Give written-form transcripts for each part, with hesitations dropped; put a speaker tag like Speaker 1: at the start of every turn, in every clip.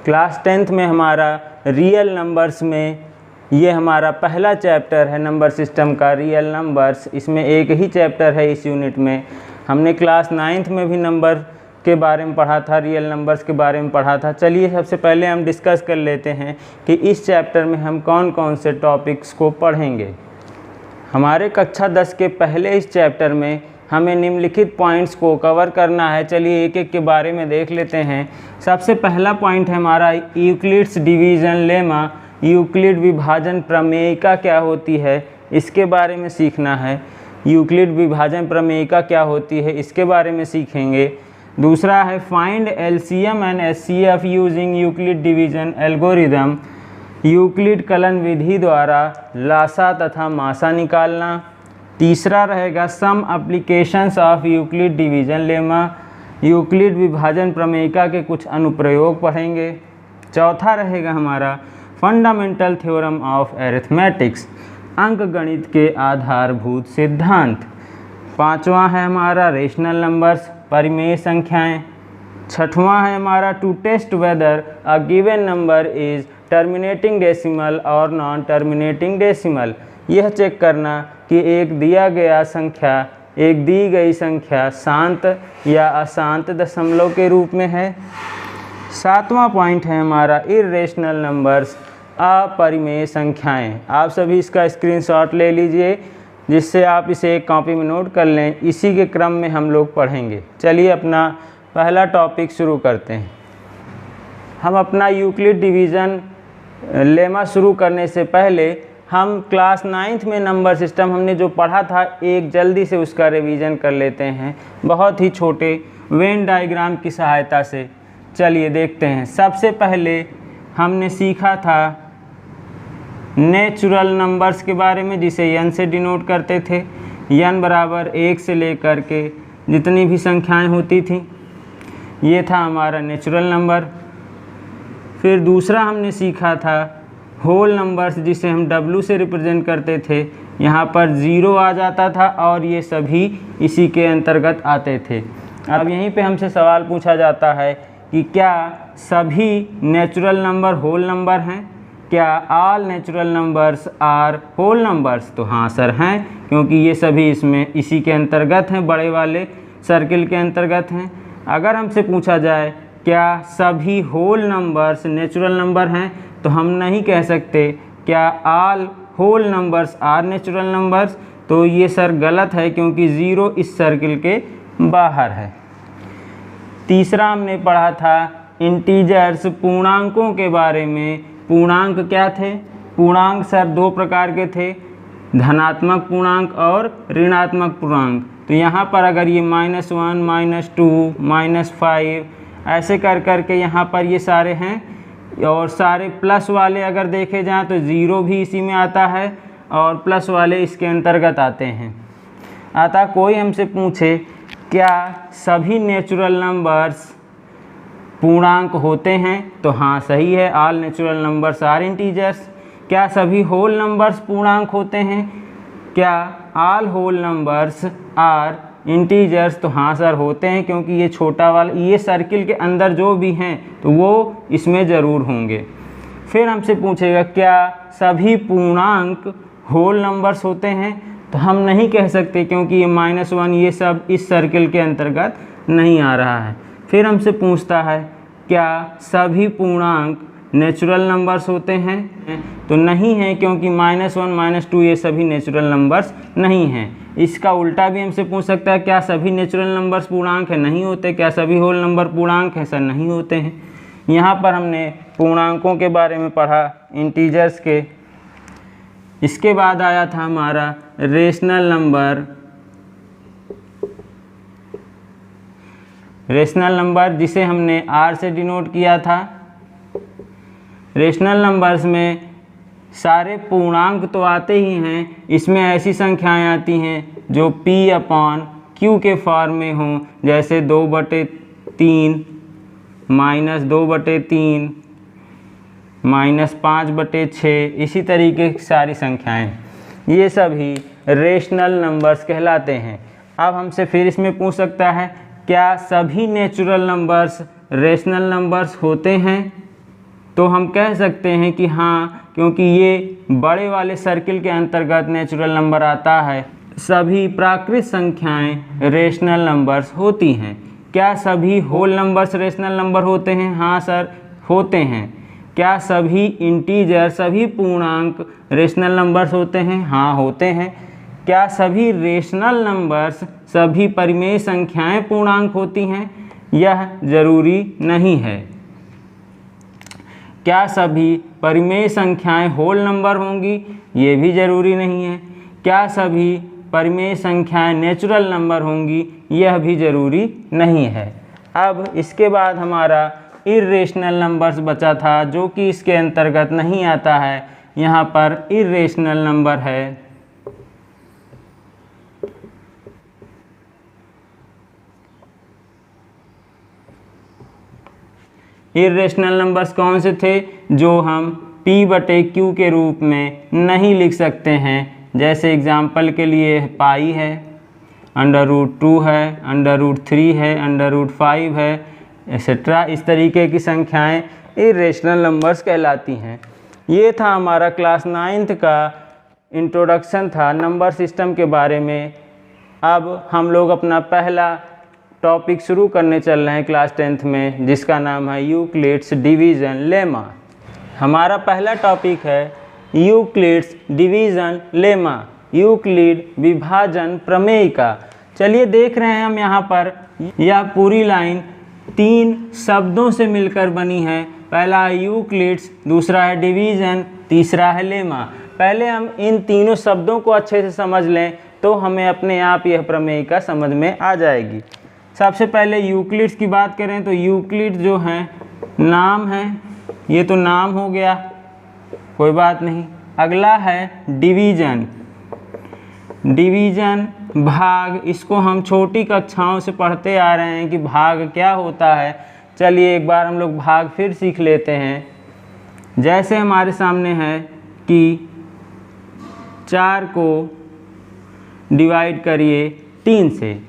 Speaker 1: Class 10th में हमारा real numbers में ये हमारा पहला चैप्टर है नंबर सिस्टम का, रियल नंबर्स। इसमें एक ही चैप्टर है इस यूनिट में। हमने क्लास 9th में भी नंबर के बारे में पढ़ा था, रियल नंबर्स के बारे में पढ़ा था। चलिए सबसे पहले हम डिस्कस कर लेते हैं कि इस चैप्टर में हम कौन कौन से टॉपिक्स को पढ़ेंगे। हमारे कक्षा 10 के पहले इस चैप्टर में हमें निम्नलिखित पॉइंट्स को कवर करना है। चलिए एक एक के बारे में देख लेते हैं। सबसे पहला पॉइंट है हमारा यूक्लिड्स डिवीज़न लेमा। यूक्लिड विभाजन प्रमेयिका क्या होती है, इसके बारे में सीखना है। यूक्लिड विभाजन प्रमेयिका क्या होती है, इसके बारे में सीखेंगे। दूसरा है find LCM and HCF using Euclid division algorithm. Euclid कलन विधि द्वारा लासा तथा मासा निकालना। तीसरा रहेगा some applications of Euclid division lemma. Euclid विभाजन प्रमेयिका के कुछ अनुप्रयोग पढ़ेंगे। चौथा रहेगा हमारा फंडामेंटल थ्योरम ऑफ अरिथमेटिक्स, अंकगणित के आधारभूत सिद्धांत। पांचवा है हमारा रेशनल नंबर्स, परिमेय संख्याएं। छठवां है हमारा to test whether a given number is terminating decimal और नॉन टर्मिनेटिंग डेसिमल। यह चेक करना कि एक दी गई संख्या शांत या अशांत दशमलव के रूप में है। सातवां पॉइंट है हमारा इर्रेशनल नंबर्स, अपरिमेय संख्याएं। आप सभी इसका स्क्रीनशॉट ले लीजिए जिससे आप इसे एक कॉपी में नोट कर लें। इसी के क्रम में हम लोग पढ़ेंगे। चलिए अपना पहला टॉपिक शुरू करते हैं। हम अपना यूक्लिड डिवीज़न लेमा शुरू करने से पहले हम क्लास 9th में नंबर सिस्टम हमने जो पढ़ा था, एक जल्दी से उसका रिवीजन कर लेते हैं बहुत ही छोटे वेन डायग्राम की सहायता से। चलिए देखते हैं। सबसे पहले हमने सीखा था नेचुरल नंबर्स के बारे में, जिसे n से डिनोट करते थे। n बराबर 1 से लेकर के जितनी भी संख्याएं होती थी, ये था हमारा नेचुरल नंबर। फिर दूसरा हमने सीखा था होल नंबर्स, जिसे हम w से रिप्रेजेंट करते थे। यहाँ पर 0 आ जाता था और ये सभी इसी के अंतर्गत आते थे। अब यहीं पे हमसे सवाल पूछा जाता है कि क्या सभी नेचुरल नंबर होल नंबर हैं? क्या all natural numbers are whole numbers? तो हाँ सर हैं, क्योंकि ये सभी इसमें इसी के अंतर्गत हैं, बड़े वाले सर्किल के अंतर्गत हैं। अगर हमसे पूछा जाए क्या सभी होल नंबर्स नेचुरल नंबर हैं, तो हम नहीं कह सकते क्या all whole numbers are natural numbers. तो ये सर गलत है, क्योंकि 0 इस सर्किल के बाहर है। तीसरा हमने पढ़ा था इंटीजर्स, पूर्णांकों के बारे में। पूर्णांक क्या थे? पूर्णांक सर 2 प्रकार के थे, धनात्मक पूर्णांक और ऋणात्मक पूर्णांक। तो यहाँ पर अगर ये -1, -2, -5 ऐसे कर के यहाँ पर ये सारे हैं, और सारे प्लस वाले अगर देखे जाएँ तो 0 भी इसी में आता है और प्लस वाले इसके अंतर्गत आते हैं। अतः कोई हमसे पूछे क्या सभी नेचुरल नंबर्स पूर्णांक होते हैं, तो हाँ सही है, all natural numbers are integers. क्या सभी होल नंबर्स पूर्णांक होते हैं? क्या all whole numbers are integers? तो हाँ सर होते हैं, क्योंकि ये छोटा वाला ये सर्किल के अंदर जो भी हैं तो वो इसमें ज़रूर होंगे। फिर हमसे पूछेगा क्या सभी पूर्णांक होल नंबर्स होते हैं? तो हम नहीं कह सकते, क्योंकि ये -1 ये सब इस सर्किल के अंतर्गत नहीं आ रहा है। फिर हमसे पूछता है क्या सभी पूर्णांक नेचुरल नंबर्स होते हैं? तो नहीं है, क्योंकि -1, -2 ये सभी नेचुरल नंबर्स नहीं हैं। इसका उल्टा भी हमसे पूछ सकता है क्या सभी नेचुरल नंबर्स पूर्णांक है? नहीं होते। क्या सभी होल नंबर पूर्णांक हैं? सर नहीं होते हैं। यहाँ पर हमने पूर्णांकों के बारे में पढ़ा, इंटीजर्स के। इसके बाद आया था हमारा रेशनल नंबर। रेशनल नंबर जिसे हमने r से डिनोट किया था। रेशनल नंबर्स में सारे पूर्णांक तो आते ही हैं, इसमें ऐसी संख्याएं आती हैं जो p/q के फॉर्म में हों, जैसे 2/3, -2/3, -5/6, इसी तरीके की सारी संख्याएं, ये सभी रेशनल नंबर्स कहलाते हैं। अब हमसे फिर इसमें पूछ सकता है क्या सभी नेचुरल नंबर्स रेशनल नंबर्स होते हैं? तो हम कह सकते हैं कि हाँ, क्योंकि ये बड़े वाले सर्किल के अंतर्गत नेचुरल नंबर आता है, सभी प्राकृत संख्याएं रेशनल नंबर्स होती हैं। क्या सभी होल नंबर्स रेशनल नंबर होते हैं? हाँ सर, होते हैं। क्या सभी इंटीजर, सभी पूर्णांक रेशनल नंबर्स होते हैं? हाँ, होते हैं। क्या सभी रेशनल नंबर्स, सभी परिमेय संख्याएं पूर्णांक होती हैं? यह जरूरी नहीं है। क्या सभी परिमेय संख्याएं होल नंबर होंगी? ये भी जरूरी नहीं है। क्या सभी परिमेय संख्याएं नेचुरल नंबर होंगी? यह भी जरूरी नहीं है। अब इसके बाद हमारा इर्रेशनल नंबर्स बचा था, जो कि इसके अंतर्गत नहीं आता है। यहाँ पर इर्रेशनल नंबर है इर्रेशनल नंबर्स कौन से थे? जो हम P/Q के रूप में नहीं लिख सकते हैं। जैसे एग्जाम्पल के लिए पाई है, √2 है, √3 है, √5 है, एक्सेट्रा। इस तरीके की संख्याएं इर्रेशनल नंबर्स कहलाती हैं। ये था हमारा क्लास 9th का इंट्रोडक्शन था नंबर सिस्टम के बारे में। अब हम लोग अपना पहला टॉपिक शुरू करने चल रहे हैं क्लास 10th में, जिसका नाम है यूक्लिड्स डिवीज़न लेमा। हमारा पहला टॉपिक है यूक्लिड्स डिवीज़न लेमा, यूक्लिड विभाजन प्रमेय का। चलिए देख रहे हैं हम यहाँ पर, यह पूरी लाइन 3 शब्दों से मिलकर बनी है। पहला है यूक्लिड्स, दूसरा है डिवीज़न, तीसरा है लेमा। पहले हम इन तीनों शब्दों को अच्छे से समझ लें तो हमें अपने आप यह प्रमेय का समझ में आ जाएगी। सबसे पहले यूक्लिड्स की बात करें तो यूक्लिड जो है नाम है, ये तो नाम हो गया, कोई बात नहीं। अगला है डिवीज़न। डिवीज़न भाग, इसको हम छोटी कक्षाओं से पढ़ते आ रहे हैं कि भाग क्या होता है। चलिए एक बार हम लोग भाग फिर सीख लेते हैं। जैसे हमारे सामने है कि 4 को डिवाइड करिए 3 से,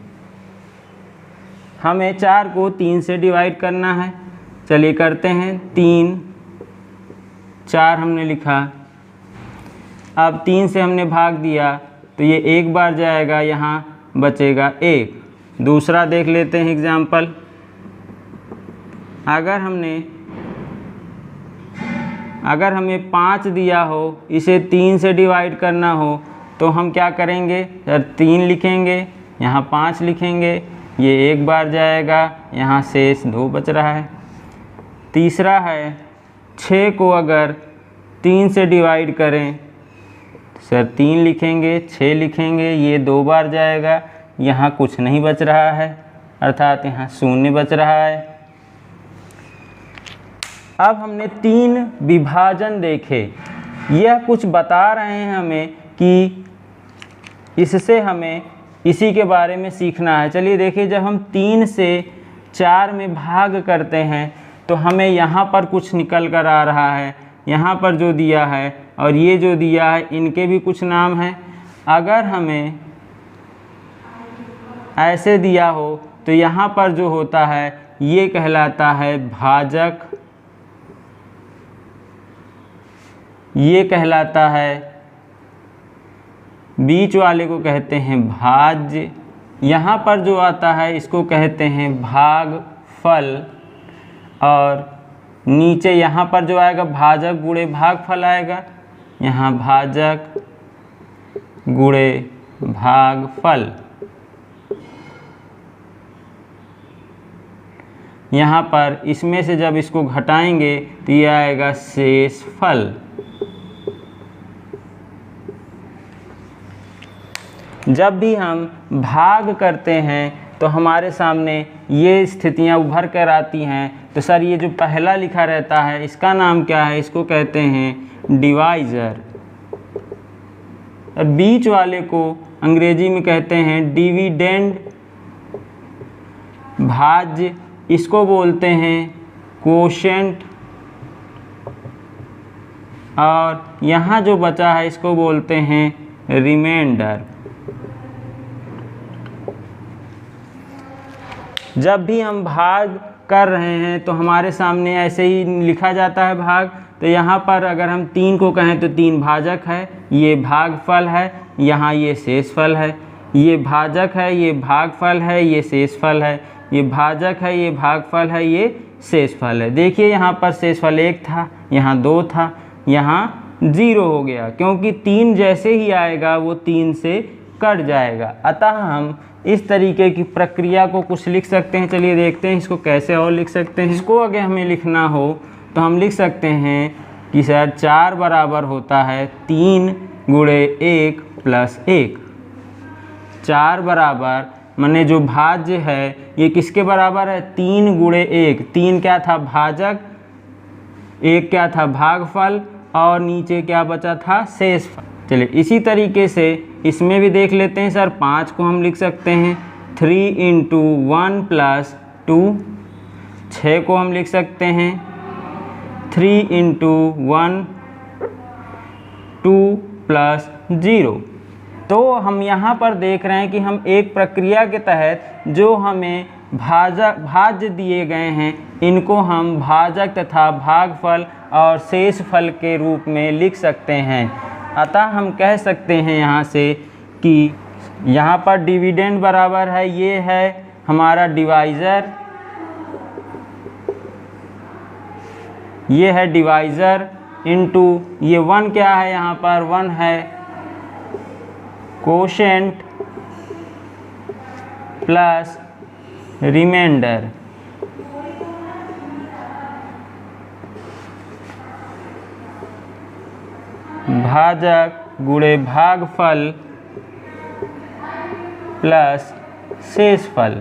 Speaker 1: हमें 4 को 3 से डिवाइड करना है। चलिए करते हैं। 3, 4 हमने लिखा। अब 3 से हमने भाग दिया तो ये एक बार जाएगा, यहाँ बचेगा 1। दूसरा देख लेते हैं एग्जाम्पल। अगर हमें 5 दिया हो, इसे 3 से डिवाइड करना हो तो हम क्या करेंगे? 3 लिखेंगे, यहाँ 5 लिखेंगे, ये एक बार जाएगा, यहाँ शेष 2 बच रहा है। तीसरा है 6 को अगर 3 से डिवाइड करें, सर 3 लिखेंगे, 6 लिखेंगे, ये 2 बार जाएगा, यहाँ कुछ नहीं बच रहा है, अर्थात यहाँ 0 बच रहा है। अब हमने 3 विभाजन देखे, यह कुछ बता रहे हैं हमें कि इससे हमें इसी के बारे में सीखना है। चलिए देखिए, जब हम 3 से 4 में भाग करते हैं तो हमें यहाँ पर कुछ निकल कर आ रहा है, यहाँ पर जो दिया है और ये जो दिया है, इनके भी कुछ नाम हैं। अगर हमें ऐसे दिया हो तो यहाँ पर जो होता है ये कहलाता है भाजक, ये कहलाता है, बीच वाले को कहते हैं भाज्य, यहाँ पर जो आता है इसको कहते हैं भागफल, और नीचे यहाँ पर जो आएगा भाजक गुणे भागफल आएगा, यहाँ भाजक गुणे भागफल। यहाँ पर इसमें से जब इसको घटाएंगे तो ये आएगा शेषफल। जब भी हम भाग करते हैं तो हमारे सामने ये स्थितियाँ उभर कर आती हैं। तो सर ये जो पहला लिखा रहता है इसका नाम क्या है? इसको कहते हैं डिवाइज़र। और बीच वाले को अंग्रेजी में कहते हैं डिविडेंड। भाज्य इसको बोलते हैं कोशेंट, और यहाँ जो बचा है इसको बोलते हैं रिमाइंडर। जब भी हम भाग कर रहे हैं तो हमारे सामने ऐसे ही लिखा जाता है भाग। तो यहाँ पर अगर हम 3 को कहें तो 3 भाजक है, ये भागफल है, यहाँ ये शेषफल है। ये भाजक है, ये भागफल है, ये शेषफल है। ये भाजक है, ये भागफल है, ये शेषफल है। देखिए यहाँ पर शेषफल 1 था, यहाँ 2 था, यहाँ 0 हो गया, क्योंकि 3 जैसे ही आएगा वो 3 से कट जाएगा। अतः हम इस तरीके की प्रक्रिया को कुछ लिख सकते हैं। चलिए देखते हैं इसको कैसे और लिख सकते हैं। इसको अगर हमें लिखना हो तो हम लिख सकते हैं कि सर 4 बराबर होता है 3 गुणे 1 प्लस 1। 4 बराबर माने जो भाज्य है ये किसके बराबर है? 3 गुणे 1। 3 क्या था? भाजक, 1 क्या था? भागफल, और नीचे क्या बचा था? शेषफल। चलिए इसी तरीके से इसमें भी देख लेते हैं सर। 5 को हम लिख सकते हैं 3 इंटू 1 प्लस 2। 6 को हम लिख सकते हैं 3 इंटू 1 2 प्लस 0। तो हम यहाँ पर देख रहे हैं कि हम एक प्रक्रिया के तहत जो हमें भाज्य दिए गए हैं इनको हम भाजक तथा भागफल और शेषफल के रूप में लिख सकते हैं। अतः हम कह सकते हैं यहाँ से कि यहाँ पर डिविडेंड बराबर है, ये है हमारा डिवाइज़र, ये है डिवाइज़र, इनटू ये 1 क्या है? यहाँ पर 1 है कोशेंट प्लस रिमाइंडर। भाजक गुणे भागफल प्लस शेषफल।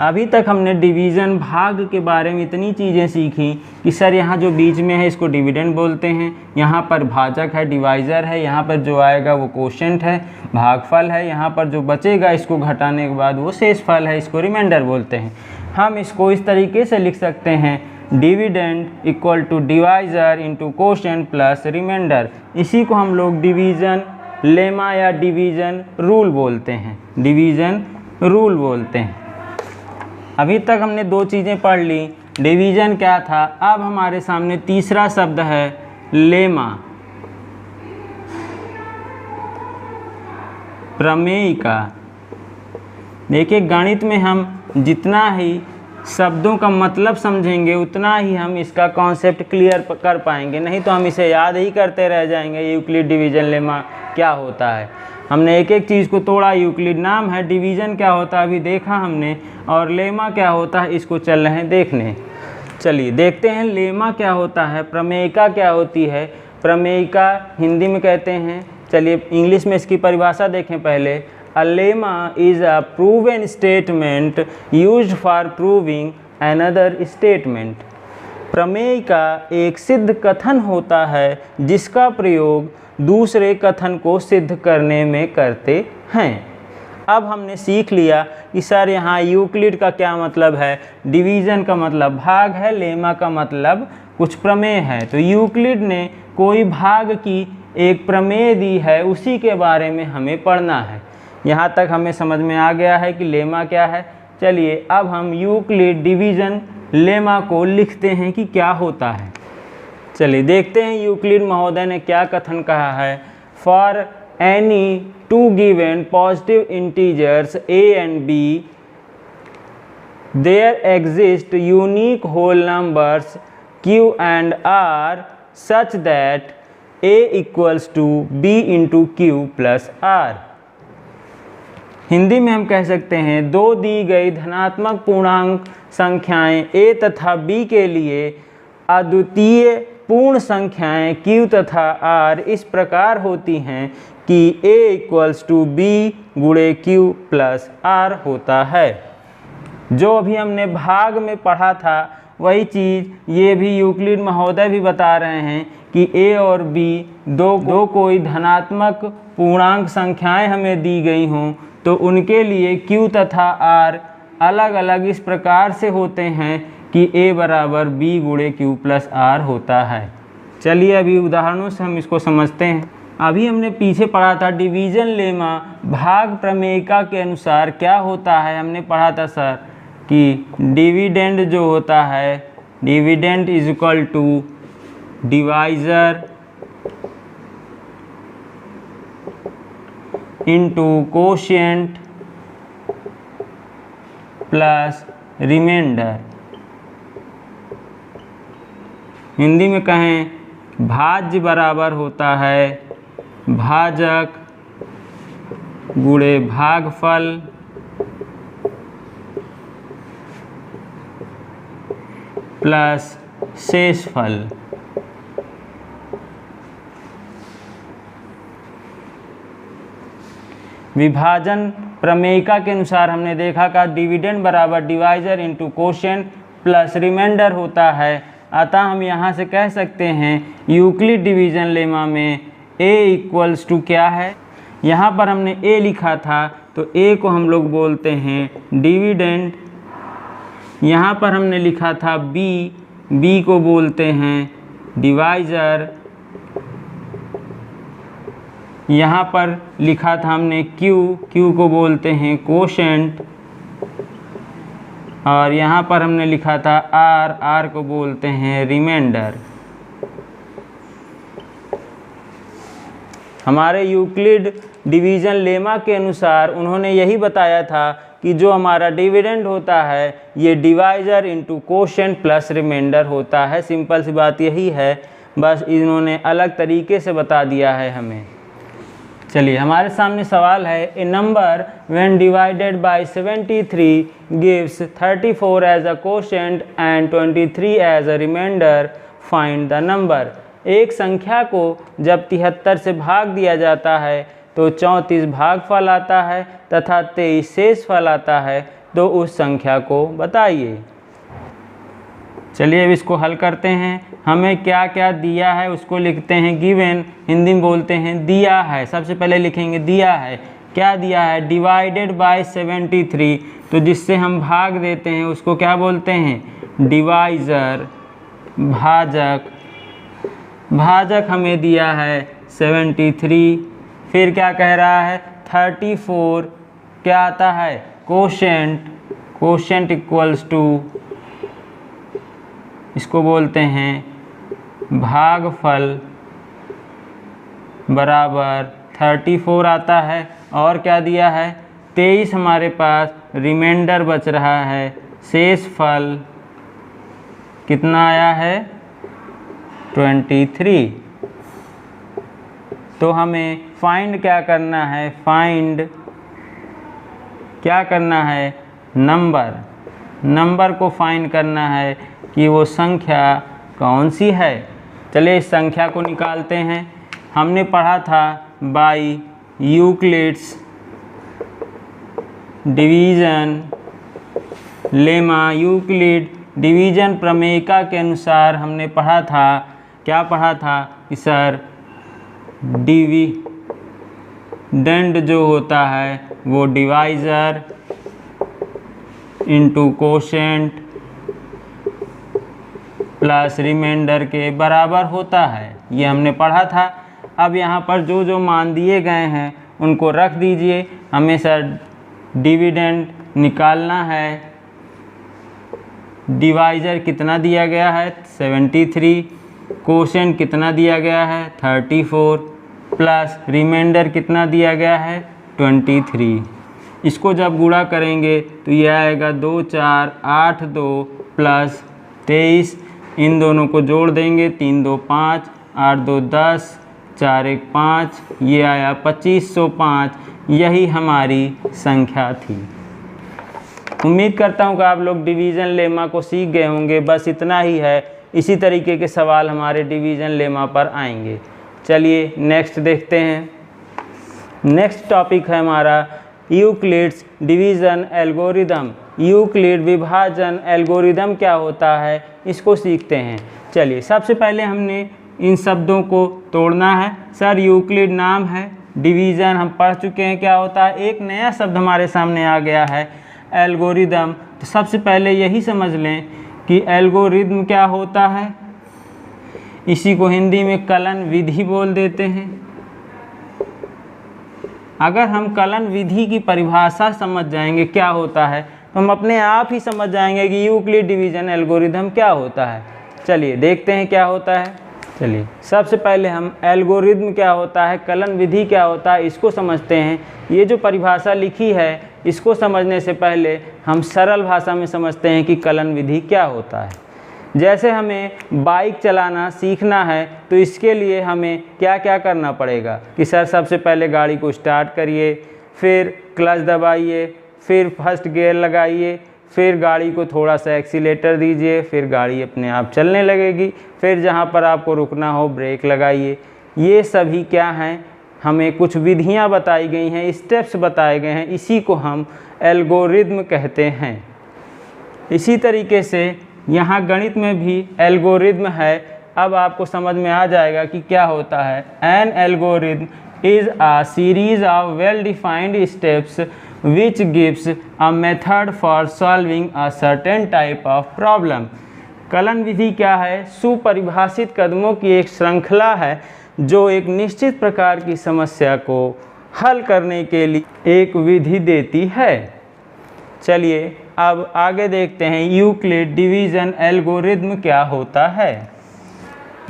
Speaker 1: अभी तक हमने डिवीज़न भाग के बारे में इतनी चीज़ें सीखी कि सर यहाँ जो बीच में है इसको डिविडेंड बोलते हैं, यहाँ पर भाजक है, डिवाइज़र है, यहाँ पर जो आएगा वो कोशेंट है, भागफल है, यहाँ पर जो बचेगा इसको घटाने के बाद वो शेषफल है, इसको रिमाइंडर बोलते हैं। हम इसको इस तरीके से लिख सकते हैं dividend equal to divisor into quotient plus remainder. इसी को हम लोग डिवीज़न लेमा या डिवीज़न रूल बोलते हैं, डिवीज़न रूल बोलते हैं। अभी तक हमने 2 चीज़ें पढ़ ली, डिवीज़न क्या था। अब हमारे सामने तीसरा शब्द है लेमा, प्रमेयिका। देखिए गणित में हम जितना ही शब्दों का मतलब समझेंगे उतना ही हम इसका कॉन्सेप्ट क्लियर कर पाएंगे, नहीं तो हम इसे याद ही करते रह जाएंगे यूक्लिड डिवीज़न लेमा क्या होता है। हमने एक एक चीज़ को तोड़ा, यूक्लिड नाम है, डिवीज़न क्या होता है अभी देखा हमने, और लेमा क्या होता है इसको चल रहे हैं देखने। चलिए देखते हैं लेमा क्या होता है, प्रमेयिका क्या होती है। प्रमेयिका हिंदी में कहते हैं, चलिए इंग्लिश में इसकी परिभाषा देखें पहले। A lemma is a proven statement used for proving another statement. प्रमेयिका एक सिद्ध कथन होता है जिसका प्रयोग दूसरे कथन को सिद्ध करने में करते हैं। अब हमने सीख लिया कि सर यहाँ यूक्लिड का क्या मतलब है, डिवीज़न का मतलब भाग है, लेमा का मतलब कुछ प्रमेय है। तो यूक्लिड ने कोई भाग की एक प्रमेय दी है, उसी के बारे में हमें पढ़ना है। यहाँ तक हमें समझ में आ गया है कि लेमा क्या है। चलिए अब हम यूक्लिड डिवीज़न लेमा को लिखते हैं कि क्या होता है। चलिए देखते हैं यूक्लिड महोदय ने क्या कथन कहा है। For any 2 given positive integers a and b there exist unique whole numbers q and r such that a equals to b into q plus r। Hindi में हम कह सकते हैं 2 दी गई धनात्मक पूर्णांक संख्याएं a तथा b के लिए अद्वितीय पूर्ण संख्याएं q तथा r इस प्रकार होती हैं कि a इक्वल्स टू b गुणे q प्लस r होता है। जो अभी हमने भाग में पढ़ा था वही चीज़ ये भी यूक्लिड महोदय भी बता रहे हैं कि a और b दो कोई धनात्मक पूर्णांक संख्याएं हमें दी गई हों तो उनके लिए q तथा r अलग अलग इस प्रकार से होते हैं कि a बराबर b गुणे q प्लस r होता है। चलिए अभी उदाहरणों से हम इसको समझते हैं। अभी हमने पीछे पढ़ा था डिवीजन लेमा भाग प्रमेयिका के अनुसार क्या होता है। हमने पढ़ा था सर कि डिविडेंड जो होता है, dividend is equal to divisor into quotient plus remainder. Hindi में कहें भाज्य बराबर होता है भाजक गुणे भागफल प्लस शेषफल। विभाजन प्रमेयिका के अनुसार हमने देखा का डिविडेंड बराबर divisor into quotient plus remainder होता है। अतः हम यहाँ से कह सकते हैं यूक्लिड डिवीजन लेमा में a इक्वल्स टू क्या है, यहाँ पर हमने a लिखा था तो a को हम लोग बोलते हैं डिविडेंड, यहाँ पर हमने लिखा था b को बोलते हैं डिवाइजर, यहाँ पर लिखा था हमने q को बोलते हैं कोशेंट, और यहाँ पर हमने लिखा था r को बोलते हैं रिमाइंडर। हमारे यूक्लिड डिवीजन लेमा के अनुसार उन्होंने यही बताया था कि जो हमारा डिविडेंड होता है ये divisor into quotient plus remainder होता है। सिंपल सी बात यही है, बस इन्होंने अलग तरीके से बता दिया है हमें। चलिए हमारे सामने सवाल है, a number when divided by 73 gives 34 as a quotient and 23 as a remainder, find the number. एक संख्या को जब 73 से भाग दिया जाता है तो 34 भागफल आता है तथा 23 शेषफल आता है, तो उस संख्या को बताइए। चलिए अब इसको हल करते हैं। हमें क्या क्या दिया है उसको लिखते हैं गिवन, हिंदी में बोलते हैं दिया है। सबसे पहले लिखेंगे दिया है, क्या दिया है डिवाइडेड बाय 73, तो जिससे हम भाग देते हैं उसको क्या बोलते हैं डिवाइजर। भाजक हमें दिया है 73, फिर क्या कह रहा है 34, क्या आता है कोशेंट इक्वल्स टू, इसको बोलते हैं भागफल बराबर 34 आता है, और क्या दिया है 23 हमारे पास रिमाइंडर बच रहा है, शेषफल कितना आया है 23। तो हमें फाइंड क्या करना है, क्या करना है नंबर को फाइंड करना है कि वो संख्या कौन सी है। चलिए इस संख्या को निकालते हैं। हमने पढ़ा था by Euclid's division lemma, Euclid division प्रमेयिका के अनुसार हमने पढ़ा था, क्या पढ़ा था कि सर डिविडेंड जो होता है वो divisor into quotient plus remainder के बराबर होता है, ये हमने पढ़ा था। अब यहाँ पर जो जो मान दिए गए हैं उनको रख दीजिए। हमें सर डिविडेंड निकालना है, डिवाइजर कितना दिया गया है 73, कोशेंट कितना दिया गया है 34, प्लस रिमाइंडर कितना दिया गया है 23। इसको जब गुणा करेंगे तो यह आएगा 2 4 8 2 प्लस 23, इन दोनों को जोड़ देंगे 3 2 5 8 2 10 4 1 5, ये आया 2505। यही हमारी संख्या थी। उम्मीद करता हूँ कि आप लोग डिवीज़न लेमा को सीख गए होंगे। बस इतना ही है, इसी तरीके के सवाल हमारे डिवीज़न लेमा पर आएंगे। चलिए नेक्स्ट देखते हैं। नेक्स्ट टॉपिक है हमारा यूक्लिड्स डिवीज़न एल्गोरिदम। यूक्लिड विभाजन एल्गोरिदम क्या होता है इसको सीखते हैं। चलिए सबसे पहले हमने इन शब्दों को तोड़ना है। सर यूक्लिड नाम है, डिवीज़न हम पढ़ चुके हैं क्या होता है। एक नया शब्द हमारे सामने आ गया है एल्गोरिदम। तो सबसे पहले यही समझ लें कि एल्गोरिदम क्या होता है। इसी को हिंदी में कलन विधि बोल देते हैं। अगर हम कलन विधि की परिभाषा समझ जाएंगे क्या होता है तो हम अपने आप ही समझ जाएंगे कि यूक्लिड डिवीजन एल्गोरिथम क्या होता है। चलिए देखते हैं क्या होता है। चलिए सबसे पहले हम एल्गोरिथम क्या होता है, कलन विधि क्या होता है, इसको समझते हैं। ये जो परिभाषा लिखी है इसको समझने से पहले हम सरल भाषा में समझते हैं कि कलन विधि क्या होता है। जैसे हमें बाइक चलाना सीखना है तो इसके लिए हमें क्या क्या करना पड़ेगा कि सर सबसे पहले गाड़ी को स्टार्ट करिए, फिर क्लच दबाइए, फिर फर्स्ट गियर लगाइए, फिर गाड़ी को थोड़ा सा एक्सीलेटर दीजिए, फिर गाड़ी अपने आप चलने लगेगी, फिर जहाँ पर आपको रुकना हो ब्रेक लगाइए। ये सभी क्या हैं, हमें कुछ विधियाँ बताई गई हैं, स्टेप्स बताए गए हैं, इसी को हम एल्गोरिथम कहते हैं। इसी तरीके से यहाँ गणित में भी एल्गोरिथम है। अब आपको समझ में आ जाएगा कि क्या होता है। An algorithm is a series of well defined steps which gives a method for solving a certain type of problem। कलन विधि क्या है, सुपरिभाषित कदमों की एक श्रृंखला है जो एक निश्चित प्रकार की समस्या को हल करने के लिए एक विधि देती है। चलिए अब आगे देखते हैं यूक्लिड डिवीज़न एल्गोरिथम क्या होता है।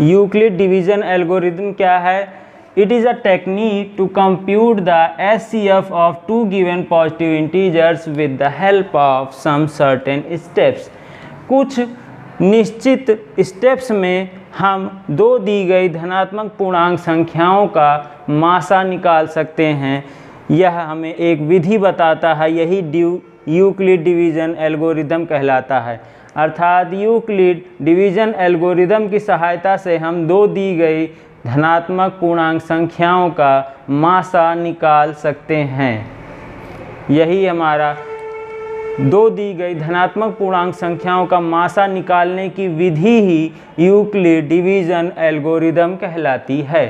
Speaker 1: यूक्लिड डिवीज़न एल्गोरिथम क्या है? It is a technique to compute the SCF of two given positive integers with the help of some certain steps। कुछ निश्चित स्टेप्स में हम दो दी गई धनात्मक पूर्णांक संख्याओं का मासा निकाल सकते हैं। यह हमें एक विधि बताता है, यही यूक्लिड डिवीज़न एल्गोरिथम कहलाता है। अर्थात यूक्लिड डिवीज़न एल्गोरिथम की सहायता से हम दो दी गई धनात्मक पूर्णांक संख्याओं का मासा निकाल सकते हैं। यही हमारा दो दी गई धनात्मक पूर्णांक संख्याओं का मासा निकालने की विधि ही यूक्लिड डिवीज़न एल्गोरिथम कहलाती है।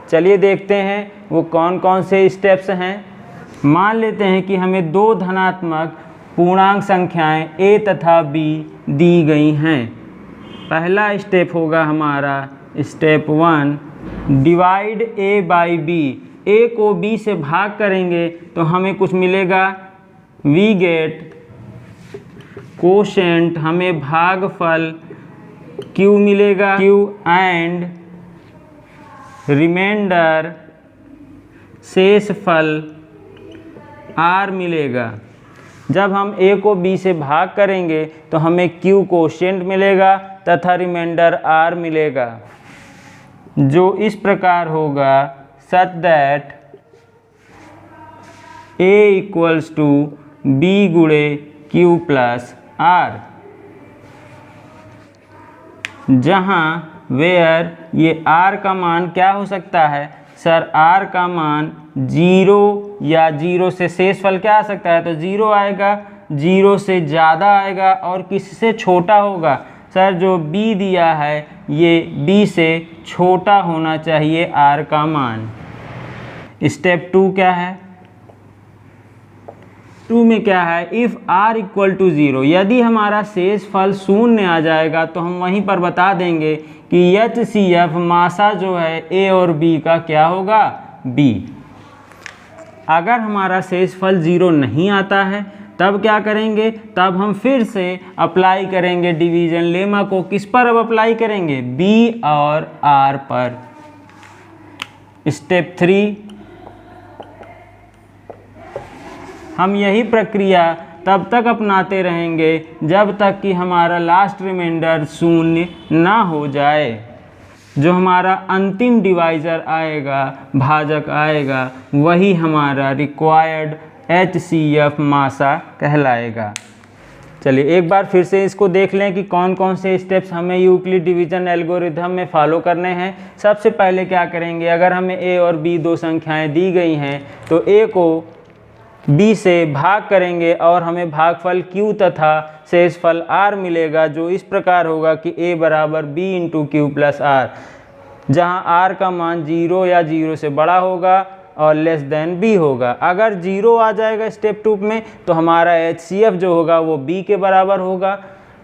Speaker 1: चलिए देखते हैं वो कौन कौन से स्टेप्स हैं। मान लेते हैं कि हमें दो धनात्मक पूर्णांक संख्याएं a तथा b दी गई हैं। पहला स्टेप होगा हमारा step 1, divide a by b। a को b से भाग करेंगे तो हमें कुछ मिलेगा, वी गेट कोशेंट, हमें भागफल q मिलेगा, q एंड रिमाइंडर शेषफल r मिलेगा। जब हम a को b से भाग करेंगे तो हमें q कोशेंट मिलेगा तथा रिमाइंडर r मिलेगा, जो इस प्रकार होगा such that a equals to b गुणे q प्लस r, जहाँ वेयर ये r का मान क्या हो सकता है सर, r का मान 0 या 0 से शेषफल क्या आ सकता है, तो 0 आएगा, 0 से ज़्यादा आएगा और किससे छोटा होगा सर, जो b दिया है ये b से छोटा होना चाहिए r का मान। स्टेप 2 क्या है? 2 में क्या है, इफ़ r इक्वल टू 0, यदि हमारा शेषफल शून्य आ जाएगा तो हम वहीं पर बता देंगे कि HCF मासा जो है a और b का क्या होगा, b। अगर हमारा शेषफल 0 नहीं आता है तब क्या करेंगे, तब हम फिर से अप्लाई करेंगे डिवीज़न लेमा को। किस पर अब अप्लाई करेंगे, b और r पर। स्टेप 3, हम यही प्रक्रिया तब तक अपनाते रहेंगे जब तक कि हमारा लास्ट रिमाइंडर शून्य ना हो जाए। जो हमारा अंतिम डिवाइज़र आएगा, भाजक आएगा, वही हमारा रिक्वायर्ड HCF मासा कहलाएगा। चलिए एक बार फिर से इसको देख लें कि कौन कौन से स्टेप्स हमें यूक्लिड डिवीज़न एल्गोरिथम में फॉलो करने हैं। सबसे पहले क्या करेंगे, अगर हमें a और b दो संख्याएं दी गई हैं तो a को b से भाग करेंगे और हमें भागफल q तथा शेषफल r मिलेगा, जो इस प्रकार होगा कि a बराबर b into Q plus r, जहाँ r का मान 0 या 0 से बड़ा होगा और लेस देन b होगा। अगर 0 आ जाएगा स्टेप 2 में तो हमारा HCF जो होगा वो b के बराबर होगा।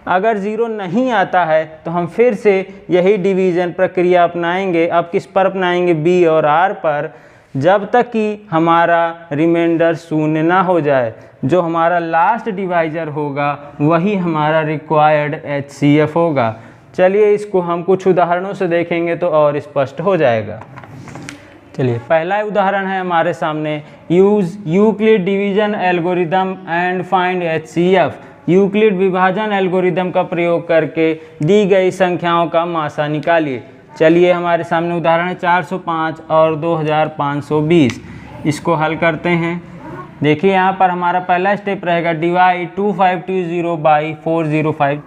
Speaker 1: अगर 0 नहीं आता है तो हम फिर से यही डिवीज़न प्रक्रिया अपनाएंगे। अब किस पर अपनाएंगे, b और r पर, जब तक कि हमारा रिमाइंडर शून्य ना हो जाए। जो हमारा लास्ट डिवाइजर होगा वही हमारा रिक्वायर्ड HCF होगा। चलिए इसको हम कुछ उदाहरणों से देखेंगे तो और स्पष्ट हो जाएगा। चलिए पहला उदाहरण है हमारे सामने, use Euclid division algorithm and find HCF। Euclid विभाजन एल्गोरिदम का प्रयोग करके दी गई संख्याओं का मासा निकालिए। चलिए हमारे सामने उदाहरण है 405 और 2520। इसको हल करते हैं। देखिए यहाँ पर हमारा पहला स्टेप रहेगा डिवाइड 2520 बाई 405।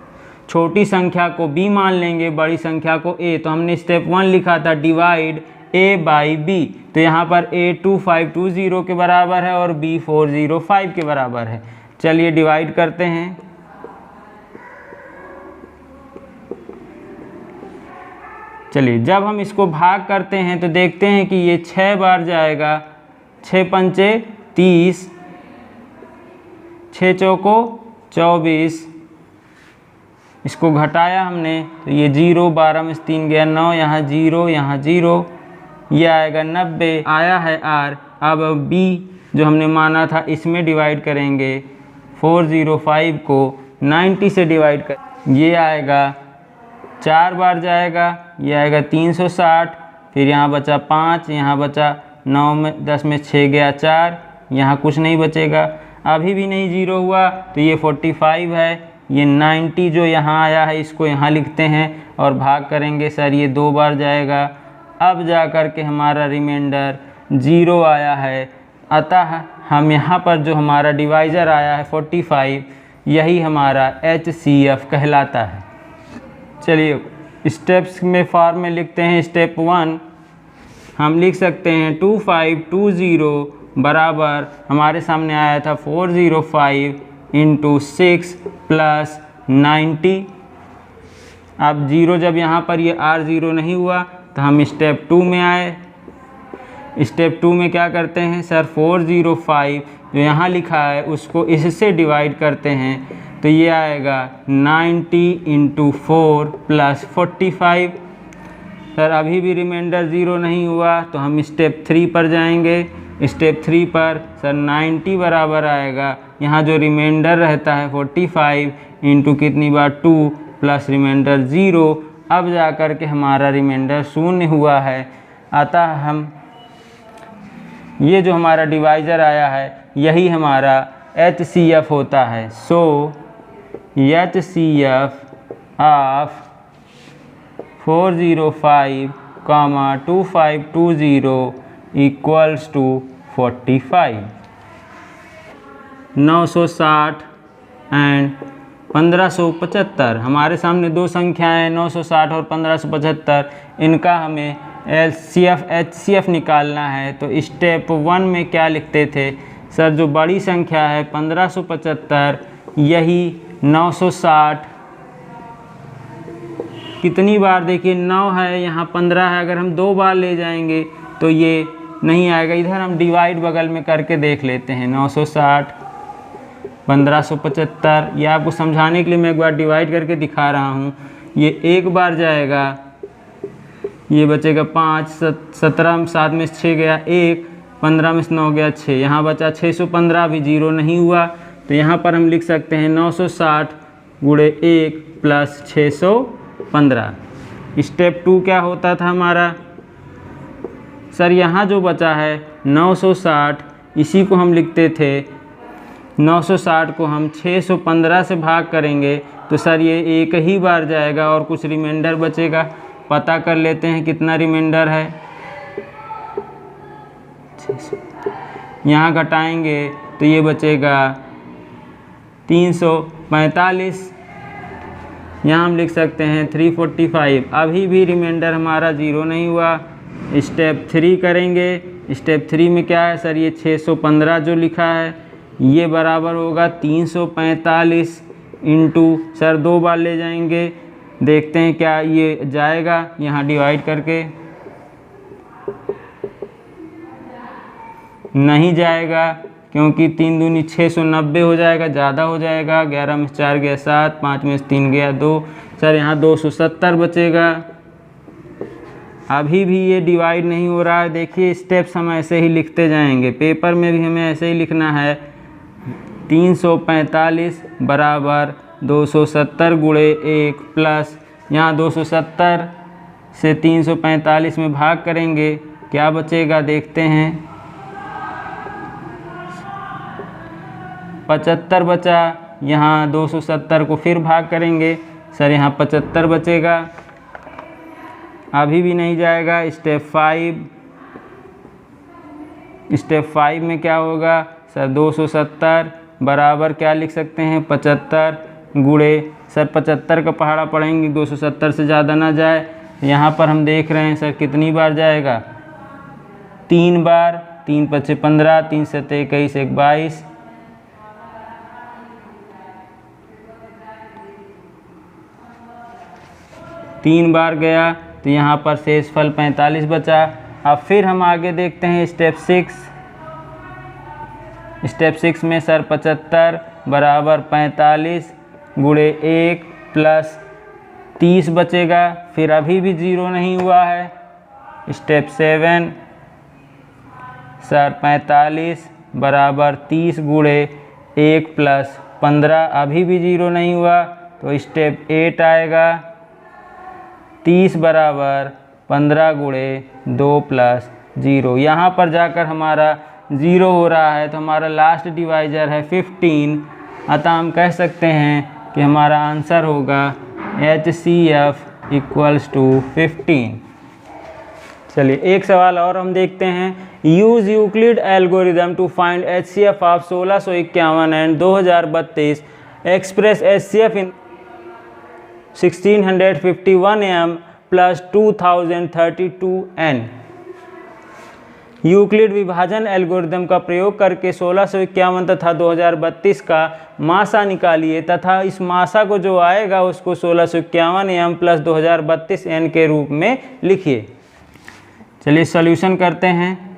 Speaker 1: छोटी संख्या को b मान लेंगे, बड़ी संख्या को a। तो हमने स्टेप 1 लिखा था डिवाइड a बाई b, तो यहाँ पर a 2520 के बराबर है और b 405 के बराबर है। चलिए डिवाइड करते हैं। चलिए जब हम इसको भाग करते हैं तो देखते हैं कि ये 6 बार जाएगा, 6 पंचे 30, 6 चौको 24। इसको घटाया हमने तो ये 0, 12 में से 3 गया 9, यहाँ 0, यहाँ 0, ये आएगा 90 आया है r। अब b जो हमने माना था इसमें डिवाइड करेंगे, 405 को 90 से डिवाइड कर, ये आएगा 4 बार जाएगा, ये आएगा 360। फिर यहाँ बचा 5, यहाँ बचा 9 में 10 में 6 गया 4, यहाँ कुछ नहीं बचेगा। अभी भी नहीं 0 हुआ तो ये 45 है। ये 90 जो यहाँ आया है इसको यहाँ लिखते हैं और भाग करेंगे। सर ये 2 बार जाएगा, अब जा कर के हमारा रिमाइंडर 0 आया है। अतः हम यहाँ पर जो हमारा डिवाइज़र आया है 45, यही हमारा HCF कहलाता है। चलिए स्टेप्स में फॉर्म में लिखते हैं। स्टेप 1 हम लिख सकते हैं 2520 बराबर हमारे सामने आया था 405 इंटू 6 प्लस 90। अब 0 जब यहाँ पर ये r 0 नहीं हुआ तो हम स्टेप 2 में आए। स्टेप 2 में क्या करते हैं सर, 405 जो यहाँ लिखा है उसको इससे डिवाइड करते हैं तो ये आएगा 90 इंटू 4 प्लस 45। सर अभी भी रिमाइंडर 0 नहीं हुआ तो हम स्टेप 3 पर जाएंगे। स्टेप 3 पर सर 90 बराबर आएगा, यहाँ जो रिमाइंडर रहता है 45 इंटू कितनी बार 2 प्लस रिमाइंडर 0। अब जा कर के हमारा रिमाइंडर शून्य हुआ है। अतः हम ये जो हमारा डिवाइज़र आया है यही हमारा HCF होता है। So HCF of 405, 2520 equals to 45। 960 and 1575। हमारे सामने दो संख्याएं 960 और 1575। इनका हमें HCF निकालना है। तो स्टेप 1 में क्या लिखते थे सर, जो बड़ी संख्या है 1575, यही 960 कितनी बार, देखिए 9 है, यहाँ 15 है, अगर हम 2 बार ले जाएंगे तो ये नहीं आएगा। इधर हम डिवाइड बगल में करके देख लेते हैं। 960 1575, ये आपको समझाने के लिए मैं एक बार डिवाइड करके दिखा रहा हूँ। ये 1 बार जाएगा, ये बचेगा 5, 17 7 में 6 गया 1, 15 में 9 गया 6, यहाँ बचा 615, अभी 0 नहीं हुआ। तो यहाँ पर हम लिख सकते हैं 960 गुणे 1 प्लस 615। स्टेप 2 क्या होता था हमारा सर, यहाँ जो बचा है 960, इसी को हम लिखते थे 960 को हम 615 से भाग करेंगे तो सर ये एक ही बार जाएगा और कुछ रिमाइंडर बचेगा। पता कर लेते हैं कितना रिमाइंडर है। यहाँ घटाएंगे तो ये बचेगा 345। यहाँ हम लिख सकते हैं 345। अभी भी रिमाइंडर हमारा 0 नहीं हुआ। स्टेप 3 करेंगे। स्टेप 3 में क्या है सर, ये 615 जो लिखा है ये बराबर होगा 345 इंटू, सर 2 बार ले जाएंगे, देखते हैं क्या ये जाएगा। यहाँ डिवाइड करके नहीं जाएगा क्योंकि 3 दूनी 690 हो जाएगा, ज़्यादा हो जाएगा। 11 में 4 गया 7, 5 में 3 गया 2, सर यहाँ 270 बचेगा। अभी भी ये डिवाइड नहीं हो रहा है। देखिए स्टेप्स हम ऐसे ही लिखते जाएंगे, पेपर में भी हमें ऐसे ही लिखना है। 345 बराबर 270 गुणे 1 प्लस यहाँ 270 से 345 में भाग करेंगे, क्या बचेगा देखते हैं। 75 बचा, यहाँ 270 को फिर भाग करेंगे, सर यहाँ 75 बचेगा। अभी भी नहीं जाएगा। स्टेप 5 में क्या होगा सर, 270 बराबर क्या लिख सकते हैं 75 गुणे, सर 75 का पहाड़ा पढ़ेंगे 270 से ज़्यादा ना जाए। यहाँ पर हम देख रहे हैं सर कितनी बार जाएगा, 3 बार। 3 पचे 15, 3 सते 21, 1 22। तीन बार गया तो यहाँ पर शेषफल 45 बचा। अब फिर हम आगे देखते हैं स्टेप 6 में सर 75 बराबर 45 गुणे 1 प्लस 30 बचेगा। फिर अभी भी 0 नहीं हुआ है। स्टेप 7 सर 45 बराबर 30 गुणे 1 प्लस 15, अभी भी 0 नहीं हुआ। तो स्टेप 8 आएगा, 30 बराबर 15 गुणे 2 प्लस 0। यहाँ पर जाकर हमारा 0 हो रहा है, तो हमारा लास्ट डिवाइजर है 15। अतः हम कह सकते हैं कि हमारा आंसर होगा HCF इक्वल्स टू 15। चलिए एक सवाल और हम देखते हैं। Use Euclid algorithm to find HCF of 1651 and 2032। Express HCF in 1651 m plus 2032 n। Euclid विभाजन एल्गोरिदम का प्रयोग करके 1651 तथा 2032 का मासा निकालिए तथा इस मासा को जो आएगा उसको 1651 m प्लस 2032 n के रूप में लिखिए। चलिए सॉल्यूशन करते हैं।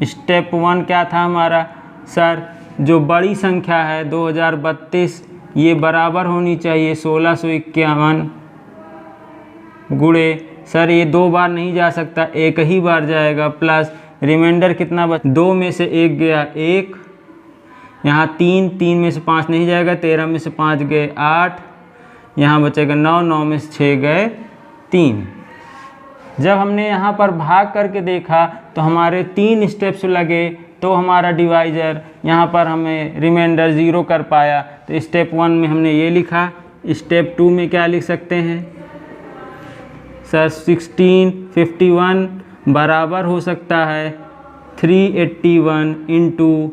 Speaker 1: स्टेप 1 क्या था हमारा सर, जो बड़ी संख्या है 2032 ये बराबर होनी चाहिए 1651 गुणे, सर ये 2 बार नहीं जा सकता, एक ही बार जाएगा, प्लस रिमाइंडर कितना बच, 2 में से 1 गया 1, यहाँ 3 में से 5 नहीं जाएगा, 13 में से 5 गए 8, यहाँ बचेगा 9 में से 6 गए 3। जब हमने यहाँ पर भाग करके देखा तो हमारे 3 स्टेप्स लगे, तो हमारा डिवाइजर यहाँ पर हमें रिमाइंडर 0 कर पाया। तो स्टेप 1 में हमने ये लिखा। स्टेप 2 में क्या लिख सकते हैं सर, 1651 बराबर हो सकता है 381 इंटू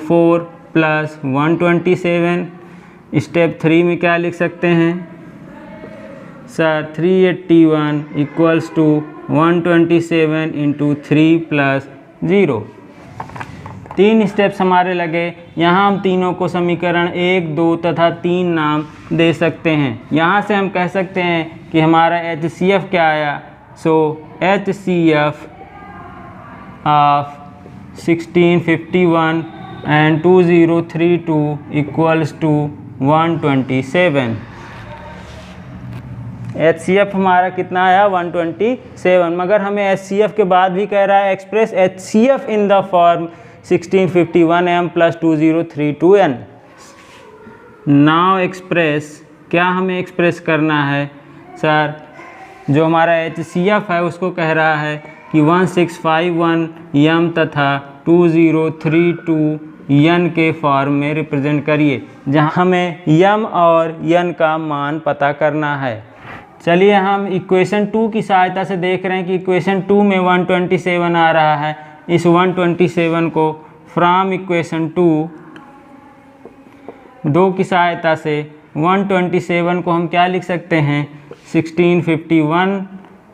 Speaker 1: 4 प्लस 127। स्टेप 3 में क्या लिख सकते हैं sir, 381 equals to 127 into 3 plus 0। 3 steps हमारे लगे। यहाँ हम तीनों को समीकरण 1, 2 तथा 3 नाम दे सकते हैं। यहाँ से हम कह सकते हैं कि हमारा HCF क्या आया। So HCF of 1651 and 2032 equals to 127। HCF हमारा कितना आया 127, मगर हमें HCF के बाद भी कह रहा है express HCF in the form 1651 m plus 2032 n। Now express, क्या हमें एक्सप्रेस करना है सर, जो हमारा HCF है उसको कह रहा है कि 1651 m तथा 2032 n के फॉर्म में रिप्रेजेंट करिए, जहाँ हमें m और n का मान पता करना है। चलिए हम इक्वेशन 2 की सहायता से देख रहे हैं कि इक्वेशन 2 में 127 आ रहा है। इस 127 को फ्रॉम इक्वेशन 2 की सहायता से 127 को हम क्या लिख सकते हैं, 1651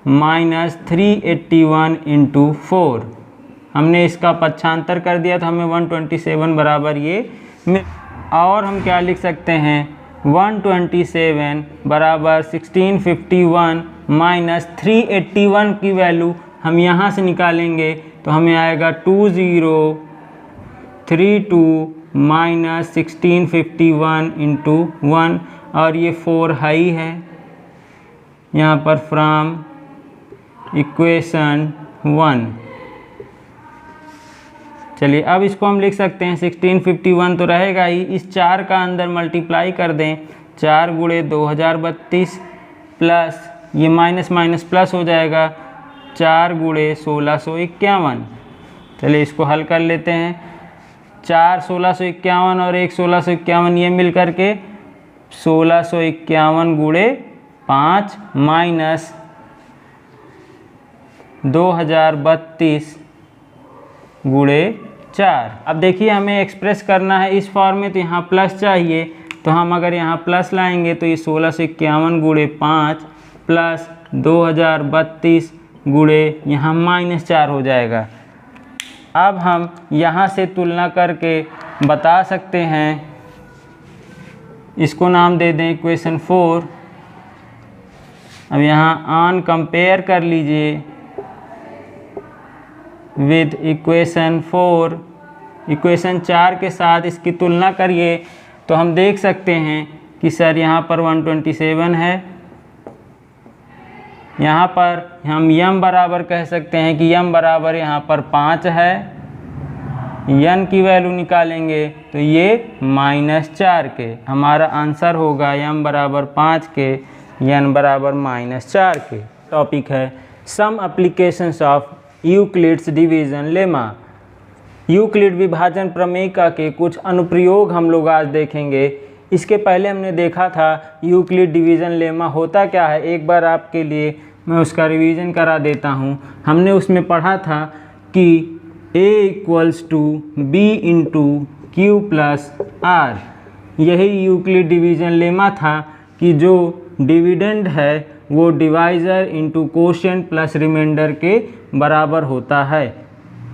Speaker 1: माइनस 381 इंटू 4। हमने इसका पक्षांतर कर दिया तो हमें 127 बराबर ये। और हम क्या लिख सकते हैं, 127 बराबर 1651 माइनस 381 की वैल्यू हम यहाँ से निकालेंगे तो हमें आएगा 2032 माइनस 1651 इंटू 1 और ये 4 हाई है यहाँ पर फ्रॉम इक्वेशन 1। चलिए अब इसको हम लिख सकते हैं 1651 तो रहेगा ही, इस 4 का अंदर मल्टीप्लाई कर दें, 4 गुणे 2032 प्लस ये माइनस माइनस प्लस हो जाएगा 4 गुणे 1651। चलिए इसको हल कर लेते हैं, 4 1651 और 1 1651 ये मिल कर के 1651 गुणे 5 माइनस 2032 गुणे 4। अब देखिए हमें एक्सप्रेस करना है इस फॉर्म में, तो यहाँ प्लस चाहिए, तो हम अगर यहाँ प्लस लाएंगे तो ये 1651 गुणे 5 प्लस 2032 गुणे यहाँ -4 हो जाएगा। अब हम यहाँ से तुलना करके बता सकते हैं, इसको नाम दे दें इक्वेशन 4। अब यहाँ ऑन कंपेयर कर लीजिए विद इक्वेशन 4, इक्वेशन 4 के साथ इसकी तुलना करिए तो हम देख सकते हैं कि सर यहाँ पर 127 है, यहाँ पर हम m बराबर कह सकते हैं कि m बराबर यहाँ पर 5 है, n की वैल्यू निकालेंगे तो ये -4 के, हमारा आंसर होगा m बराबर 5 के, n बराबर -4 के। टॉपिक है some applications of Euclid's division lemma. Euclid विभाजन प्रमेय के कुछ अनुप्रयोग हम लोग आज देखेंगे। इसके पहले हमने देखा था यूक्लिड डिवीज़न लेमा होता क्या है, एक बार आपके लिए मैं उसका रिवीजन करा देता हूँ। हमने उसमें पढ़ा था कि a = b × q + r, यही यूक्लिड डिवीज़न लेमा था कि जो डिविडेंड है वो divisor into quotient plus remainder के बराबर होता है।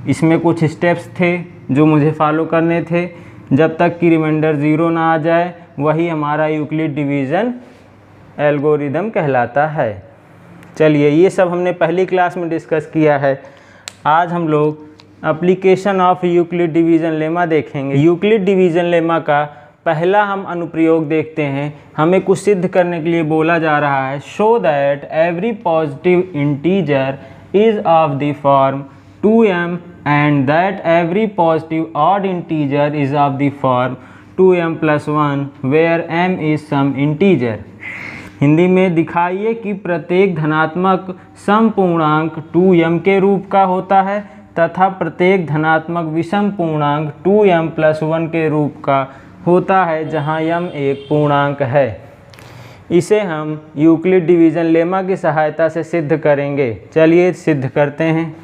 Speaker 1: इसमें कुछ स्टेप्स थे जो मुझे फॉलो करने थे, जब तक कि रिमाइंडर 0 ना आ जाए वही हमारा यूक्लिड डिवीज़न एल्गोरिदम कहलाता है। चलिए ये सब हमने पहली क्लास में डिस्कस किया है। आज हम लोग application of Euclid division lemma देखेंगे। यूक्लिड डिवीज़न लेमा का पहला हम अनुप्रयोग देखते हैं। हमें कुछ सिद्ध करने के लिए बोला जा रहा है, show that every positive integer is of the form 2m and that every positive odd integer is of the form 2m + 1 where m is some integer। Hindi में दिखाइए कि प्रत्येक धनात्मक सम पूर्णांक 2m के रूप का होता है तथा प्रत्येक धनात्मक विषम पूर्णांक 2m + 1 के रूप का होता है जहाँ m एक पूर्णांक है। इसे हम यूक्लिड डिवीज़न लेमा की सहायता से सिद्ध करेंगे। चलिए सिद्ध करते हैं।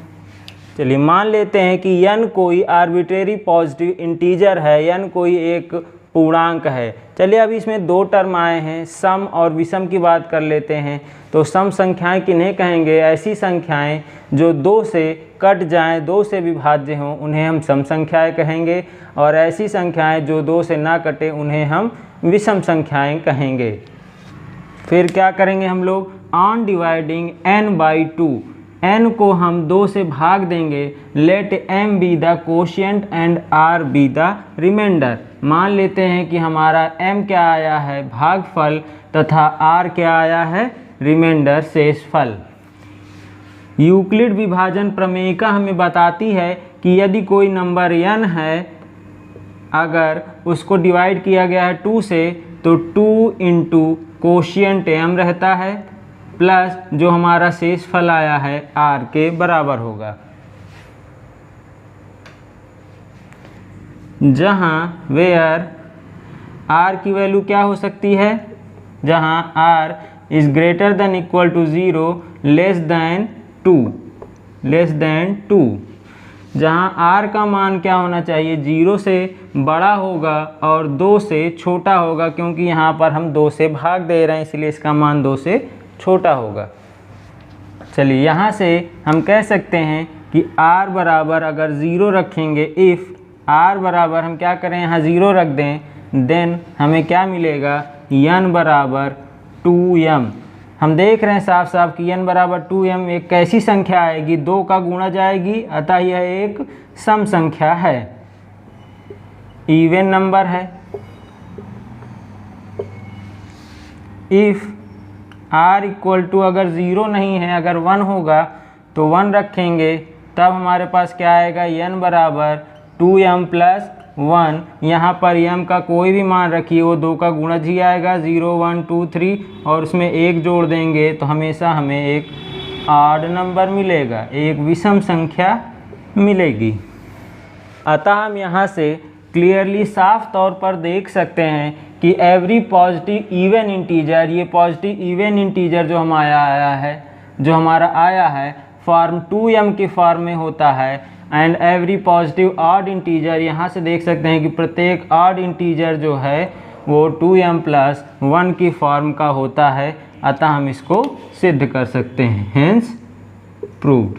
Speaker 1: चलिए मान लेते हैं कि n कोई आर्बिट्रेरी पॉजिटिव इंटीजर है, n कोई एक पूर्णांक है। चलिए अब इसमें 2 टर्म आए हैं, सम और विषम की बात कर लेते हैं। तो सम संख्याएं किन्हें कहेंगे? ऐसी संख्याएं जो 2 से कट जाएं, 2 से विभाज्य हों, उन्हें हम सम संख्याएं कहेंगे, और ऐसी संख्याएं जो 2 से ना कटे उन्हें हम विषम संख्याएं कहेंगे। फिर क्या करेंगे हम लोग? ऑन डिवाइडिंग n/2, n को हम 2 से भाग देंगे। Let m be the quotient and r be the remainder. मान लेते हैं कि हमारा m क्या आया है? भागफल, तथा r क्या आया है? रिमाइंडर, शेषफल। यूक्लिड विभाजन प्रमेयिका हमें बताती है कि यदि कोई नंबर n है, अगर उसको डिवाइड किया गया है 2 से, तो 2 × कोशिएंट m रहता है प्लस जो हमारा शेषफल आया है r के बराबर होगा, जहाँ वेयर r की वैल्यू क्या हो सकती है? जहाँ r is greater than equal to 0 less than 2, जहाँ r का मान क्या होना चाहिए? 0 से बड़ा होगा और 2 से छोटा होगा, क्योंकि यहाँ पर हम 2 से भाग दे रहे हैं, इसलिए इसका मान 2 से छोटा होगा। चलिए यहाँ से हम कह सकते हैं कि r बराबर अगर 0 रखेंगे, इफ़ r बराबर हम क्या करें? यहाँ 0 रख दें, देन हमें क्या मिलेगा? n बराबर 2m। हम देख रहे हैं साफ साफ कि n बराबर 2m एक कैसी संख्या आएगी? 2 का गुणा जाएगी, अतः यह एक सम संख्या है। इवन नंबर है। इफ़ r इक्वल टू अगर 0 नहीं है, अगर 1 होगा तो 1 रखेंगे, तब हमारे पास क्या आएगा, n बराबर 2m प्लस 1। यहाँ पर m का कोई भी मान रखिए वो 2 का गुणज ही आएगा, 0 1 2 3, और उसमें 1 जोड़ देंगे तो हमेशा हमें एक ऑड नंबर मिलेगा, एक विषम संख्या मिलेगी। अतः हम यहाँ से क्लियरली साफ तौर पर देख सकते हैं कि एवरी पॉजिटिव इवन इंटीजर, ये पॉजिटिव इवन इंटीजर जो हमारा आया है फॉर्म 2m के फॉर्म में होता है। And every positive odd integer, यहाँ से देख सकते हैं कि प्रत्येक ऑड इंटीजर जो है वो 2m प्लस 1 की फॉर्म का होता है। अतः हम इसको सिद्ध कर सकते हैं, हेंस प्रूव्ड।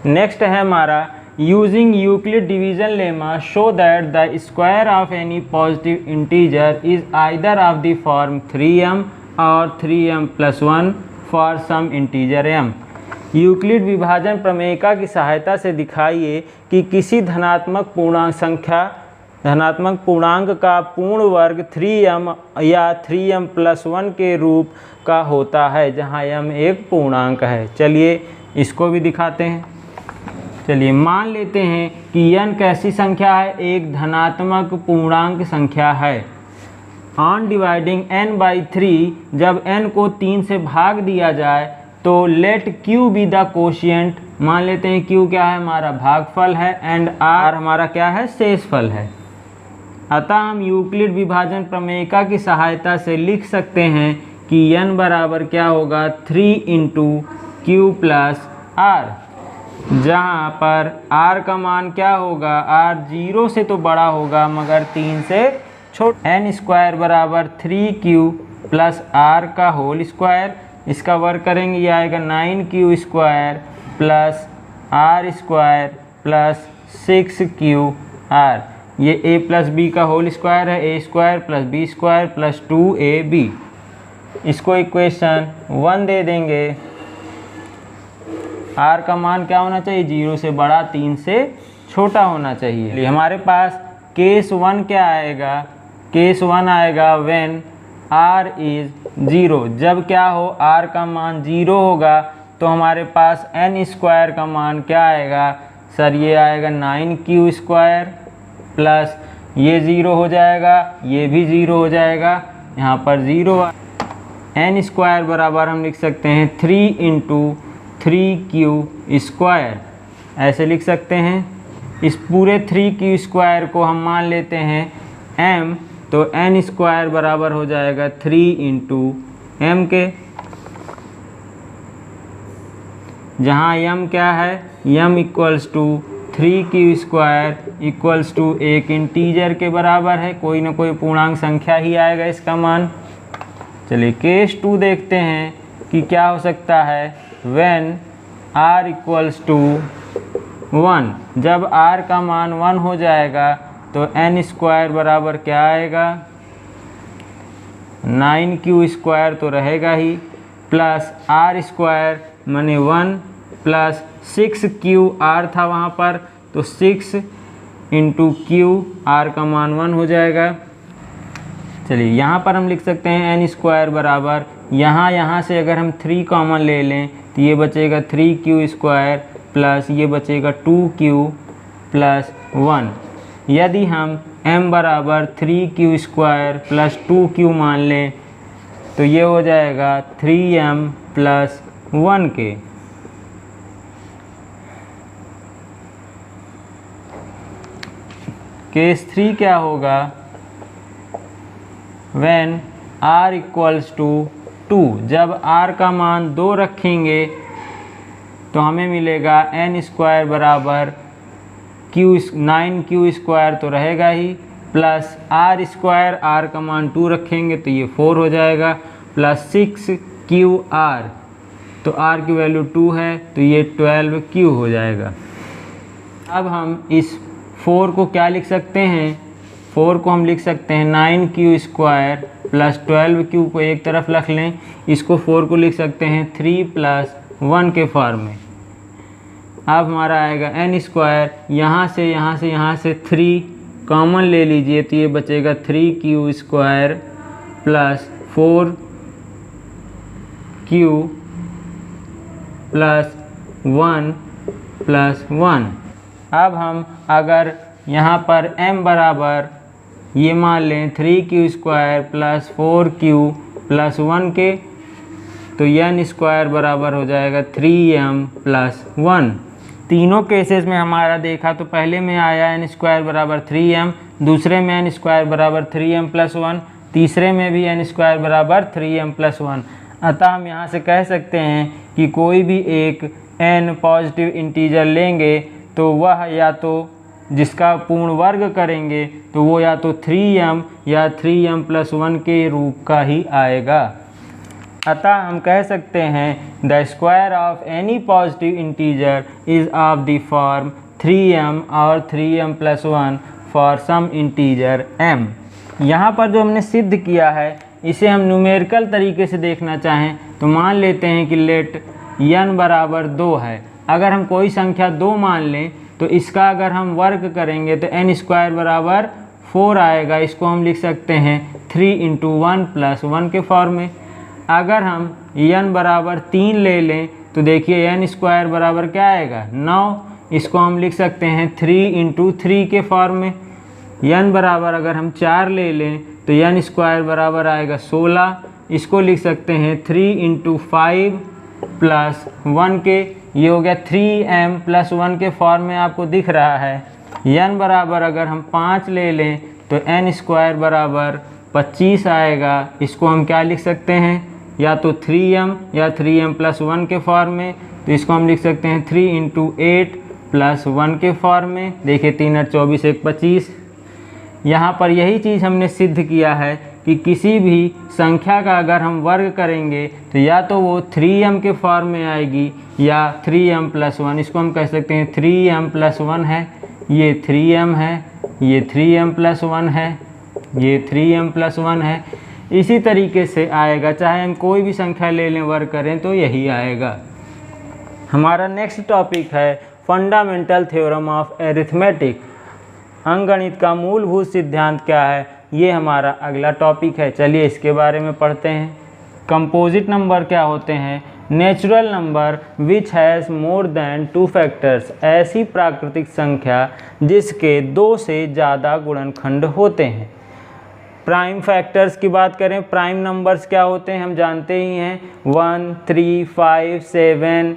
Speaker 1: नेक्स्ट है हमारा using Euclid division lemma show that the square of any positive integer is either of the form 3m और 3m plus 1 for some integer m। यूक्लिड विभाजन प्रमेयिका की सहायता से दिखाइए कि किसी धनात्मक पूर्णांक का पूर्ण वर्ग 3m या 3m प्लस 1 के रूप का होता है, जहाँ m एक पूर्णांक है। चलिए इसको भी दिखाते हैं। चलिए मान लेते हैं कि n कैसी संख्या है, एक धनात्मक पूर्णांक संख्या है। ऑन डिवाइडिंग n बाई 3, जब n को 3 से भाग दिया जाए तो let q be the quotient, मान लेते हैं q क्या है, हमारा भागफल है, एंड r हमारा क्या है, शेषफल है। अतः हम यूक्लिड विभाजन प्रमेयिका की सहायता से लिख सकते हैं कि n बराबर क्या होगा, 3 इंटू q प्लस r, जहाँ पर r का मान क्या होगा, r 0 से तो बड़ा होगा मगर 3 से छोटा। n स्क्वायर बराबर 3q प्लस r का होल स्क्वायर, इसका वर्ग करेंगे ये आएगा 9q square plus r square plus 6qr। ये a प्लस b का होल स्क्वायर है, a square plus b square plus 2ab। इसको इक्वेशन 1 दे देंगे। r का मान क्या होना चाहिए, 0 से बड़ा 3 से छोटा होना चाहिए। हमारे पास केस 1 क्या आएगा, केस 1 आएगा व्हेन r इज़ 0, जब क्या हो r का मान 0 होगा तो हमारे पास n स्क्वायर का मान क्या आएगा, सर ये आएगा 9q स्क्वायर प्लस ये 0 हो जाएगा, ये भी 0 हो जाएगा, यहाँ पर 0। n स्क्वायर बराबर हम लिख सकते हैं 3 इंटू 3q स्क्वायर, ऐसे लिख सकते हैं। इस पूरे 3q स्क्वायर को हम मान लेते हैं m, तो n स्क्वायर बराबर हो जाएगा 3 इंटू m के, जहाँ m क्या है, m equals to 3q square equals to एक इंटीजर के बराबर है, कोई ना कोई पूर्णांक संख्या ही आएगा इसका मान। चलिए केस 2 देखते हैं कि क्या हो सकता है, व्हेन r इक्वल्स टू 1, जब r का मान 1 हो जाएगा तो n स्क्वायर बराबर क्या आएगा, 9q स्क्वायर तो रहेगा ही, प्लस r स्क्वायर माने 1 प्लस 6qr था वहाँ पर, तो 6 इंटू q, r का मान 1 हो जाएगा। चलिए यहाँ पर हम लिख सकते हैं n स्क्वायर बराबर, यहाँ से अगर हम 3 कॉमन ले लें तो ये बचेगा 3q स्क्वायर प्लस ये बचेगा 2q प्लस 1। यदि हम m बराबर 3q स्क्वायर प्लस 2q मान लें तो ये हो जाएगा 3m प्लस 1 के। केस 3 क्या होगा, व्हेन r इक्वल्स टू 2, जब r का मान 2 रखेंगे तो हमें मिलेगा n स्क्वायर बराबर 9q स्क्वायर तो रहेगा ही, प्लस r स्क्वायर, r का मान 2 रखेंगे तो ये 4 हो जाएगा, प्लस 6qr, तो r की वैल्यू 2 है तो ये 12q हो जाएगा। अब हम इस 4 को क्या लिख सकते हैं, 4 को हम लिख सकते हैं 9q स्क्वायर प्लस 12q को एक तरफ रख लें, इसको 4 को लिख सकते हैं 3 प्लस 1 के फॉर्म में। अब हमारा आएगा n स्क्वायर, यहाँ से 3 कॉमन ले लीजिए तो ये बचेगा 3q square plus 4q plus 1 plus 1। अब हम अगर यहाँ पर m बराबर ये मान लें 3q square plus 4q plus 1 के, तो n स्क्वायर बराबर हो जाएगा 3m प्लस 1। तीनों केसेस में हमारा देखा तो पहले में आया n स्क्वायर बराबर 3m, दूसरे में n स्क्वायर बराबर 3m प्लस 1, तीसरे में भी n स्क्वायर बराबर 3m प्लस 1। अतः हम यहाँ से कह सकते हैं कि कोई भी एक n पॉजिटिव इंटीजर लेंगे तो वह या तो जिसका पूर्ण वर्ग करेंगे तो वो या तो 3m या 3m प्लस 1 के रूप का ही आएगा। अतः हम कह सकते हैं the square of any positive integer is of the form 3m और 3m plus 1 for some integer m। यहाँ पर जो हमने सिद्ध किया है इसे हम न्यूमेरिकल तरीके से देखना चाहें तो मान लेते हैं कि लेट n बराबर 2 है। अगर हम कोई संख्या 2 मान लें तो इसका अगर हम वर्ग करेंगे तो n स्क्वायर बराबर 4 आएगा। इसको हम लिख सकते हैं 3 इंटू 1 प्लस 1 के फॉर्म में। अगर हम n बराबर 3 ले लें तो देखिए n स्क्वायर बराबर क्या आएगा 9। इसको हम लिख सकते हैं 3 इंटू 3 के फॉर्म में। n बराबर अगर हम 4 ले लें तो n स्क्वायर बराबर आएगा 16। इसको लिख सकते हैं 3 इंटू 5 प्लस 1 के, ये हो गया 3m प्लस 1 के फॉर्म में आपको दिख रहा है। n बराबर अगर हम 5 ले लें तो n स्क्वायर बराबर 25 आएगा। इसको हम क्या लिख सकते हैं या तो 3m या 3m प्लस 1 के फॉर्म में, तो इसको हम लिख सकते हैं 3 इंटू 8 प्लस 1 के फॉर्म में। देखिए 3 और 24 1 25। यहाँ पर यही चीज़ हमने सिद्ध किया है कि किसी भी संख्या का अगर हम वर्ग करेंगे तो या तो वो 3m के फॉर्म में आएगी या 3m प्लस 1। इसको हम कह सकते हैं 3m प्लस 1 है, ये 3m है, ये 3m प्लस 1 है, ये 3m प्लस 1 है। इसी तरीके से आएगा, चाहे हम कोई भी संख्या ले लें वर्ग करें तो यही आएगा। हमारा नेक्स्ट टॉपिक है फंडामेंटल थ्योरम ऑफ एरिथमेटिक। अंकगणित का मूलभूत सिद्धांत क्या है, ये हमारा अगला टॉपिक है। चलिए इसके बारे में पढ़ते हैं। कंपोजिट नंबर क्या होते हैं? Natural number which has more than 2 factors, ऐसी प्राकृतिक संख्या जिसके 2 से ज़्यादा गुणनखंड होते हैं। प्राइम फैक्टर्स की बात करें, प्राइम नंबर्स क्या होते हैं हम जानते ही हैं, 1 3 5 7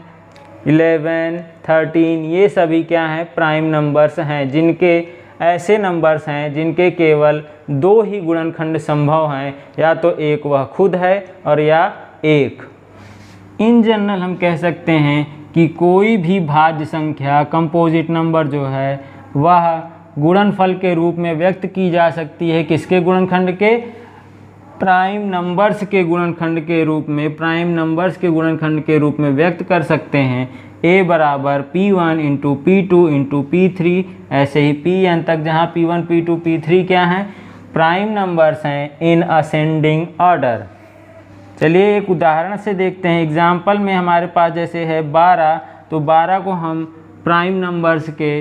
Speaker 1: 11 13, ये सभी क्या हैं प्राइम नंबर्स हैं, जिनके ऐसे नंबर्स हैं जिनके केवल 2 ही गुणनखंड संभव हैं, या तो एक वह खुद है और या एक। इन जनरल हम कह सकते हैं कि कोई भी भाज्य संख्या कंपोजिट नंबर जो है वह गुणनफल के रूप में व्यक्त की जा सकती है। किसके गुणनखंड के? प्राइम नंबर्स के गुणनखंड के रूप में, प्राइम नंबर्स के गुणनखंड के रूप में व्यक्त कर सकते हैं। a बराबर p1 into p2 into p3, ऐसे ही pn तक, जहाँ p1 p2 p3 क्या हैं प्राइम नंबर्स हैं इन असेंडिंग ऑर्डर। चलिए एक उदाहरण से देखते हैं। एग्जाम्पल में हमारे पास जैसे है 12, तो 12 को हम प्राइम नंबर्स के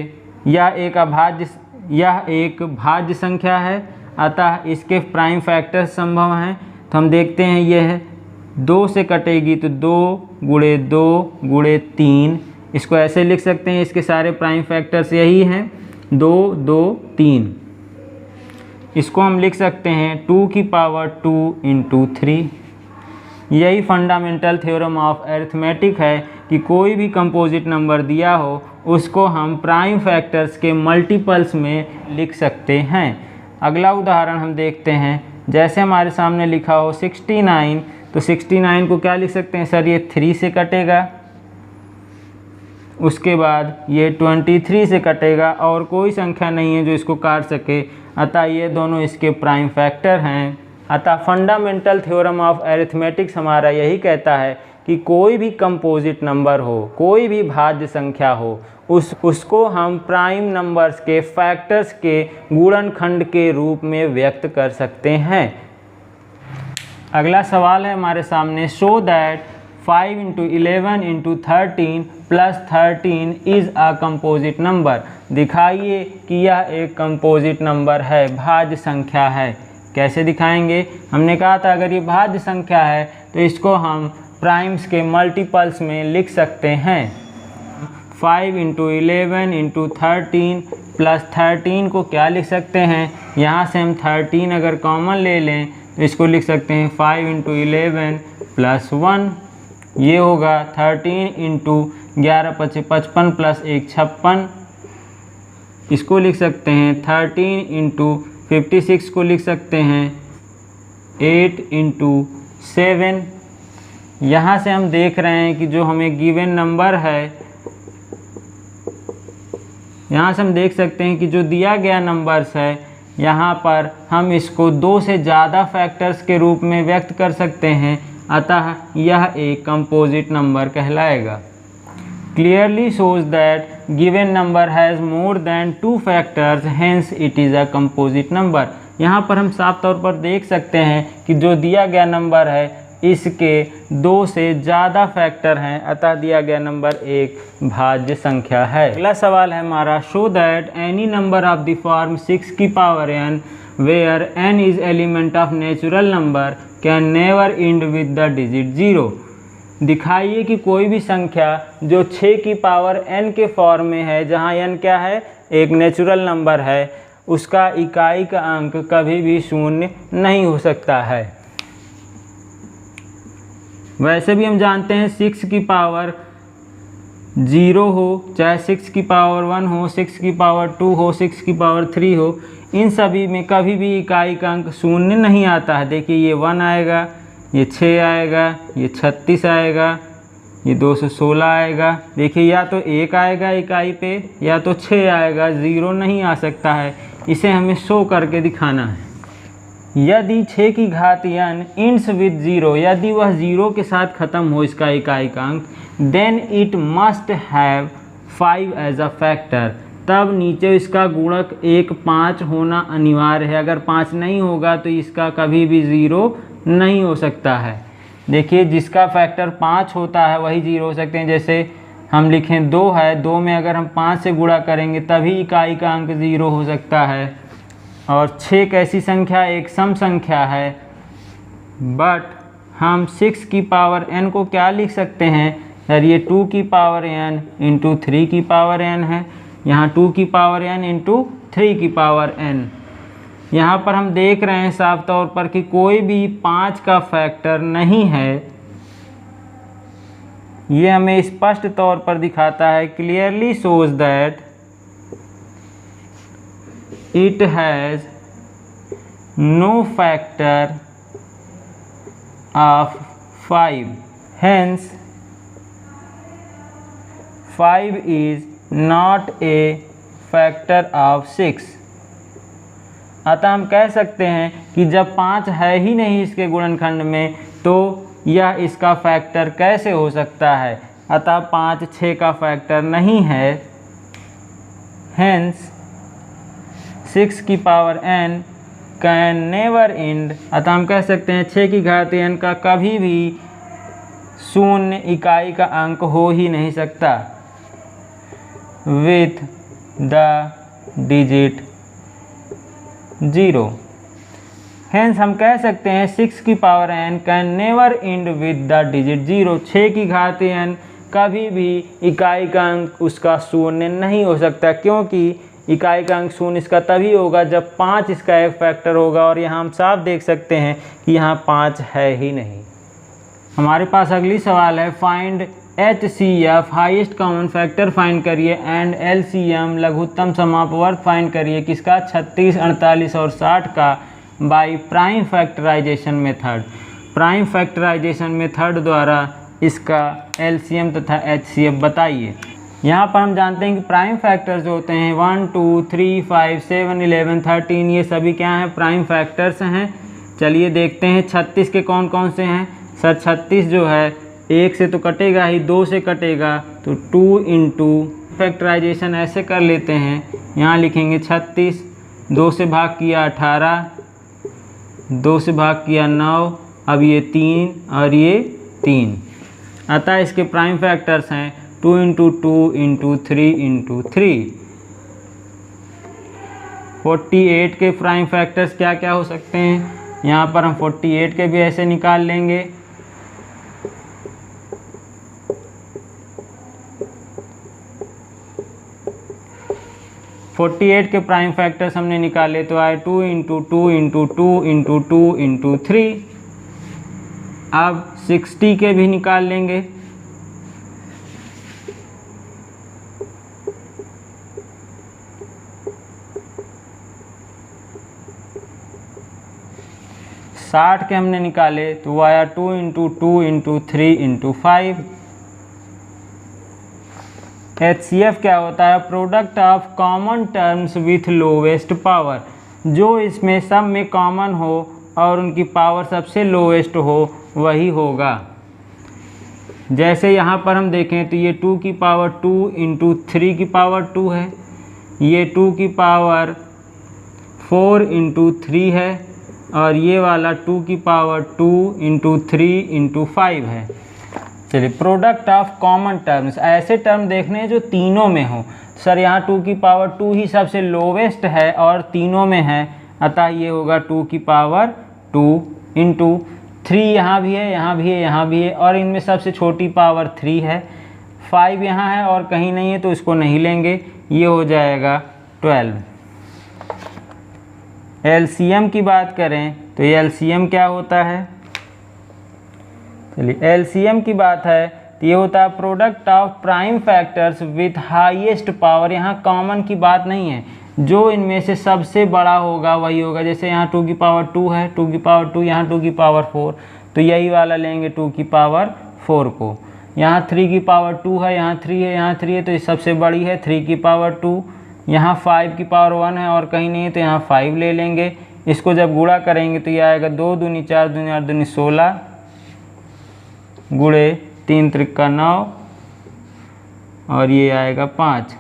Speaker 1: यह एक भाज्य संख्या है, अतः इसके प्राइम फैक्टर्स संभव हैं। तो हम देखते हैं यह 2 से कटेगी तो 2 गुणे 2 गुणे 3, इसको ऐसे लिख सकते हैं। इसके सारे प्राइम फैक्टर्स यही हैं 2 2 3। इसको हम लिख सकते हैं 2 की पावर 2 इंटू 3। यही फंडामेंटल थ्योरम ऑफ अरिथमेटिक है कि कोई भी कंपोजिट नंबर दिया हो उसको हम प्राइम फैक्टर्स के मल्टीपल्स में लिख सकते हैं। अगला उदाहरण हम देखते हैं। जैसे हमारे सामने लिखा हो 69, तो 69 को क्या लिख सकते हैं सर, ये 3 से कटेगा, उसके बाद ये 23 से कटेगा, और कोई संख्या नहीं है जो इसको काट सके, अतः ये दोनों इसके प्राइम फैक्टर हैं। अतः फंडामेंटल थ्योरम ऑफ अरिथमेटिक्स हमारा यही कहता है कि कोई भी कंपोजिट नंबर हो, कोई भी भाज्य संख्या हो, उसको हम प्राइम नंबर्स के फैक्टर्स के गुणनखंड के रूप में व्यक्त कर सकते हैं। अगला सवाल है हमारे सामने, show that 5 × 11 × 13 plus 13 is a composite number. दिखाइए कि यह एक कंपोजिट नंबर है, भाज्य संख्या है। कैसे दिखाएंगे? हमने कहा था अगर ये भाज्य संख्या है तो इसको हम प्राइम्स के मल्टीपल्स में लिख सकते हैं। 5 × 11 × 13 प्लस 13 को क्या लिख सकते हैं? यहाँ से हम 13 अगर कॉमन ले लें तो इसको लिख सकते हैं 5 × 11 प्लस 1। ये होगा 13 × 11 × 25 55 प्लस 1 56। इसको लिख सकते हैं 13 × 56 को लिख सकते हैं 8 × 7। यहाँ से हम देख रहे हैं कि जो हमें गिवन नंबर है, यहाँ से हम देख सकते हैं कि जो दिया गया नंबर्स है यहाँ पर हम इसको 2 से ज़्यादा फैक्टर्स के रूप में व्यक्त कर सकते हैं, अतः यह एक कंपोजिट नंबर कहलाएगा। Clearly shows that given number has more than 2 factors, hence it is a composite number. यहाँ पर हम साफ तौर पर देख सकते हैं कि जो दिया गया नंबर है इसके 2 से ज़्यादा फैक्टर हैं, अतः दिया गया नंबर एक भाज्य संख्या है। अगला सवाल है हमारा, show that any number of the form 6 की power n where n is element of natural number can never end with the digit 0। दिखाइए कि कोई भी संख्या जो 6 की पावर n के फॉर्म में है, जहाँ n क्या है? एक नेचुरल नंबर है, उसका इकाई का अंक कभी भी शून्य नहीं हो सकता है। वैसे भी हम जानते हैं 6 की पावर 0 हो, चाहे 6 की पावर 1 हो, 6 की पावर 2 हो, 6 की पावर 3 हो, इन सभी में कभी भी इकाई का अंक शून्य नहीं आता है। देखिए ये 1 आएगा, ये 6 आएगा, ये 36 आएगा, ये 216 आएगा। देखिए या तो 1 आएगा इकाई पे या तो 6 आएगा, 0 नहीं आ सकता है। इसे हमें शो करके दिखाना है। यदि 6 की घात n इंड्स विद 0, यदि वह 0 के साथ ख़त्म हो इसका इकाई का अंक, then it must have 5 as a factor, तब नीचे इसका गुणक 1 5 होना अनिवार्य है। अगर 5 नहीं होगा तो इसका कभी भी 0 नहीं हो सकता है। देखिए जिसका फैक्टर 5 होता है वही 0 हो सकते हैं। जैसे हम लिखें 2 है, 2 में अगर हम 5 से गुणा करेंगे तभी इकाई का अंक 0 हो सकता है। और 6 कैसी संख्या? एक सम संख्या है, बट हम 6 की पावर n को क्या लिख सकते हैं? यार ये 2 की पावर n इंटू 3 की पावर n है, यहाँ 2 की पावर n इंटू 3 की पावर n। यहाँ पर हम देख रहे हैं साफ तौर पर कि कोई भी 5 का फैक्टर नहीं है। ये हमें स्पष्ट तौर पर दिखाता है, clearly shows that it has no factor of 5, hence 5 is not a factor of 6। अतः हम कह सकते हैं कि जब 5 है ही नहीं इसके गुणनखंड में तो यह इसका फैक्टर कैसे हो सकता है? अतः 5 6 का फैक्टर नहीं है, hence 6 की power n can never and, अतः हम कह सकते हैं 6 की घात n का कभी भी शून्य इकाई का अंक हो ही नहीं सकता विथ द डिजिट 0। हेंस हम कह सकते हैं 6 की power n can never end with the digit 0। 6 की घात n कभी भी इकाई का अंक उसका शून्य नहीं हो सकता, क्योंकि इकाई का अंक शून्य इसका तभी होगा जब 5 इसका एक फैक्टर होगा, और यहाँ हम साफ देख सकते हैं कि यहाँ 5 है ही नहीं। हमारे पास अगली सवाल है, find HCF highest common factor find करिए एंड LCM लघुत्तम समापवर्त फाइंड करिए किसका? 36, 48 और 60 का by prime factorization method. Prime factorization method द्वारा इसका LCM तथा HCF बताइए। यहाँ पर हम जानते हैं कि प्राइम फैक्टर्स जो होते हैं 1 2 3 5 7 11 13, ये सभी क्या हैं? प्राइम फैक्टर्स हैं। चलिए देखते हैं 36 के कौन कौन से हैं। सर 36 जो है 1 से तो कटेगा ही, 2 से कटेगा, तो 2 इंटू फैक्टराइजेशन ऐसे कर लेते हैं। यहाँ लिखेंगे 36, 2 से भाग किया 18, 2 से भाग किया 9, अब ये 3 और ये 3। अतः इसके प्राइम फैक्टर्स हैं 2 × 2 × 3 × 3। 48 के प्राइम फैक्टर्स क्या क्या हो सकते हैं? यहाँ पर हम 48 के भी ऐसे निकाल लेंगे। के प्राइम फैक्टर्स हमने निकाले तो आए 2 × 2 × 2 × 2 × 3। अब 60 के भी निकाल लेंगे। साठ के हमने निकाले तो वो आया 2 × 2 × 3 × 5। HCF क्या होता है? Product of common terms with lowest power. जो इसमें सब में कॉमन हो और उनकी पावर सबसे लोवेस्ट हो वही होगा। जैसे यहाँ पर हम देखें तो ये 2 की पावर 2 × 3 की पावर 2 है, ये 2 की पावर 4 × 3 है और ये वाला 2 की पावर 2 × 3 × 5 है। चलिए, प्रोडक्ट ऑफ कॉमन टर्म्स, ऐसे टर्म देखने जो तीनों में हो। सर यहाँ 2 की पावर 2 ही सबसे लोवेस्ट है और तीनों में है, अतः ये होगा 2 की पावर 2 × 3। यहाँ भी है, यहाँ भी है, यहाँ भी है और इनमें सबसे छोटी पावर 3 है। 5 यहाँ है और कहीं नहीं है तो इसको नहीं लेंगे, ये हो जाएगा 12। LCM की बात करें तो ये LCM क्या होता है? चलिए, LCM की बात है तो ये होता है product of prime factors with highest power. यहाँ कॉमन की बात नहीं है, जो इनमें से सबसे बड़ा होगा वही होगा। जैसे यहाँ 2 की पावर 2 है, 2 की पावर 2, यहाँ 2 की पावर 4, तो यही वाला लेंगे 2 की पावर 4 को। यहाँ 3 की पावर 2 है, यहाँ 3 है, यहाँ 3 है, तो ये सबसे बड़ी है 3 की पावर 2। यहाँ 5 की पावर 1 है और कहीं नहीं है तो यहाँ 5 ले लेंगे। इसको जब गुणा करेंगे तो ये आएगा 2 दूनी 4 दूनी 8 दूनी 16 गुणे 3 त्रिका 9 और ये आएगा 5।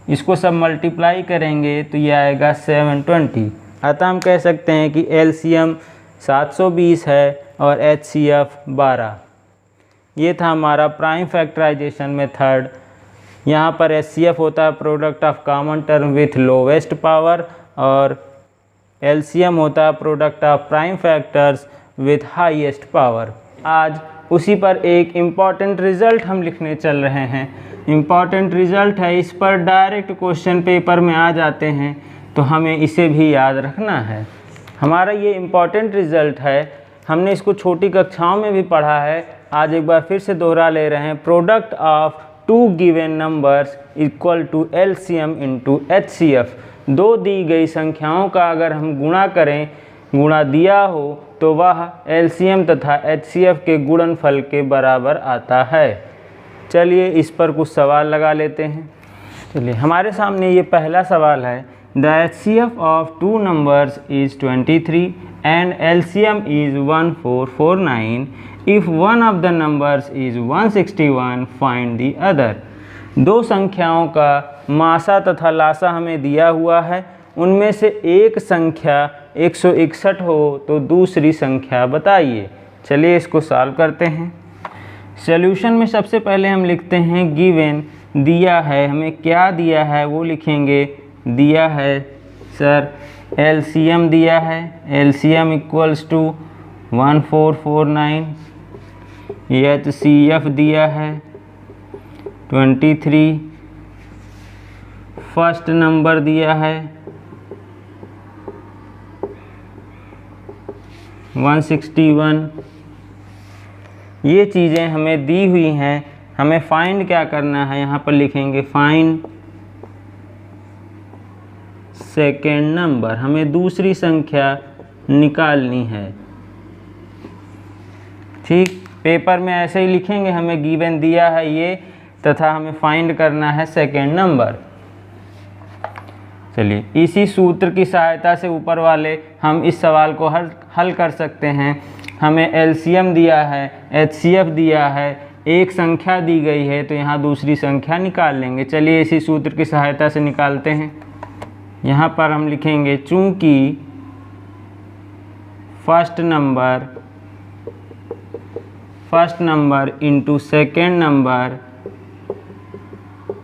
Speaker 1: इसको सब मल्टीप्लाई करेंगे तो ये आएगा 720। अतः हम कह सकते हैं कि LCM 720 है और HCF 12। ये था हमारा प्राइम फैक्टराइजेशन मेथड। यहाँ पर HCF होता है product of common term with lowest power और LCM होता है product of prime factors with highest power. आज उसी पर एक इम्पॉर्टेंट रिज़ल्ट हम लिखने चल रहे हैं। इम्पॉर्टेंट रिज़ल्ट है, इस पर डायरेक्ट क्वेश्चन पेपर में आ जाते हैं तो हमें इसे भी याद रखना है। हमारा ये इम्पॉर्टेंट रिज़ल्ट है, हमने इसको छोटी कक्षाओं में भी पढ़ा है, आज एक बार फिर से दोहरा ले रहे हैं। Product of 2 given numbers equal to LCM × HCF। 2 दी गई संख्याओं का अगर हम गुणा करें, गुणा दिया हो तो वह LCM तथा HCF के गुणनफल के बराबर आता है। चलिए इस पर कुछ सवाल लगा लेते हैं। चलिए, हमारे सामने ये पहला सवाल है। The HCF of 2 numbers is 23 and LCM is 1449। If one of the numbers is 161 find the other. 2 संख्याओं का मासा तथा लासा हमें दिया हुआ है, उनमें से एक संख्या 161 हो तो दूसरी संख्या बताइए। चलिए इसको सॉल्व करते हैं। सॉल्यूशन में सबसे पहले हम लिखते हैं गिवन, दिया है, हमें क्या दिया है वो लिखेंगे। दिया है सर LCM दिया है, LCM इक्वल्स टू 1449। HCF दिया है 23। फर्स्ट नंबर दिया है 161। ये चीज़ें हमें दी हुई हैं, हमें फाइंड क्या करना है, यहाँ पर लिखेंगे फाइंड सेकेंड नंबर। हमें दूसरी संख्या निकालनी है। ठीक, पेपर में ऐसे ही लिखेंगे, हमें गिवन दिया है ये तथा हमें फाइंड करना है सेकेंड नंबर। चलिए, इसी सूत्र की सहायता से ऊपर वाले हम इस सवाल को हल कर सकते हैं। हमें LCM दिया है, HCF दिया है, एक संख्या दी गई है तो यहाँ दूसरी संख्या निकाल लेंगे। चलिए इसी सूत्र की सहायता से निकालते हैं। यहाँ पर हम लिखेंगे चूँकि first first number into second number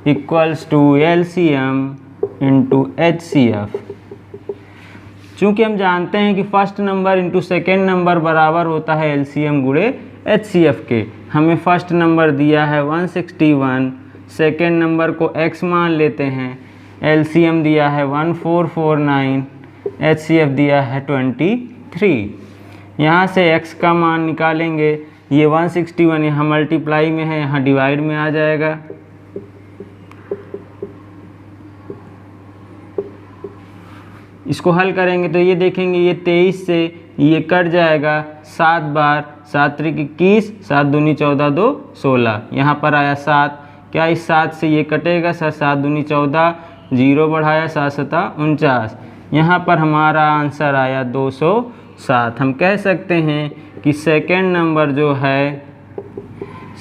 Speaker 1: equals to LCM into HCF। चूँकि हम जानते हैं कि first number into second number बराबर होता है LCM गुणे HCF के। हमें फर्स्ट नंबर दिया है 161, सेकेंड नंबर को x मान लेते हैं, LCM दिया है 1449, HCF दिया है 23। यहाँ से x का मान निकालेंगे, ये 161 यहाँ मल्टीप्लाई में है, यहाँ डिवाइड में आ जाएगा। इसको हल करेंगे तो ये देखेंगे ये 23 से ये कट जाएगा 7 बार, 7 त्रिक 21, 7 दूनी 14, 2 16, यहाँ पर आया 7। क्या इस 7 से ये कटेगा सर? 7 दूनी 14, 0 बढ़ाया 7 सता 49, यहाँ पर हमारा आंसर आया 207। हम कह सकते हैं कि सेकेंड नंबर जो है,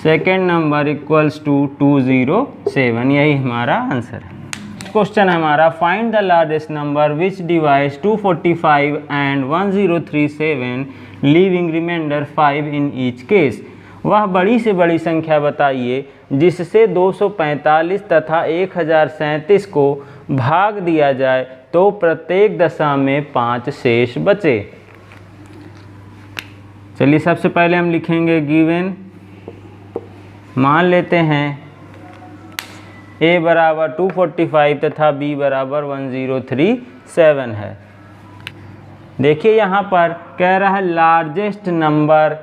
Speaker 1: सेकेंड नंबर इक्वल्स टू 207, यही हमारा आंसर है। क्वेश्चन हमारा find the largest number which divides 245 and 1037 leaving remainder 5 in each case. वह बड़ी से बड़ी संख्या बताइए जिससे 245 तथा 1037 को भाग दिया जाए तो प्रत्येक दशा में 5 शेष बचे। चलिए सबसे पहले हम लिखेंगे गिवन, मान लेते हैं A बराबर 245 तथा B बराबर 1037 है। देखिए यहाँ पर कह रहा है लार्जेस्ट नंबर।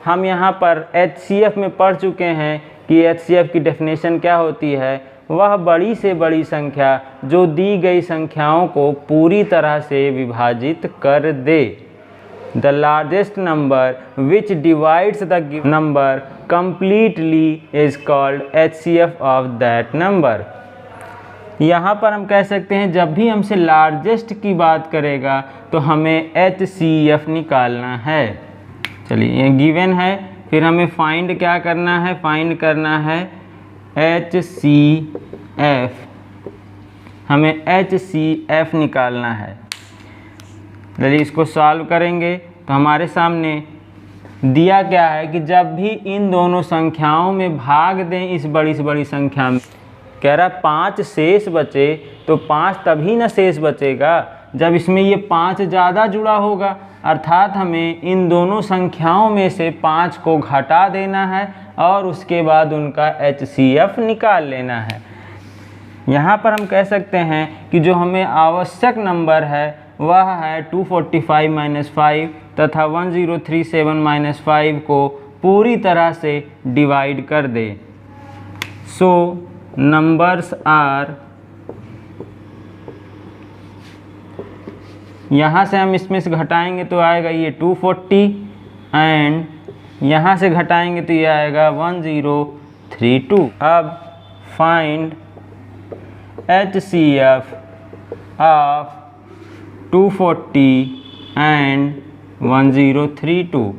Speaker 1: हम यहाँ पर HCF में पढ़ चुके हैं कि HCF की डेफिनेशन क्या होती है, वह बड़ी से बड़ी संख्या जो दी गई संख्याओं को पूरी तरह से विभाजित कर दे। The largest number which divides the number completely is called HCF of that number। यहाँ पर हम कह सकते हैं जब भी हमसे लार्जेस्ट की बात करेगा तो हमें HCF निकालना है। चलिए ये गिवन है, फिर हमें फाइंड क्या करना है, फाइंड करना है HCF। हमें HCF निकालना है। चलिए इसको सॉल्व करेंगे तो हमारे सामने दिया क्या है कि जब भी इन दोनों संख्याओं में भाग दें इस बड़ी से बड़ी संख्या में, कह रहा है 5 शेष बचे, तो 5 तभी न शेष बचेगा जब इसमें ये 5 ज़्यादा जुड़ा होगा, अर्थात हमें इन दोनों संख्याओं में से 5 को घटा देना है और उसके बाद उनका HCF निकाल लेना है। यहाँ पर हम कह सकते हैं कि जो हमें आवश्यक नंबर है वह है 245 - 5 तथा 1037 - 5 को पूरी तरह से डिवाइड कर दे। सो नंबर्स आर, यहाँ से हम इसमें से घटाएंगे तो आएगा ये 240 एंड यहाँ से घटाएंगे तो ये आएगा 1032। अब फाइंड HCF ऑफ 240 एंड 1032।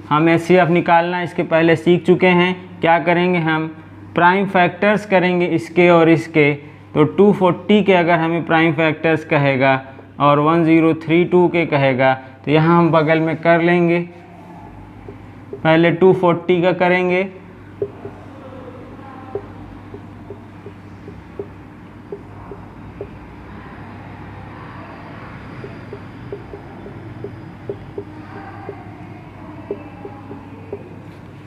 Speaker 1: हम HCF निकालना इसके पहले सीख चुके हैं। क्या करेंगे, हम प्राइम फैक्टर्स करेंगे इसके और इसके। तो 240 के अगर हमें प्राइम फैक्टर्स कहेगा और 1032 के कहेगा तो यहाँ हम बगल में कर लेंगे। पहले 240 का करेंगे,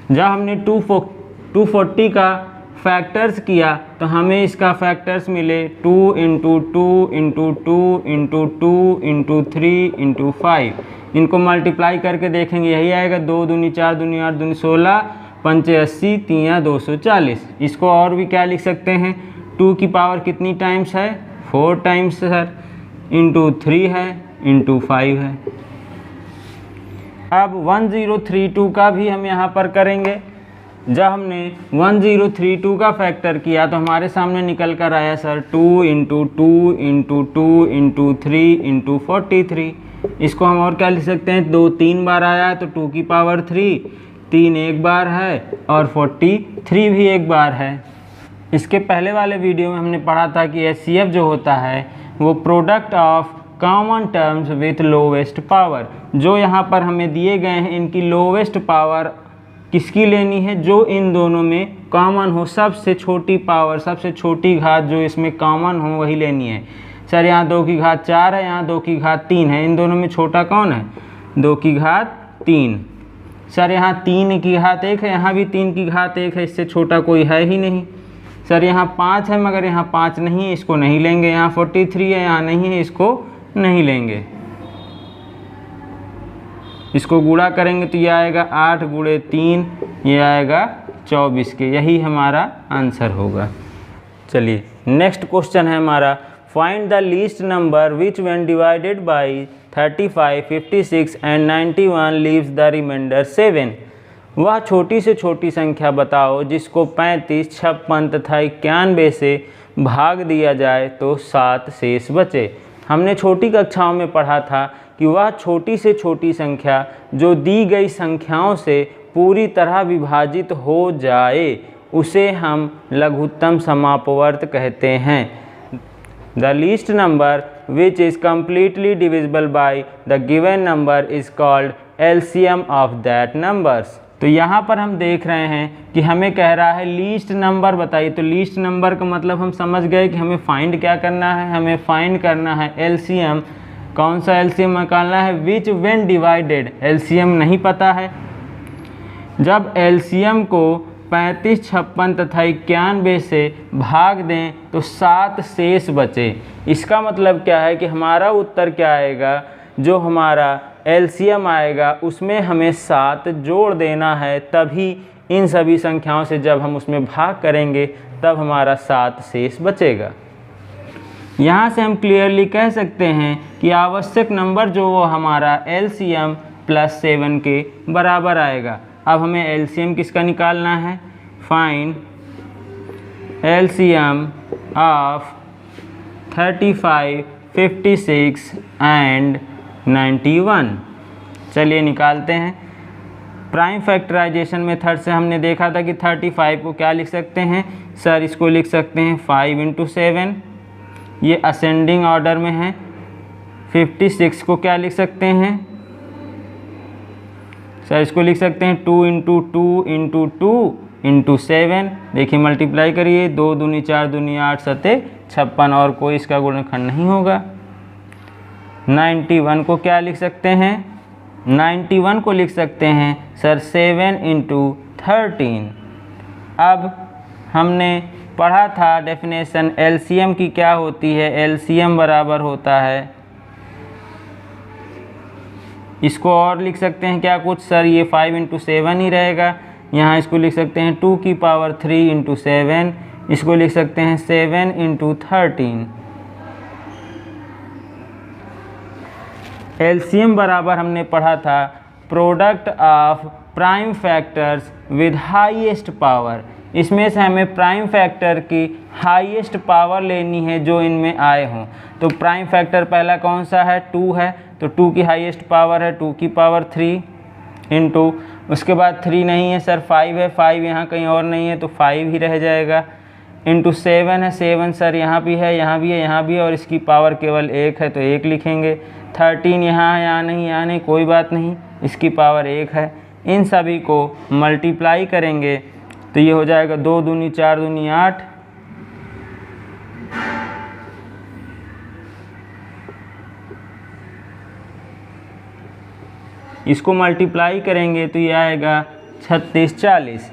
Speaker 1: जब हमने 240 का फैक्टर्स किया तो हमें इसका फैक्टर्स मिले 2 × 2 × 2 × 2 × 3 × 5। इनको मल्टीप्लाई करके देखेंगे, यही आएगा 2 दूनी 4 दूनी 8 दूनी 16, 5 80, 3 240। इसको और भी क्या लिख सकते हैं, 2 की पावर कितनी टाइम्स है, 4 टाइम्स सर, इंटू 3 है, इंटू 5 है। अब 1032 का भी हम यहाँ पर करेंगे। जब हमने 1032 का फैक्टर किया तो हमारे सामने निकल कर आया सर 2 × 2 × 2 × 3 × 43। इसको हम और क्या लिख सकते हैं, 2 3 बार आया है तो 2 की पावर 3, 3 एक बार है और 43 भी एक बार है। इसके पहले वाले वीडियो में हमने पढ़ा था कि HCF जो होता है वो product of common terms with lowest power. जो यहाँ पर हमें दिए गए हैं इनकी लोवेस्ट पावर किसकी लेनी है, जो इन दोनों में कॉमन हो, सबसे छोटी पावर, सबसे छोटी घात जो इसमें कॉमन हो वही लेनी है। सर यहाँ 2 की घात 4 है, यहाँ 2 की घात 3 है, इन दोनों में छोटा कौन है, 2 की घात 3। सर यहाँ 3 की घात 1 है, यहाँ भी 3 की घात 1 है, इससे छोटा कोई है ही नहीं। सर यहाँ 5 है मगर यहाँ 5 नहीं है, इसको नहीं लेंगे। यहाँ 43 है, यहाँ नहीं है, इसको नहीं लेंगे। इसको गुणा करेंगे तो ये आएगा 8 गुणे 3, ये आएगा 24 के, यही हमारा आंसर होगा। चलिए नेक्स्ट क्वेश्चन है हमारा, find the least number which when divided by 35, 56 and 91 leaves the remainder 7। वह छोटी से छोटी संख्या बताओ जिसको 35, 56 तथा 91 से भाग दिया जाए तो 7 शेष बचे। हमने छोटी कक्षाओं में पढ़ा था कि वह छोटी से छोटी संख्या जो दी गई संख्याओं से पूरी तरह विभाजित हो जाए उसे हम लघुत्तम समापवर्त कहते हैं। The least number which is completely divisible by the given number is called LCM of that numbers. तो यहाँ पर हम देख रहे हैं कि हमें कह रहा है लीस्ट नंबर बताइए। तो लीस्ट नंबर का मतलब हम समझ गए कि हमें फाइंड क्या करना है, हमें फाइंड करना है एलसीएम। कौन सा एलसीएम निकालना है, विच व्हेन डिवाइडेड, एलसीएम नहीं पता है। जब एलसीएम को 35, 56 तथा 91 से भाग दें तो 7 शेष बचे। इसका मतलब क्या है कि हमारा उत्तर क्या आएगा, जो हमारा एलसीएम आएगा उसमें हमें 7 जोड़ देना है, तभी इन सभी संख्याओं से जब हम उसमें भाग करेंगे तब हमारा 7 शेष बचेगा। यहाँ से हम क्लियरली कह सकते हैं कि आवश्यक नंबर जो वो हमारा एलसीएम प्लस 7 के बराबर आएगा। अब हमें एलसीएम किसका निकालना है, फाइंड एलसीएम ऑफ 35, 56 एंड 91। चलिए निकालते हैं। प्राइम फैक्टराइजेशन मेथड से हमने देखा था कि 35 को क्या लिख सकते हैं, सर इसको लिख सकते हैं 5 × 7, ये असेंडिंग ऑर्डर में है। 56 को क्या लिख सकते हैं, सर इसको लिख सकते हैं 2 × 2 × 2 × 7। देखिए मल्टीप्लाई करिए, 2 दूनी 4 दूनी 8 सते 56 और कोई इसका गुणनखंड नहीं होगा। 91 को क्या लिख सकते हैं, 91 को लिख सकते हैं सर 7 × 13। अब हमने पढ़ा था डेफिनेशन एलसीएम की क्या होती है, एलसीएम बराबर होता है, इसको और लिख सकते हैं क्या कुछ, सर ये 5 × 7 ही रहेगा। यहाँ इसको लिख सकते हैं 2 की पावर 3 × 7, इसको लिख सकते हैं 7 × 13। एलसीएम बराबर हमने पढ़ा था product of prime factors with highest power. इसमें से हमें प्राइम फैक्टर की हाईएस्ट पावर लेनी है जो इनमें आए हों। तो प्राइम फैक्टर पहला कौन सा है, 2 है, तो 2 की हाईएस्ट पावर है 2 की पावर 3 इंटू, उसके बाद 3 नहीं है सर 5 है, 5 यहाँ कहीं और नहीं है तो 5 ही रह जाएगा, इंटू 7 है, 7 सर यहाँ भी है, यहाँ भी है, यहाँ भी है, और इसकी पावर केवल 1 है तो 1 लिखेंगे। 13 यहाँ है, यहाँ नहीं, यहाँ नहीं, कोई बात नहीं, इसकी पावर 1 है। इन सभी को मल्टीप्लाई करेंगे तो ये हो जाएगा 2 दूनी 4 दूनी 8, इसको मल्टीप्लाई करेंगे तो ये आएगा 36, 40।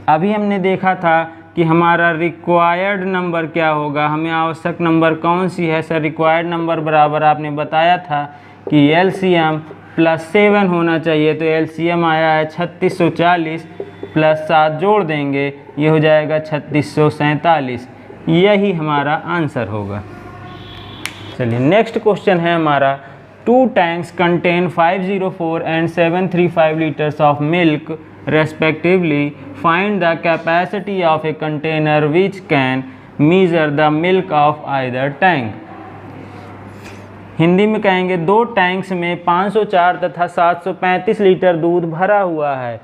Speaker 1: अभी हमने देखा था कि हमारा रिक्वायर्ड नंबर क्या होगा, हमें आवश्यक नंबर कौन सी है, सर रिक्वायर्ड नंबर बराबर आपने बताया था कि एलसीएम प्लस 7 होना चाहिए। तो एलसीएम आया है 3640 प्लस 7 जोड़ देंगे, ये हो जाएगा 3647, यही हमारा आंसर होगा। चलिए नेक्स्ट क्वेश्चन है हमारा, 2 tanks contain 504 and 735 litres of milk respectively. Find the capacity of a container which can measure the milk of either tank. Hindi में कहेंगे 2 टैंक्स में 504 तथा 735 लीटर दूध भरा हुआ है।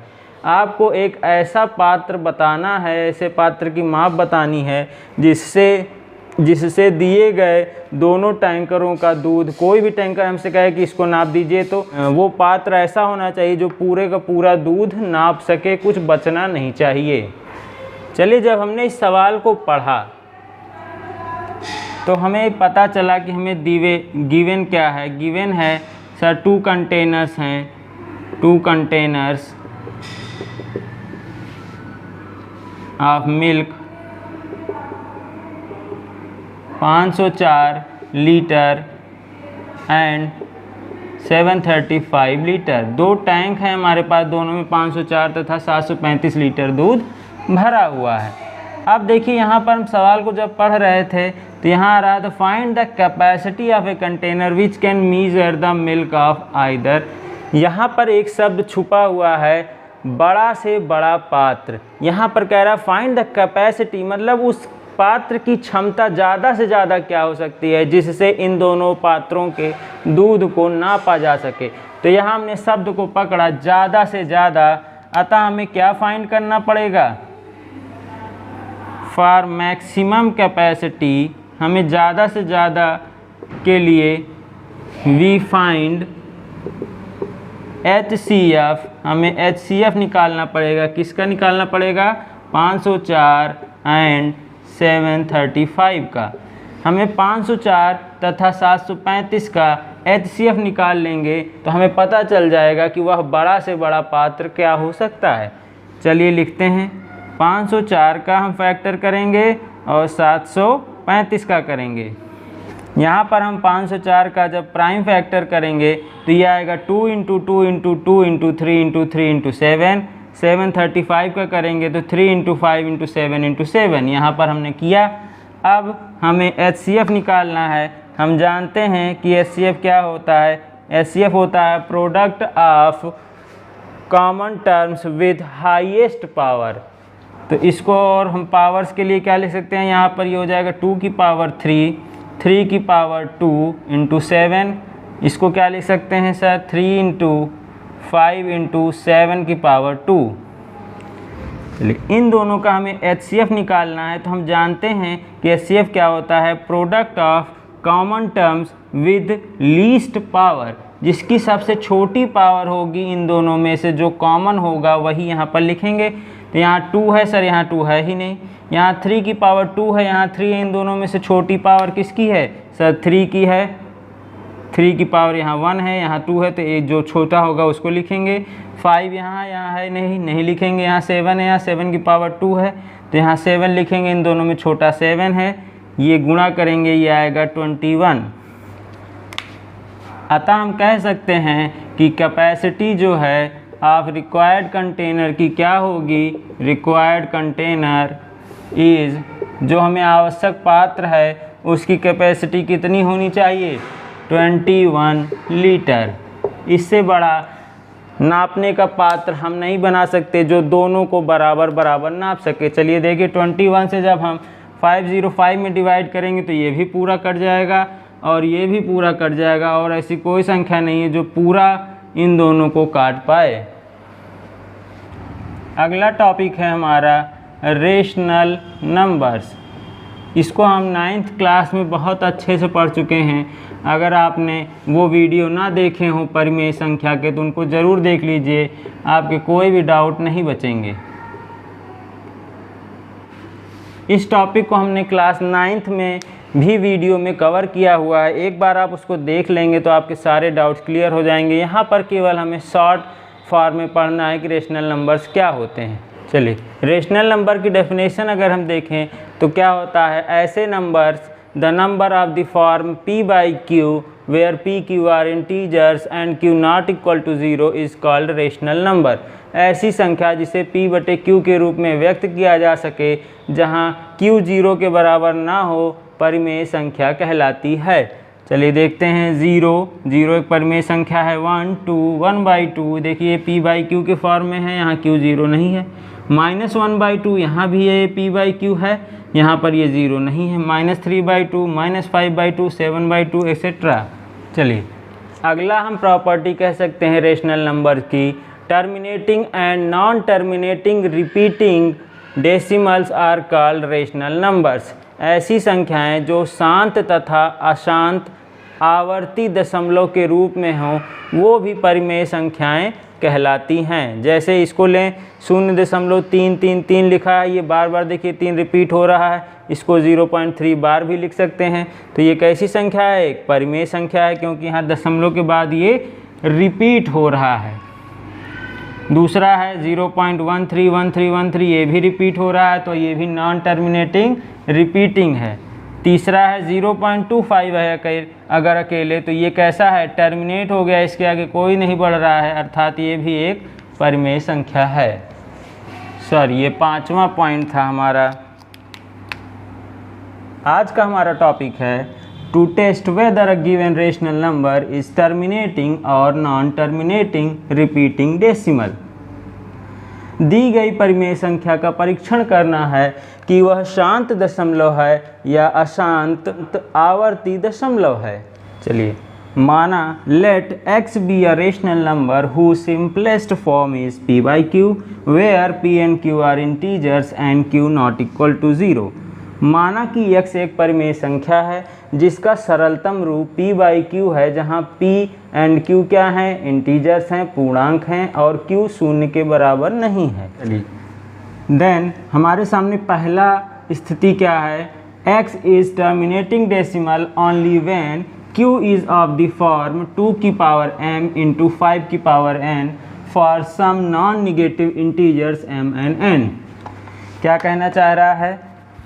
Speaker 1: आपको एक ऐसा पात्र बताना है, ऐसे पात्र की माप बतानी है जिससे जिससे दिए गए दोनों टैंकरों का दूध, कोई भी टैंकर हमसे कहे कि इसको नाप दीजिए, तो वो पात्र ऐसा होना चाहिए जो पूरे का पूरा दूध नाप सके, कुछ बचना नहीं चाहिए। चलिए, जब हमने इस सवाल को पढ़ा तो हमें पता चला कि हमें गिवन क्या है। गिवन है सर 2 कंटेनर्स हैं, 2 containers of milk 504 litre and 735 litre. 2 tank हैं हमारे पास, दोनों में 504 तथा 735 लीटर दूध भरा हुआ है। अब देखिए यहाँ पर हम सवाल को जब पढ़ रहे थे तो यहाँ आ रहा था find the capacity of a container which can measure the milk of either. यहाँ पर एक शब्द छुपा हुआ है, बड़ा से बड़ा पात्र। यहाँ पर कह रहा है फाइंड द कैपेसिटी, मतलब उस पात्र की क्षमता ज़्यादा से ज़्यादा क्या हो सकती है जिससे इन दोनों पात्रों के दूध को नापा जा सके। तो यहाँ हमने शब्द को पकड़ा ज़्यादा से ज़्यादा, अतः हमें क्या फाइंड करना पड़ेगा, फॉर मैक्सिमम कैपेसिटी, हमें ज़्यादा से ज़्यादा के लिए वी फाइंड HCF, हमें HCF निकालना पड़ेगा। किसका निकालना पड़ेगा, 504 एंड 735 का। हमें 504 तथा 735 का HCF निकाल लेंगे तो हमें पता चल जाएगा कि वह बड़ा से बड़ा पात्र क्या हो सकता है। चलिए लिखते हैं, 504 का हम फैक्टर करेंगे और 735 का करेंगे। यहाँ पर हम 504 का जब प्राइम फैक्टर करेंगे तो ये आएगा 2 × 2 × 2 × 3 × 3 × 7। 735 का करेंगे तो 3 × 5 × 7 × 7। यहाँ पर हमने किया। अब हमें HCF निकालना है। हम जानते हैं कि HCF क्या होता है, HCF होता है product of common terms with highest power. तो इसको और हम पावर्स के लिए क्या लिख सकते हैं, यहाँ पर ये हो जाएगा 2 की पावर 3, 3 की पावर 2 × 7। इसको क्या लिख सकते हैं सर, 3 × 5 × 7 की पावर 2। चलिए, इन दोनों का हमें HCF निकालना है। तो हम जानते हैं कि HCF क्या होता है, product of common terms with least power. जिसकी सबसे छोटी पावर होगी इन दोनों में से, जो कॉमन होगा वही यहाँ पर लिखेंगे। तो यहाँ 2 है सर, यहाँ 2 है ही नहीं। यहाँ 3 की पावर 2 है, यहाँ 3 है। इन दोनों में से छोटी पावर किसकी है सर, 3 की है। 3 की पावर यहाँ 1 है, यहाँ 2 है, तो एक जो छोटा होगा उसको लिखेंगे। 5 यहाँ है नहीं लिखेंगे। यहाँ 7 है, यहाँ 7 की पावर 2 है, तो यहाँ 7 लिखेंगे। इन दोनों में छोटा 7 है, ये गुणा करेंगे, ये आएगा 21। अतः हम कह सकते हैं कि कैपेसिटी जो है ऑफ रिक्वायर्ड कंटेनर की क्या होगी, रिक्वायर्ड कंटेनर इज़, जो हमें आवश्यक पात्र है उसकी कैपेसिटी कितनी होनी चाहिए, 21 लीटर। इससे बड़ा नापने का पात्र हम नहीं बना सकते जो दोनों को बराबर बराबर नाप सके। चलिए देखिए, 21 से जब हम 505 में डिवाइड करेंगे तो ये भी पूरा कट जाएगा और ये भी पूरा कट जाएगा, और ऐसी कोई संख्या नहीं है जो पूरा इन दोनों को काट पाए। अगला टॉपिक है हमारा रेशनल नंबर्स। इसको हम 9th क्लास में बहुत अच्छे से पढ़ चुके हैं। अगर आपने वो वीडियो ना देखे हों परिमेय संख्या के तो उनको ज़रूर देख लीजिए, आपके कोई भी डाउट नहीं बचेंगे। इस टॉपिक को हमने क्लास 9th में भी वीडियो में कवर किया हुआ है। एक बार आप उसको देख लेंगे तो आपके सारे डाउट्स क्लियर हो जाएंगे। यहाँ पर केवल हमें शॉर्ट फॉर्म में पढ़ना है कि रेशनल नंबर्स क्या होते हैं। चलिए, रेशनल नंबर की डेफिनेशन अगर हम देखें तो क्या होता है, ऐसे numbers the number of the form p/q where p/q are integers and q not equal to 0 is called rational number. ऐसी संख्या जिसे p/q के रूप में व्यक्त किया जा सके जहाँ q 0 के बराबर ना हो परिमेय संख्या कहलाती है। चलिए देखते हैं, 0 एक परिमेय संख्या है। 1 2 1/2 देखिए p/q के फॉर्म में है, यहाँ q 0 नहीं है। -1/2 यहाँ भी ये p/q है, यहाँ पर ये 0 नहीं है। -3/2 -5/2 7/2 एक्सेट्रा। चलिए अगला हम प्रॉपर्टी कह सकते हैं रेशनल नंबर की, terminating and non terminating repeating decimals are called rational numbers. ऐसी संख्याएं जो शांत तथा अशांत आवर्ती दशमलव के रूप में हों वो भी परिमेय संख्याएं कहलाती हैं। जैसे इसको लें 0.333 लिखा है, ये बार बार देखिए 3 रिपीट हो रहा है, इसको 0.3 बार भी लिख सकते हैं। तो ये कैसी संख्या है? एक परिमेय संख्या है, क्योंकि यहाँ दशमलव के बाद ये रिपीट हो रहा है। दूसरा है 0.131313, ये भी रिपीट हो रहा है, तो ये भी नॉन टर्मिनेटिंग रिपीटिंग है। तीसरा है 0.25 है अगर अकेले, तो ये कैसा है? टर्मिनेट हो गया, इसके आगे कोई नहीं बढ़ रहा है, अर्थात ये भी एक परिमेय संख्या है। सर ये 5वां पॉइंट था हमारा। आज का हमारा टॉपिक है to test whether a given rational number is terminating और नॉन टर्मिनेटिंग रिपीटिंग डेसिमल। दी गई परिमेय संख्या का परीक्षण करना है कि वह शांत दशमलव है या अशांत आवर्ती दशमलव है। चलिए, माना let x be a rational number who simplest form is p by q where p and q are integers and q not equal to 0। माना कि x एक परिमेय संख्या है जिसका सरलतम रूप p by q है, जहाँ p एंड q क्या हैं? इंटीजर्स हैं, पूर्णांक हैं, और q शून्य के बराबर नहीं है। चलिए, देन हमारे सामने पहला स्थिति क्या है? x is terminating decimal only when q is of the form 2 की पावर m इंटू 5 की power n for some non negative integers m and n। क्या कहना चाह रहा है?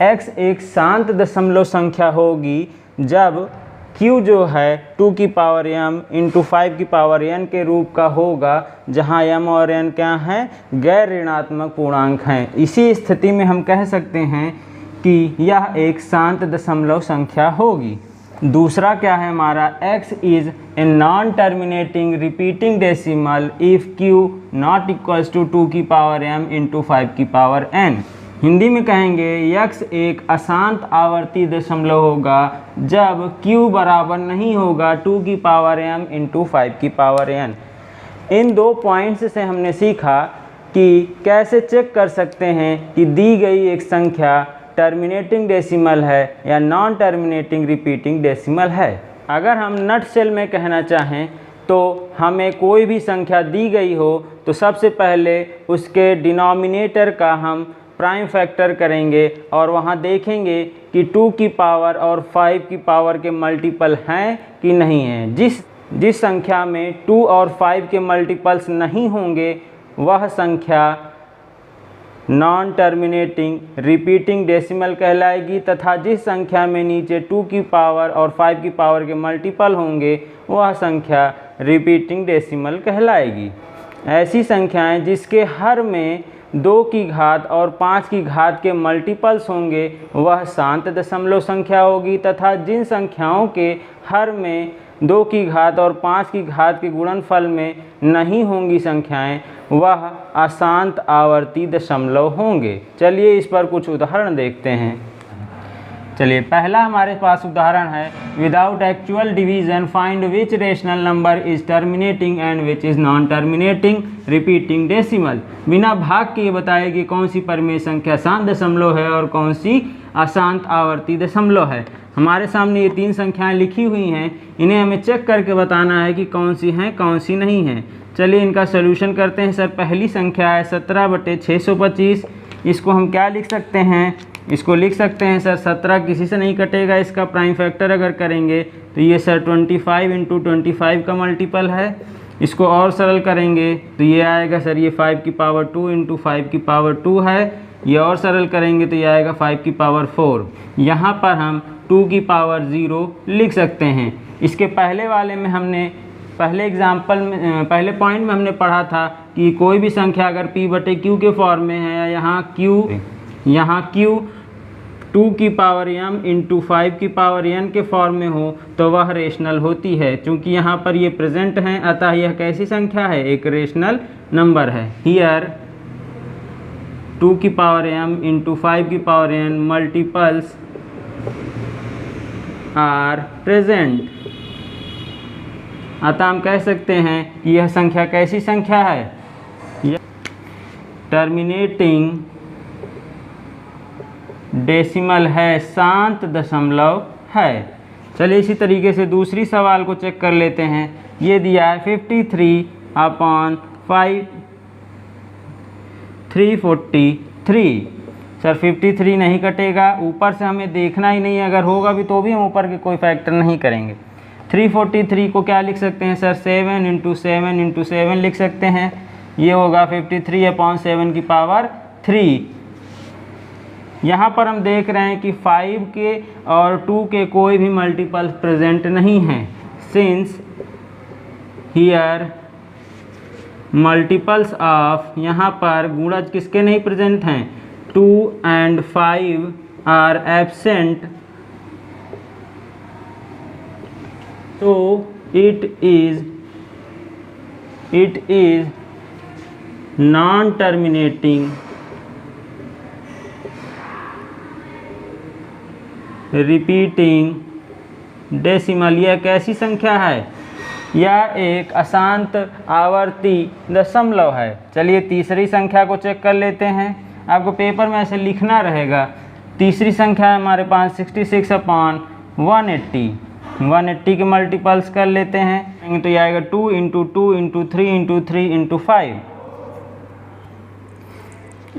Speaker 1: x एक शांत दशमलव संख्या होगी जब q जो है 2 की पावर m इंटू 5 की पावर n के रूप का होगा, जहाँ m और n क्या हैं? गैर ऋणात्मक पूर्णांक हैं। इसी स्थिति में हम कह सकते हैं कि यह एक शांत दशमलव संख्या होगी। दूसरा क्या है हमारा? x is a non terminating repeating decimal if q not equals to 2 की पावर m इंटू 5 की पावर n। हिंदी में कहेंगे x एक अशांत आवर्ती दशमलव होगा जब q बराबर नहीं होगा 2 की पावर m इंटू 5 की पावर n। इन दो पॉइंट्स से हमने सीखा कि कैसे चेक कर सकते हैं कि दी गई एक संख्या टर्मिनेटिंग डेसिमल है या नॉन टर्मिनेटिंग रिपीटिंग डेसिमल है। अगर हम नटशेल में कहना चाहें तो हमें कोई भी संख्या दी गई हो तो सबसे पहले उसके डिनोमिनेटर का हम प्राइम फैक्टर करेंगे और वहाँ देखेंगे कि 2 की पावर और 5 की पावर के मल्टीपल हैं कि नहीं हैं। जिस संख्या में 2 और 5 के मल्टीपल्स नहीं होंगे वह संख्या नॉन टर्मिनेटिंग रिपीटिंग डेसिमल कहलाएगी, तथा जिस संख्या में नीचे 2 की पावर और 5 की पावर के मल्टीपल होंगे वह संख्या रिपीटिंग डेसिमल कहलाएगी। ऐसी संख्याएं जिसके हर में 2 की घात और 5 की घात के मल्टीपल्स होंगे वह शांत दशमलव संख्या होगी, तथा जिन संख्याओं के हर में 2 की घात और 5 की घात के गुणनफल में नहीं होंगी संख्याएं वह अशांत आवर्ती दशमलव होंगे। चलिए इस पर कुछ उदाहरण देखते हैं। चलिए, पहला हमारे पास उदाहरण है without actual division find which rational number is terminating and which is non terminating repeating decimal. बिना भाग के ये बताए कि कौन सी परिमेय संख्या शांत दशमलव है और कौन सी अशांत आवर्ती दशमलव है। हमारे सामने ये 3 संख्याएं लिखी हुई हैं, इन्हें हमें चेक करके बताना है कि कौन सी हैं कौन सी नहीं हैं। चलिए इनका सोल्यूशन करते हैं। सर पहली संख्या है 17/625, इसको हम क्या लिख सकते हैं? इसको लिख सकते हैं सर 17 किसी से नहीं कटेगा, इसका प्राइम फैक्टर अगर करेंगे तो ये सर 25 इंटू 25 का मल्टीपल है। इसको और सरल करेंगे तो ये आएगा सर ये 5 की पावर 2 इंटू 5 की पावर 2 है। ये और सरल करेंगे तो ये आएगा 5 की पावर 4। यहाँ पर हम 2 की पावर 0 लिख सकते हैं। इसके पहले वाले में हमने पहले एग्जाम्पल में पहले पॉइंट में हमने पढ़ा था कि कोई भी संख्या अगर p/q के फॉर्म में है, यहाँ q 2 की पावर m इंटू 5 की पावर n के फॉर्म में हो तो वह रेशनल होती है। चूँकि यहाँ पर ये प्रेजेंट हैं अतः यह कैसी संख्या है? एक रेशनल नंबर है। हियर 2 की पावर m इंटू 5 की power n multiples are present, अतः हम कह सकते हैं कि यह संख्या कैसी संख्या है? टर्मिनेटिंग डेसिमल है, शांत दशमलव है। चलिए इसी तरीके से दूसरी सवाल को चेक कर लेते हैं। ये दिया है 53/5 343। सर 53 नहीं कटेगा, ऊपर से हमें देखना ही नहीं है, अगर होगा भी तो भी हम ऊपर के कोई फैक्टर नहीं करेंगे। 343 को क्या लिख सकते हैं सर, 7 × 7 × 7 लिख सकते हैं। ये होगा 53/7 की पावर 3। यहाँ पर हम देख रहे हैं कि 5 के और 2 के कोई भी मल्टीपल्स प्रेजेंट नहीं हैं। सिंस हियर मल्टीपल्स ऑफ, यहाँ पर गुणज किसके नहीं प्रेजेंट हैं, 2 and 5 आर एब्सेंट, तो it is non terminating repeating decimal. यह कैसी संख्या है, यह एक अशांत आवर्ती दशमलव है। चलिए तीसरी संख्या को चेक कर लेते हैं। आपको पेपर में ऐसे लिखना रहेगा। तीसरी संख्या है हमारे पास 66/180। 180 के मल्टीपल्स कर लेते हैं तो ये आएगा 2 × 2 × 3 × 3 × 5।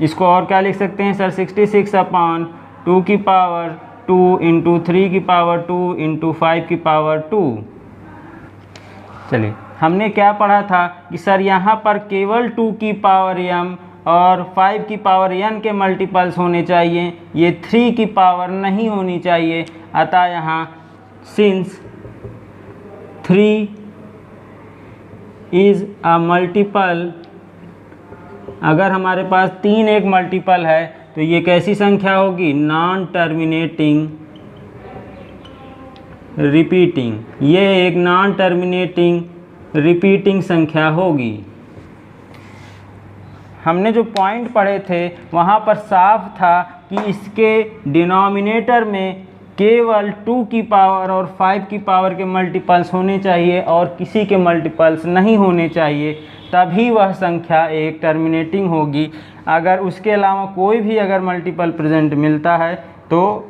Speaker 1: इसको और क्या लिख सकते हैं सर, 66/2 की पावर 2 × 3 की पावर 2 × 5 की पावर 2। चलिए हमने क्या पढ़ा था कि सर यहाँ पर केवल 2 की पावर m और 5 की पावर n के मल्टीपल्स होने चाहिए, ये 3 की पावर नहीं होनी चाहिए। अतः यहाँ सिंस 3 इज़ अ मल्टीपल, अगर हमारे पास 3 एक मल्टीपल है तो ये कैसी संख्या होगी, नॉन टर्मिनेटिंग रिपीटिंग। ये एक नॉन टर्मिनेटिंग रिपीटिंग संख्या होगी। हमने जो पॉइंट पढ़े थे वहाँ पर साफ था कि इसके डिनोमिनेटर में केवल 2 की पावर और 5 की पावर के मल्टीपल्स होने चाहिए और किसी के मल्टीपल्स नहीं होने चाहिए, तभी वह संख्या एक टर्मिनेटिंग होगी। अगर उसके अलावा कोई भी अगर मल्टीपल प्रेजेंट मिलता है तो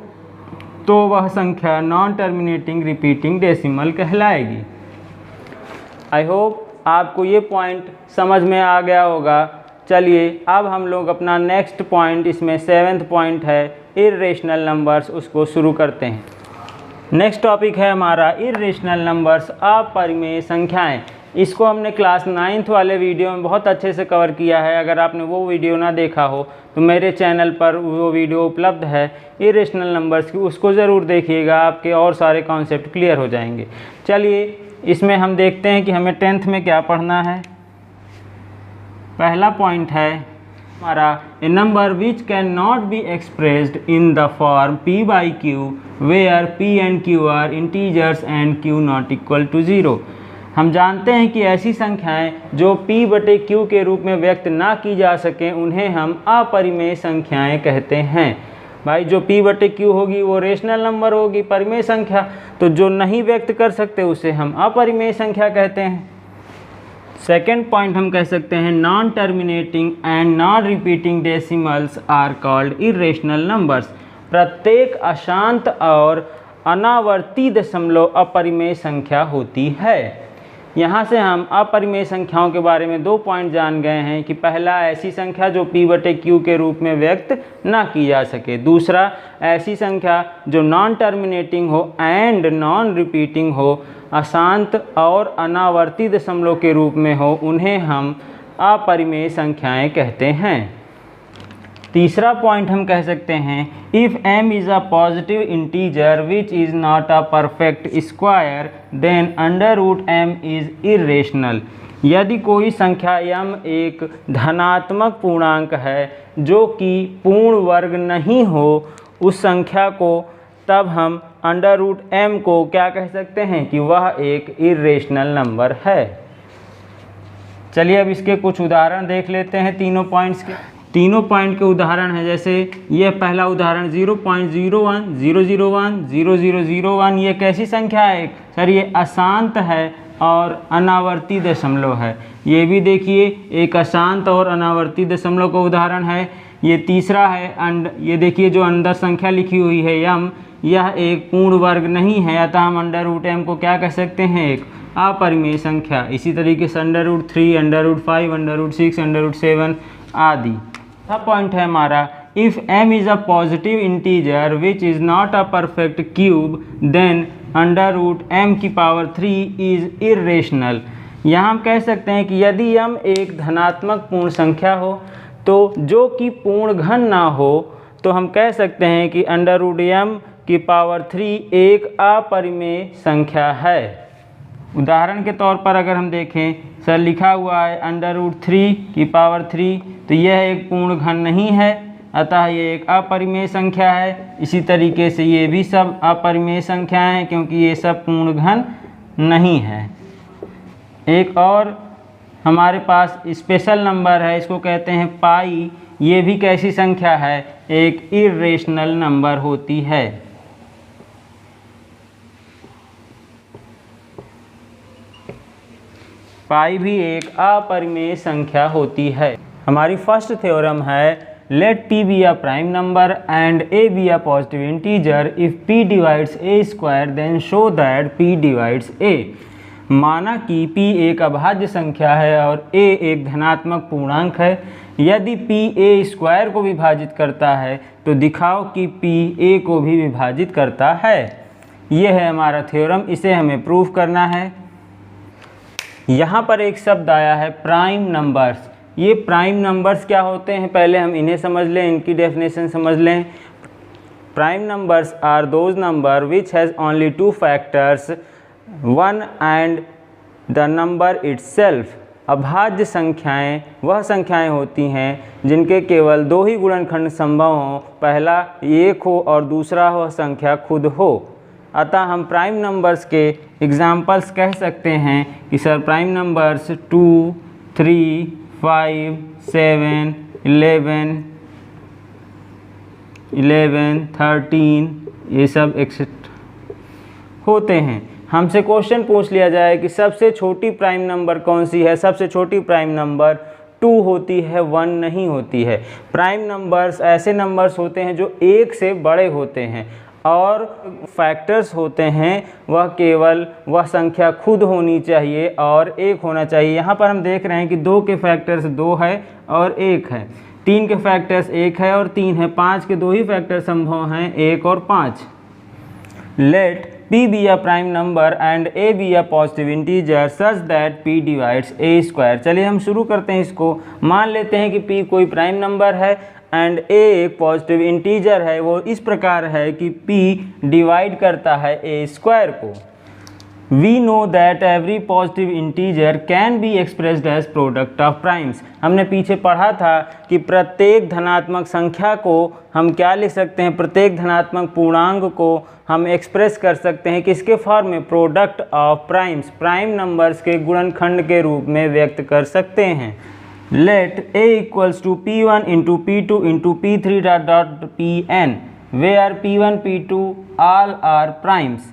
Speaker 1: वह संख्या नॉन टर्मिनेटिंग रिपीटिंग डेसिमल कहलाएगी। आई होप आपको ये पॉइंट समझ में आ गया होगा। चलिए अब हम लोग अपना नेक्स्ट पॉइंट, इसमें 7th पॉइंट है इर्रेशनल नंबर्स, उसको शुरू करते हैं। नेक्स्ट टॉपिक है हमारा इर्रेशनल नंबर्स, अपरिमेय संख्याएं। इसको हमने क्लास 9th वाले वीडियो में बहुत अच्छे से कवर किया है। अगर आपने वो वीडियो ना देखा हो तो मेरे चैनल पर वो वीडियो उपलब्ध है इर्रेशनल नंबर्स की, उसको ज़रूर देखिएगा, आपके और सारे कॉन्सेप्ट क्लियर हो जाएंगे। चलिए इसमें हम देखते हैं कि हमें 10th में क्या पढ़ना है। पहला पॉइंट है हमारा a number which can not be expressed in the form p/q where p and q are integers and q not equal to 0। हम जानते हैं कि ऐसी संख्याएं जो p/q के रूप में व्यक्त ना की जा सकें उन्हें हम अपरिमेय संख्याएं कहते हैं। भाई जो p/q होगी वो रेशनल नंबर होगी, परिमेय संख्या, तो जो नहीं व्यक्त कर सकते उसे हम अपरिमेय संख्या कहते हैं। सेकेंड पॉइंट हम कह सकते हैं non terminating and non repeating decimals are called irrational numbers. प्रत्येक अशांत और अनावर्ती दशमलव अपरिमेय संख्या होती है। यहाँ से हम अपरिमेय संख्याओं के बारे में 2 पॉइंट जान गए हैं कि पहला ऐसी संख्या जो p/q के रूप में व्यक्त ना की जा सके, दूसरा ऐसी संख्या जो नॉन टर्मिनेटिंग हो एंड नॉन रिपीटिंग हो, अशांत और अनावर्ती दशमलव के रूप में हो, उन्हें हम अपरिमेय संख्याएं कहते हैं। तीसरा पॉइंट हम कह सकते हैं if m is a positive integer which is not a perfect square then √m is irrational. यदि कोई संख्या m एक धनात्मक पूर्णांक है जो कि पूर्ण वर्ग नहीं हो उस संख्या को, तब हम √m को क्या कह सकते हैं कि वह एक इर्रेशनल नंबर है। चलिए अब इसके कुछ उदाहरण देख लेते हैं तीनों पॉइंट्स के। तीनों पॉइंट के उदाहरण हैं, जैसे यह पहला उदाहरण 0.01 001 0001। ये कैसी संख्या है सर, ये अशांत है और अनावर्ती दशमलव है। ये भी देखिए एक अशांत और अनावर्ती दशमलव का उदाहरण है। ये तीसरा है ये देखिए जो अंदर संख्या लिखी हुई है m, यह एक पूर्ण वर्ग नहीं है, अतः हम अंडर रूट m को क्या कह सकते हैं, एक अपरिमेय संख्या। इसी तरीके से under root 3, under root 5, under root 6, under root 7 आदि। पॉइंट है हमारा, if m is a positive integer which is not a perfect cube then under root m की पावर 3 इज इर्रेशनल। यहाँ हम कह सकते हैं कि यदि m एक धनात्मक पूर्ण संख्या हो तो जो कि पूर्ण घन ना हो, तो हम कह सकते हैं कि अंडर रूट m की पावर 3 एक अपरिमेय संख्या है। उदाहरण के तौर पर अगर हम देखें, सर लिखा हुआ है अंडर रूट 3 की पावर 3, तो यह एक पूर्ण घन नहीं है, अतः ये एक अपरिमेय संख्या है। इसी तरीके से ये भी सब अपरिमेय संख्याएं हैं क्योंकि ये सब पूर्ण घन नहीं है। एक और हमारे पास स्पेशल नंबर है, इसको कहते हैं पाई। ये भी कैसी संख्या है, एक इर्रेशनल नंबर होती है। पाई भी एक अपरिमेय संख्या होती है। हमारी फर्स्ट थ्योरम है, late p be a prime number and a be a positive integer if p divides a square then show that p divides a। माना कि p एक अभाज्य संख्या है और a एक धनात्मक पूर्णांक है। यदि p a स्क्वायर को विभाजित करता है तो दिखाओ कि p a को भी विभाजित करता है। यह है हमारा थ्योरम, इसे हमें प्रूव करना है। यहाँ पर एक शब्द आया है प्राइम नंबर्स। ये प्राइम नंबर्स क्या होते हैं, पहले हम इन्हें समझ लें, इनकी डेफिनेशन समझ लें। Prime numbers are those number which has only 2 factors 1 and the number itself. अभाज्य संख्याएं वह संख्याएं होती हैं जिनके केवल 2 ही गुणनखंड संभव हों, पहला 1 हो और दूसरा वह संख्या खुद हो। अतः हम प्राइम नंबर्स के एग्जाम्पल्स कह सकते हैं कि सर प्राइम नंबर्स 2, 3, 5, 7, 11, 13 ये सब एक्सेट्रा होते हैं। हमसे क्वेश्चन पूछ लिया जाए कि सबसे छोटी प्राइम नंबर कौन सी है, सबसे छोटी प्राइम नंबर 2 होती है, 1 नहीं होती है। प्राइम नंबर्स ऐसे नंबर्स होते हैं जो 1 से बड़े होते हैं और फैक्टर्स होते हैं वह केवल वह संख्या खुद होनी चाहिए और 1 होना चाहिए। यहाँ पर हम देख रहे हैं कि 2 के फैक्टर्स 2 है और 1 है, 3 के फैक्टर्स 1 है और 3 है, 5 के 2 ही फैक्टर संभव हैं, 1 और 5। Let p be a prime number and a be a positive integer such that p divides a square। चलिए हम शुरू करते हैं इसको। मान लेते हैं कि p कोई प्राइम नंबर है एंड a एक पॉजिटिव इंटीजर है। वो इस प्रकार है कि p डिवाइड करता है a स्क्वायर को। We know that every positive integer can be expressed as product of primes। हमने पीछे पढ़ा था कि प्रत्येक धनात्मक संख्या को हम क्या लिख सकते हैं, प्रत्येक धनात्मक पूर्णांक को हम एक्सप्रेस कर सकते हैं किसके फॉर्म में, product of primes, prime numbers के गुणनखंड के रूप में व्यक्त कर सकते हैं। Let a equals to p1 into p2 into p3 dot pn where p1 p2 all are primes.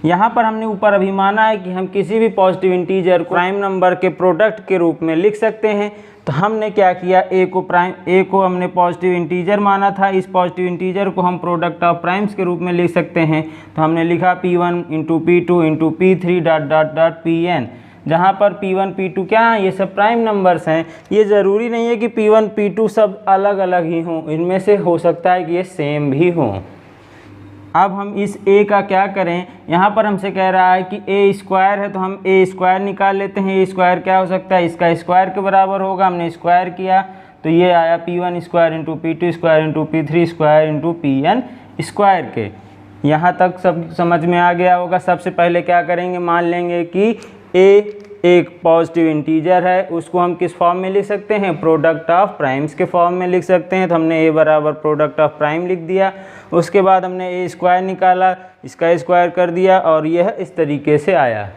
Speaker 1: यहाँ पर हमने ऊपर अभी माना है कि हम किसी भी पॉजिटिव इंटीजर को प्राइम नंबर के प्रोडक्ट के रूप में लिख सकते हैं। तो हमने क्या किया, ए को हमने पॉजिटिव इंटीजर माना था, इस पॉजिटिव इंटीजर को हम प्रोडक्ट ऑफ प्राइम्स के रूप में लिख सकते हैं। तो हमने लिखा p1 into p2 into p3 dot pn, जहाँ पर p1 p2 क्या है, ये सब प्राइम नंबर्स हैं। ये ज़रूरी नहीं है कि p1 p2 सब अलग अलग ही हों, इनमें से हो सकता है कि ये सेम भी हों। अब हम इस a का क्या करें, यहाँ पर हमसे कह रहा है कि a स्क्वायर है तो हम a स्क्वायर निकाल लेते हैं। a स्क्वायर क्या हो सकता है, इसका स्क्वायर के बराबर होगा। हमने स्क्वायर किया तो ये आया p1 square into p2 square into p3 square into pn square के। यहाँ तक सब समझ में आ गया होगा। सबसे पहले क्या करेंगे, मान लेंगे कि a एक पॉजिटिव इंटीजर है, उसको हम किस फॉर्म में लिख सकते हैं, प्रोडक्ट ऑफ प्राइम्स के फॉर्म में लिख सकते हैं। तो हमने a बराबर प्रोडक्ट ऑफ प्राइम लिख दिया। उसके बाद हमने a स्क्वायर निकाला, इसका स्क्वायर कर दिया और यह इस तरीके से आया।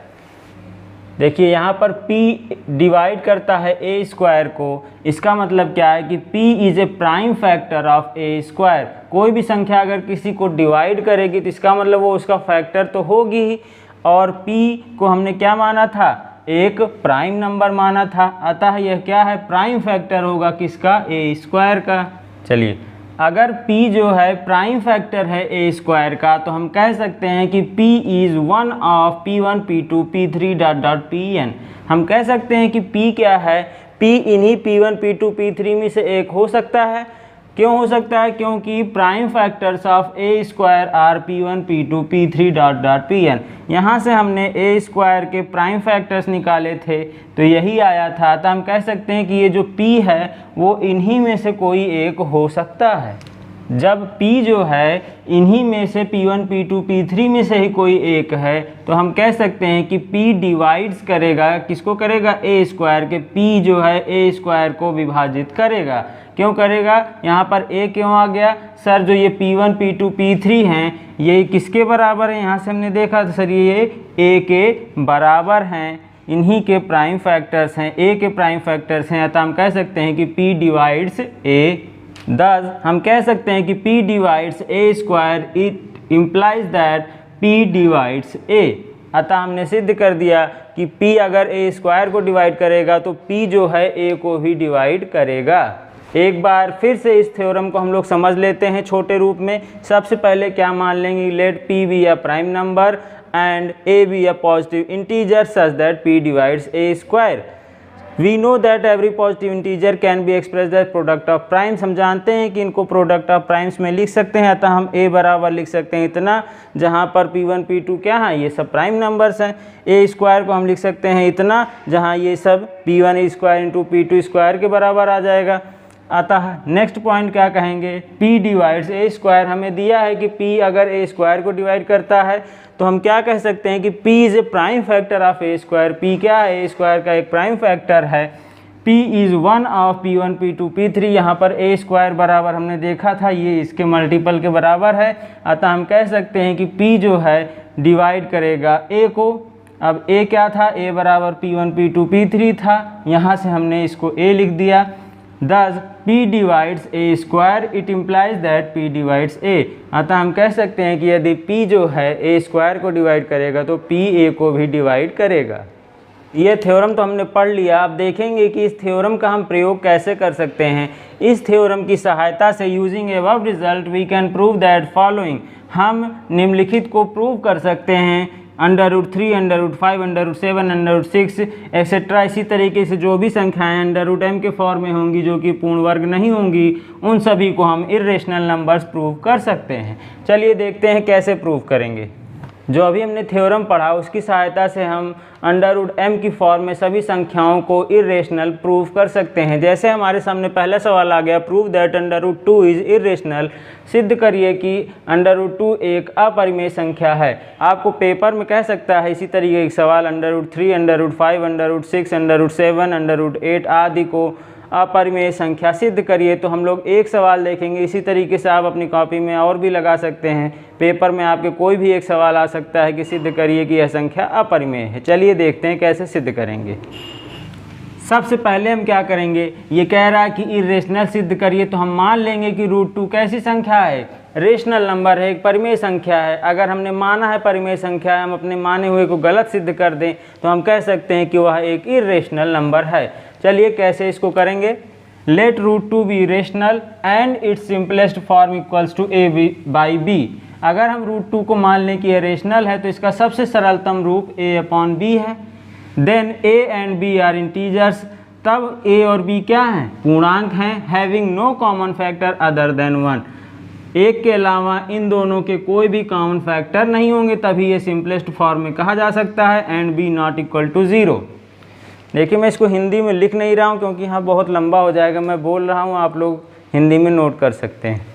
Speaker 1: देखिए यहाँ पर p डिवाइड करता है a स्क्वायर को। इसका मतलब क्या है कि p is a prime factor of a square. कोई भी संख्या अगर किसी को डिवाइड करेगी तो इसका मतलब वो उसका फैक्टर तो होगी ही, और p को हमने क्या माना था, एक प्राइम नंबर माना था। अतः यह क्या है, प्राइम फैक्टर होगा किसका, a स्क्वायर का। चलिए, अगर p जो है प्राइम फैक्टर है ए स्क्वायर का, तो हम कह सकते हैं कि p is one of p1 p2 p3 dot dot pn। हम कह सकते हैं कि p क्या है, p इन्हीं p1 p2 p3 में से एक हो सकता है। क्यों हो सकता है? क्योंकि prime factors of a square are p1 p2 p3 dot dot pn। यहाँ से हमने ए स्क्वायर के प्राइम फैक्टर्स निकाले थे तो यही आया था, तो हम कह सकते हैं कि ये जो p है वो इन्हीं में से कोई एक हो सकता है। जब p जो है इन्हीं में से p1 p2 p3 में से ही कोई एक है, तो हम कह सकते हैं कि p डिवाइड्स करेगा, किसको करेगा? ए स्क्वायर के। p जो है ए स्क्वायर को विभाजित करेगा। क्यों करेगा? यहाँ पर a क्यों आ गया? सर जो ये p1 p2 p3 हैं ये किसके बराबर है? यहाँ से हमने देखा तो सर ये a के बराबर हैं, इन्हीं के प्राइम फैक्टर्स हैं, a के प्राइम फैक्टर्स हैं। अतः हम कह सकते हैं कि p डिवाइड्स a। Thus हम कह सकते हैं कि p divides A square, it implies that p divides a। अतः हमने सिद्ध कर दिया कि p अगर a स्क्वायर को डिवाइड करेगा तो p जो है a को भी डिवाइड करेगा। एक बार फिर से इस थ्योरम को हम लोग समझ लेते हैं छोटे रूप में। सबसे पहले क्या मान लेंगे? Let p be a prime number and a be a positive integer such that p divides a square. We know that every positive integer can be expressed as product of primes. हम जानते हैं कि इनको product of primes में लिख सकते हैं। अतः हम a बराबर लिख सकते हैं इतना, जहाँ पर p1 p2 क्या है? ये सब प्राइम नंबर्स हैं। a स्क्वायर को हम लिख सकते हैं इतना, जहाँ ये सब p1 square into p2 square के बराबर आ जाएगा। अतः नेक्स्ट पॉइंट क्या कहेंगे? p divides a square. हमें दिया है कि p अगर a स्क्वायर को डिवाइड करता है तो हम क्या कह सकते हैं कि p is a prime factor of a square. p क्या है? a स्क्वायर का एक प्राइम फैक्टर है। p is one of p1 p2 p3। यहाँ पर a स्क्वायर बराबर हमने देखा था ये इसके मल्टीपल के बराबर है। अतः हम कह सकते हैं कि p जो है डिवाइड करेगा a को। अब a क्या था? a बराबर p1 p2 p3 था, यहाँ से हमने इसको a लिख दिया। Thus p divides a square, it implies that p divides a। अतः हम कह सकते हैं कि यदि p जो है a स्क्वायर को डिवाइड करेगा तो p a को भी डिवाइड करेगा। ये थ्योरम तो हमने पढ़ लिया। अब देखेंगे कि इस थ्योरम का हम प्रयोग कैसे कर सकते हैं। इस थ्योरम की सहायता से using above result we can prove that following. हम निम्नलिखित को प्रूव कर सकते हैं: √3, √5, √7, √6 एक्सेट्रा। इसी तरीके से जो भी संख्याएं √m के फॉर्म में होंगी जो कि पूर्ण वर्ग नहीं होंगी, उन सभी को हम इर्रेशनल नंबर्स प्रूव कर सकते हैं। चलिए देखते हैं कैसे प्रूव करेंगे। जो अभी हमने थ्योरम पढ़ा उसकी सहायता से हम √m की फॉर्म में सभी संख्याओं को इर्रेशनल प्रूव कर सकते हैं। जैसे हमारे सामने पहला सवाल आ गया, प्रूव दैट √2 इज़ इर्रेशनल। सिद्ध करिए कि √2 एक अपरिमेय संख्या है। आपको पेपर में कह सकता है इसी तरीके के सवाल √3, √5, √6, √7, √8 आदि को अपरिमेय संख्या सिद्ध करिए। तो हम लोग एक सवाल देखेंगे। इसी तरीके से आप अपनी कॉपी में और भी लगा सकते हैं। पेपर में आपके कोई भी एक सवाल आ सकता है कि सिद्ध करिए कि यह संख्या अपरिमेय है। चलिए देखते हैं कैसे सिद्ध करेंगे। सबसे पहले हम क्या करेंगे? ये कह रहा है कि इर्रेशनल सिद्ध करिए, तो हम मान लेंगे कि √2 कैसी संख्या है? रेशनल नंबर है, एक परिमेय संख्या है। अगर हमने माना है परिमेय संख्या है, हम अपने माने हुए को गलत सिद्ध कर दें तो हम कह सकते हैं कि वह एक इर्रेशनल नंबर है। चलिए कैसे इसको करेंगे? Let √2 be rational and its simplest form equals to a by b। अगर हम √2 को मान लें कि यह रेशनल है तो इसका सबसे सरलतम रूप a/b है। Then a and b are integers, तब a और b क्या हैं? पूर्णांक हैं। Having no common factor other than 1। एक के अलावा इन दोनों के कोई भी कॉमन फैक्टर नहीं होंगे, तभी ये सिंपलेस्ट फॉर्म में कहा जा सकता है। And b not equal to 0। देखिए मैं इसको हिंदी में लिख नहीं रहा हूँ क्योंकि यहाँ बहुत लंबा हो जाएगा। मैं बोल रहा हूँ, आप लोग हिंदी में नोट कर सकते हैं।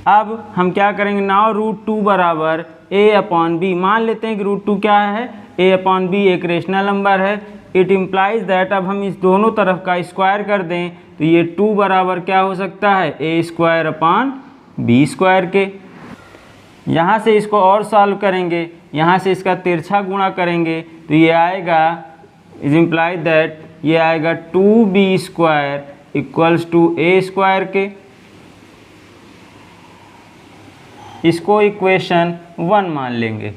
Speaker 1: अब हम क्या करेंगे? नाउ √2 बराबर a/b। मान लेते हैं कि √2 क्या है? a/b एक रेशनल नंबर है। इट इम्प्लाइज दैट, अब हम इस दोनों तरफ का स्क्वायर कर दें तो ये 2 बराबर क्या हो सकता है? a²/b² के। यहाँ से इसको और सॉल्व करेंगे, यहाँ से इसका तिरछा गुणा करेंगे तो ये आएगा, इज इम्प्लाइज दैट ये आएगा 2b² इक्वल्स टू a² के। इसको इक्वेशन 1 मान लेंगे।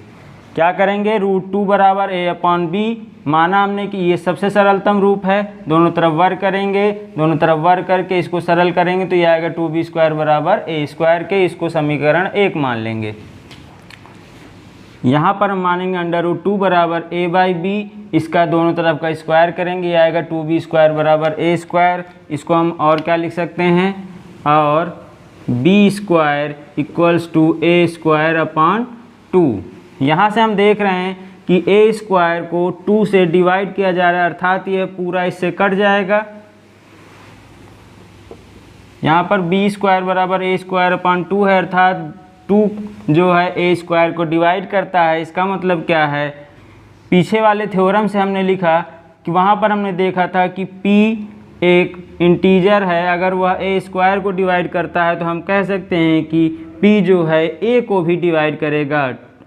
Speaker 1: क्या करेंगे? √2 बराबर a/b माना हमने कि ये सबसे सरलतम रूप है, दोनों तरफ वर्ग करेंगे, दोनों तरफ वर्ग करके इसको सरल करेंगे तो ये आएगा 2b² बराबर a² के, इसको समीकरण 1 मान लेंगे। यहाँ पर हम मानेंगे √2 बराबर a/b, इसका दोनों तरफ का स्क्वायर करेंगे, ये आएगा 2b² बराबर a²। इसको हम और क्या लिख सकते हैं, और b² = a²/2। यहाँ से हम देख रहे हैं कि a² को 2 से डिवाइड किया जा रहा है, अर्थात यह पूरा इससे कट जाएगा। यहाँ पर b² बराबर a²/2 है, अर्थात 2 जो है a² को डिवाइड करता है। इसका मतलब क्या है, पीछे वाले थ्योरम से हमने लिखा कि वहाँ पर हमने देखा था कि p एक इंटीजर है, अगर वह a² को डिवाइड करता है तो हम कह सकते हैं कि p जो है a को भी डिवाइड करेगा,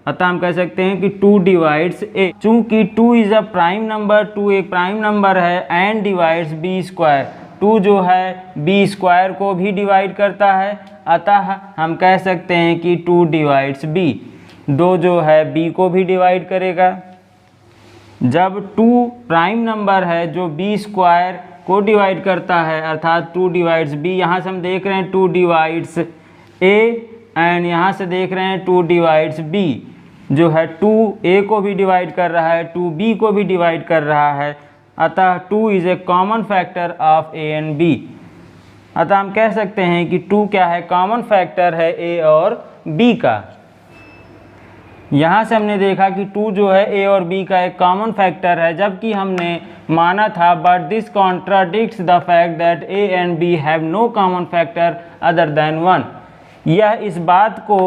Speaker 1: अतः हम कह सकते हैं कि 2 डिवाइड्स a। चूँकि 2 इज़ अ प्राइम नंबर, 2 एक प्राइम नंबर है, एंड डिवाइड्स b², 2 जो है b² को भी डिवाइड करता है, अतः हम कह सकते हैं कि 2 डिवाइड्स b, 2 जो है b को भी डिवाइड करेगा। जब 2 प्राइम नंबर है जो b² को डिवाइड करता है, अर्थात 2 डिवाइड्स b, यहाँ से हम देख रहे हैं 2 डिवाइड्स a, एंड यहाँ से देख रहे हैं 2 डिवाइड्स b, जो है 2 a को भी डिवाइड कर रहा है, 2 b को भी डिवाइड कर रहा है, अतः 2 is a common factor of a and b। अतः हम कह सकते हैं कि 2 क्या है, कॉमन फैक्टर है a और b का। यहाँ से हमने देखा कि 2 जो है a और b का एक कॉमन फैक्टर है, जबकि हमने माना था but this contradicts the fact that a and b have no common factor other than 1। यह इस बात को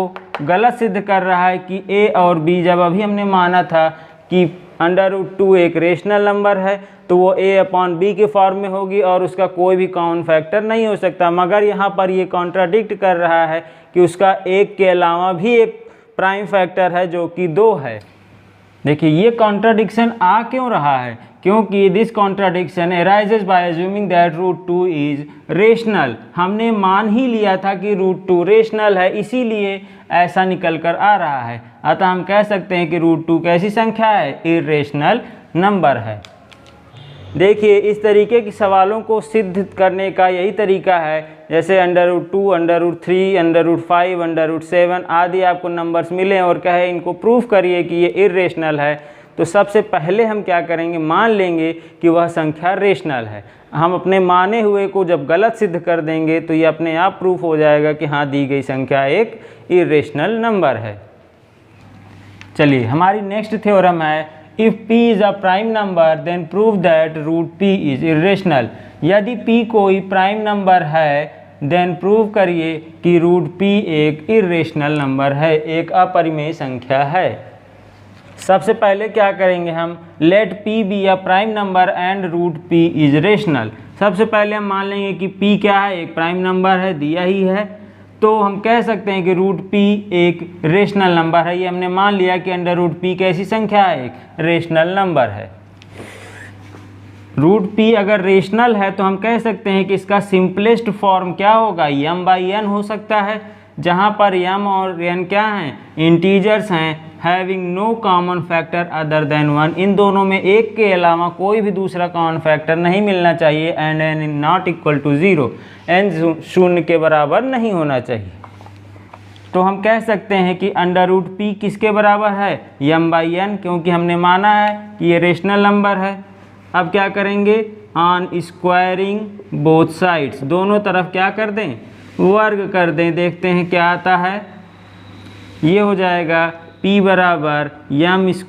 Speaker 1: गलत सिद्ध कर रहा है कि a और b, जब अभी हमने माना था कि √2 एक रेशनल नंबर है तो वो a/b के फॉर्म में होगी और उसका कोई भी कॉमन फैक्टर नहीं हो सकता, मगर यहाँ पर ये कॉन्ट्राडिक्ट कर रहा है कि उसका एक के अलावा भी एक प्राइम फैक्टर है जो कि 2 है। देखिए ये कॉन्ट्राडिक्शन आ क्यों रहा है, क्योंकि this contradiction arises by assuming that √2 is rational. हमने मान ही लिया था कि √2 रेशनल है, इसीलिए ऐसा निकल कर आ रहा है। अतः हम कह सकते हैं कि √2 कैसी संख्या है, इर्रेशनल नंबर है। देखिए इस तरीके के सवालों को सिद्ध करने का यही तरीका है, जैसे √2, √3, √5, √7 आदि आपको नंबर्स मिलें और कहे इनको प्रूफ करिए कि ये इर्रेशनल है, तो सबसे पहले हम क्या करेंगे, मान लेंगे कि वह संख्या रेशनल है। हम अपने माने हुए को जब गलत सिद्ध कर देंगे तो ये अपने आप प्रूफ हो जाएगा कि हाँ दी गई संख्या एक इर्रेशनल नंबर है। चलिए हमारी नेक्स्ट थ्योरम है, if p is a prime number then prove that √p is irrational. यदि p कोई प्राइम नंबर है देन प्रूव करिए कि √p एक इर्रेशनल नंबर है, एक अपरिमेय संख्या है। सबसे पहले क्या करेंगे हम, let p be a prime number and √p is rational. सबसे पहले हम मान लेंगे कि p क्या है, एक प्राइम नंबर है, दिया ही है, तो हम कह सकते हैं कि √p एक रेशनल नंबर है। ये हमने मान लिया कि √p कैसी संख्या है, एक रेशनल नंबर है। √p अगर रेशनल है तो हम कह सकते हैं कि इसका सिंपलेस्ट फॉर्म क्या होगा, m/n हो सकता है, जहाँ पर m और n क्या हैं, इंटीजर्स हैं, having no common factor other than 1। इन दोनों में एक के अलावा कोई भी दूसरा कॉमन फैक्टर नहीं मिलना चाहिए, and n not equal to 0, n 0 के बराबर नहीं होना चाहिए। तो हम कह सकते हैं कि √p किसके बराबर है, m/n, क्योंकि हमने माना है कि ये रेशनल नंबर है। अब क्या करेंगे, ऑन स्क्वायरिंग बोथ साइड्स, दोनों तरफ क्या कर दें, वर्ग कर दें। देखते हैं क्या आता है, ये हो जाएगा p बराबर m²/n²।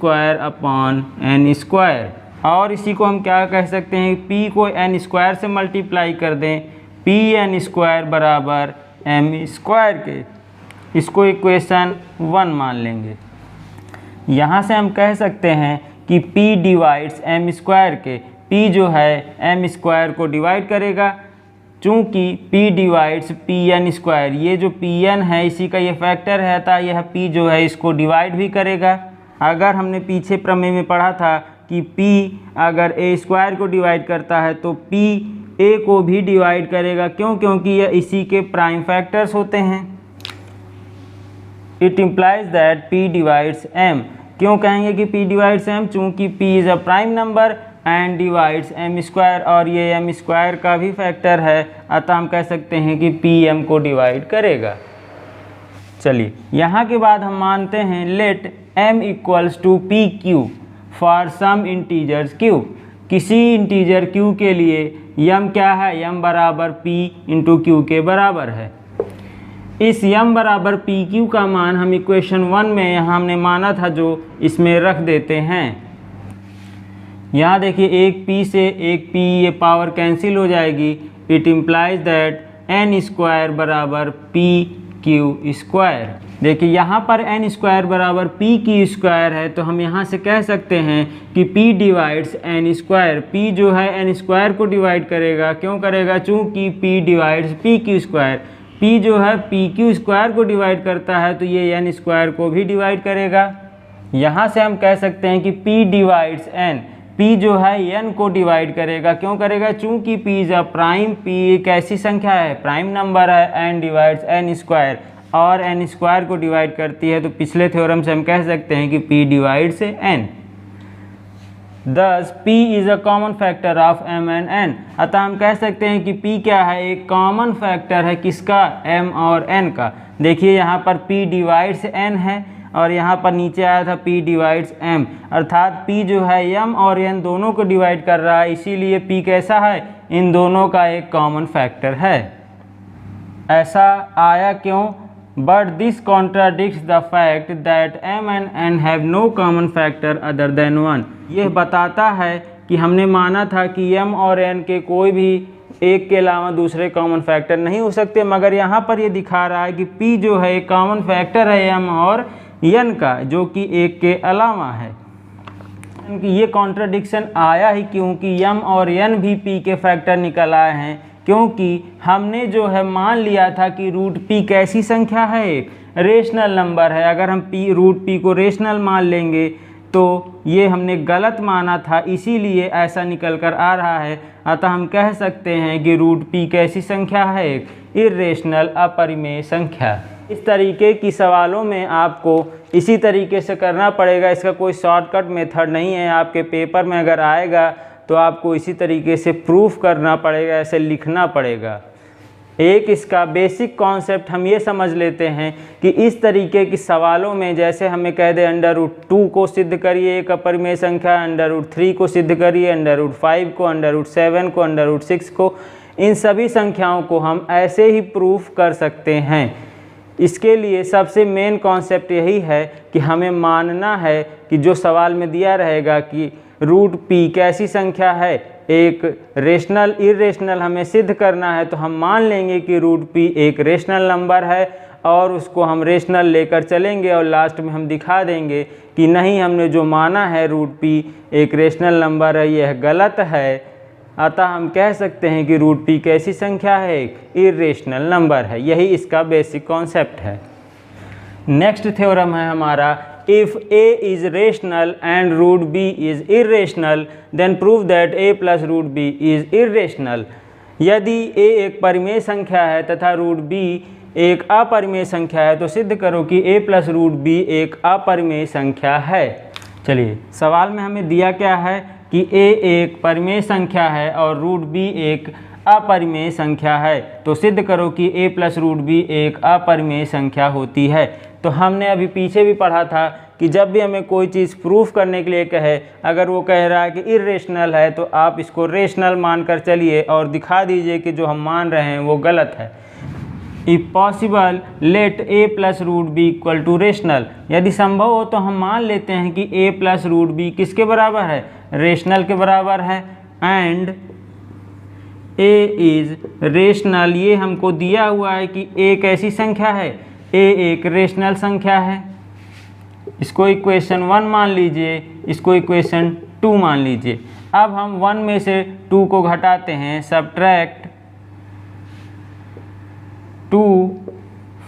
Speaker 1: और इसी को हम क्या कह सकते हैं, p को n² से मल्टीप्लाई कर दें, pn² बराबर m² के, इसको इक्वेशन 1 मान लेंगे। यहाँ से हम कह सकते हैं कि p डिवाइड्स m² के, p जो है m² को डिवाइड करेगा, चूँकि p डिवाइड्स pn², ये जो pn है इसी का ये फैक्टर है, अतः यह p जो है इसको डिवाइड भी करेगा। अगर हमने पीछे प्रमेय में पढ़ा था कि p अगर a² को डिवाइड करता है तो p a को भी डिवाइड करेगा, क्यों, क्योंकि यह इसी के प्राइम फैक्टर्स होते हैं। It implies that p divides m, क्यों कहेंगे कि p डिवाइड्स m? चूँकि p is a prime number and divides m square, और ये m स्क्वायर का भी फैक्टर है, अतः हम कह सकते हैं कि p m को डिवाइड करेगा। चलिए यहाँ के बाद हम मानते हैं let m equals to p q for some integers q। किसी इंटीजर q के लिए m क्या है? m बराबर p इंटू क्यू के बराबर है। इस m बराबर पी क्यू का मान हम इक्वेशन 1 में यहाँ हमने माना था जो इसमें रख देते हैं। यहाँ देखिए एक p से एक p ये पावर कैंसिल हो जाएगी। It implies that n square बराबर पी क्यू स्क्वायर। देखिए यहाँ पर n स्क्वायर बराबर पी क्यू स्क्वायर है, तो हम यहाँ से कह सकते हैं कि p divides n square. p जो है n स्क्वायर को डिवाइड करेगा। क्यों करेगा? चूँकि p divides P Q square. p जो है पी क्यू स्क्वायर को डिवाइड करता है, तो ये n स्क्वायर को भी डिवाइड करेगा। यहाँ से हम कह सकते हैं कि p डिवाइड्स n, p जो है n को डिवाइड करेगा। क्यों करेगा? चूँकि p is a prime, p एक ऐसी संख्या है, प्राइम नंबर है, n डिवाइड्स n स्क्वायर, और n स्क्वायर को डिवाइड करती है, तो पिछले थ्योरम से हम कह सकते हैं कि p divides n। Thus p is a common factor of m and n। अतः हम कह सकते हैं कि p क्या है? एक कॉमन फैक्टर है किसका? m और n का। देखिए यहाँ पर p डिवाइड्स n है और यहाँ पर नीचे आया था p डिवाइड्स m, अर्थात p जो है m और n दोनों को डिवाइड कर रहा है, इसीलिए p कैसा है? इन दोनों का एक कॉमन फैक्टर है। ऐसा आया क्यों? But this contradicts the fact that m and n have no common factor other than 1। यह बताता है कि हमने माना था कि m और n के कोई भी एक के अलावा दूसरे कॉमन फैक्टर नहीं हो सकते, मगर यहाँ पर ये दिखा रहा है कि p जो है एक कॉमन फैक्टर है m और n का, जो कि एक के अलावा है। ये कॉन्ट्राडिक्शन आया ही क्योंकि m और n भी p के फैक्टर निकल आए हैं, क्योंकि हमने जो है मान लिया था कि रूट p कैसी संख्या है? एक रेशनल नंबर है। अगर हम रूट p को रेशनल मान लेंगे तो ये हमने गलत माना था, इसीलिए ऐसा निकल कर आ रहा है। अतः हम कह सकते हैं कि रूट p कैसी संख्या है? एक इर्रेशनल अपरिमेय संख्या। इस तरीके की सवालों में आपको इसी तरीके से करना पड़ेगा, इसका कोई शॉर्टकट मेथड नहीं है। आपके पेपर में अगर आएगा तो आपको इसी तरीके से प्रूफ करना पड़ेगा, ऐसे लिखना पड़ेगा। एक इसका बेसिक कॉन्सेप्ट हम ये समझ लेते हैं कि इस तरीके की सवालों में जैसे हमें कह दे √2 को सिद्ध करिए एक अपरिमेय संख्या, √3 को सिद्ध करिए, √5 को, √7 को, √6 को, इन सभी संख्याओं को हम ऐसे ही प्रूफ कर सकते हैं। इसके लिए सबसे मेन कॉन्सेप्ट यही है कि हमें मानना है कि जो सवाल में दिया रहेगा कि रूट p कैसी संख्या है, एक रेशनल इर्रेशनल हमें सिद्ध करना है, तो हम मान लेंगे कि रूट p एक रेशनल नंबर है और उसको हम रेशनल लेकर चलेंगे और लास्ट में हम दिखा देंगे कि नहीं, हमने जो माना है रूट p एक रेशनल नंबर है, यह गलत है। अतः हम कह सकते हैं कि रूट p कैसी संख्या है? एक इर्रेशनल नंबर है। यही इसका बेसिक कॉन्सेप्ट है। नेक्स्ट थ्योरम है हमारा, if a is rational and root b is irrational then prove that a plus root b is irrational। यदि a एक परिमेय संख्या है तथा रूट b एक अपरिमेय संख्या है तो सिद्ध करो कि a प्लस रूट b एक अपरिमेय संख्या है। चलिए सवाल में हमें दिया क्या है कि a एक परिमेय संख्या है और रूट b एक अपरिमेय संख्या है, तो सिद्ध करो कि a प्लस रूट b एक अपरिमेय संख्या होती है। तो हमने अभी पीछे भी पढ़ा था कि जब भी हमें कोई चीज़ प्रूफ करने के लिए कहे, अगर वो कह रहा है कि इर्रेशनल है तो आप इसको रेशनल मानकर चलिए और दिखा दीजिए कि जो हम मान रहे हैं वो गलत है। If possible let a plus root b equal to rational. यदि संभव हो तो हम मान लेते हैं कि a प्लस रूट बी किसके बराबर है? रेशनल के बराबर है। एंड a इज़ रेशनल, ये हमको दिया हुआ है कि a कैसी संख्या है? a एक रेशनल संख्या है। इसको इक्वेशन 1 मान लीजिए, इसको इक्वेशन 2 मान लीजिए। अब हम 1 में से 2 को घटाते हैं, सब्ट्रैक्ट 2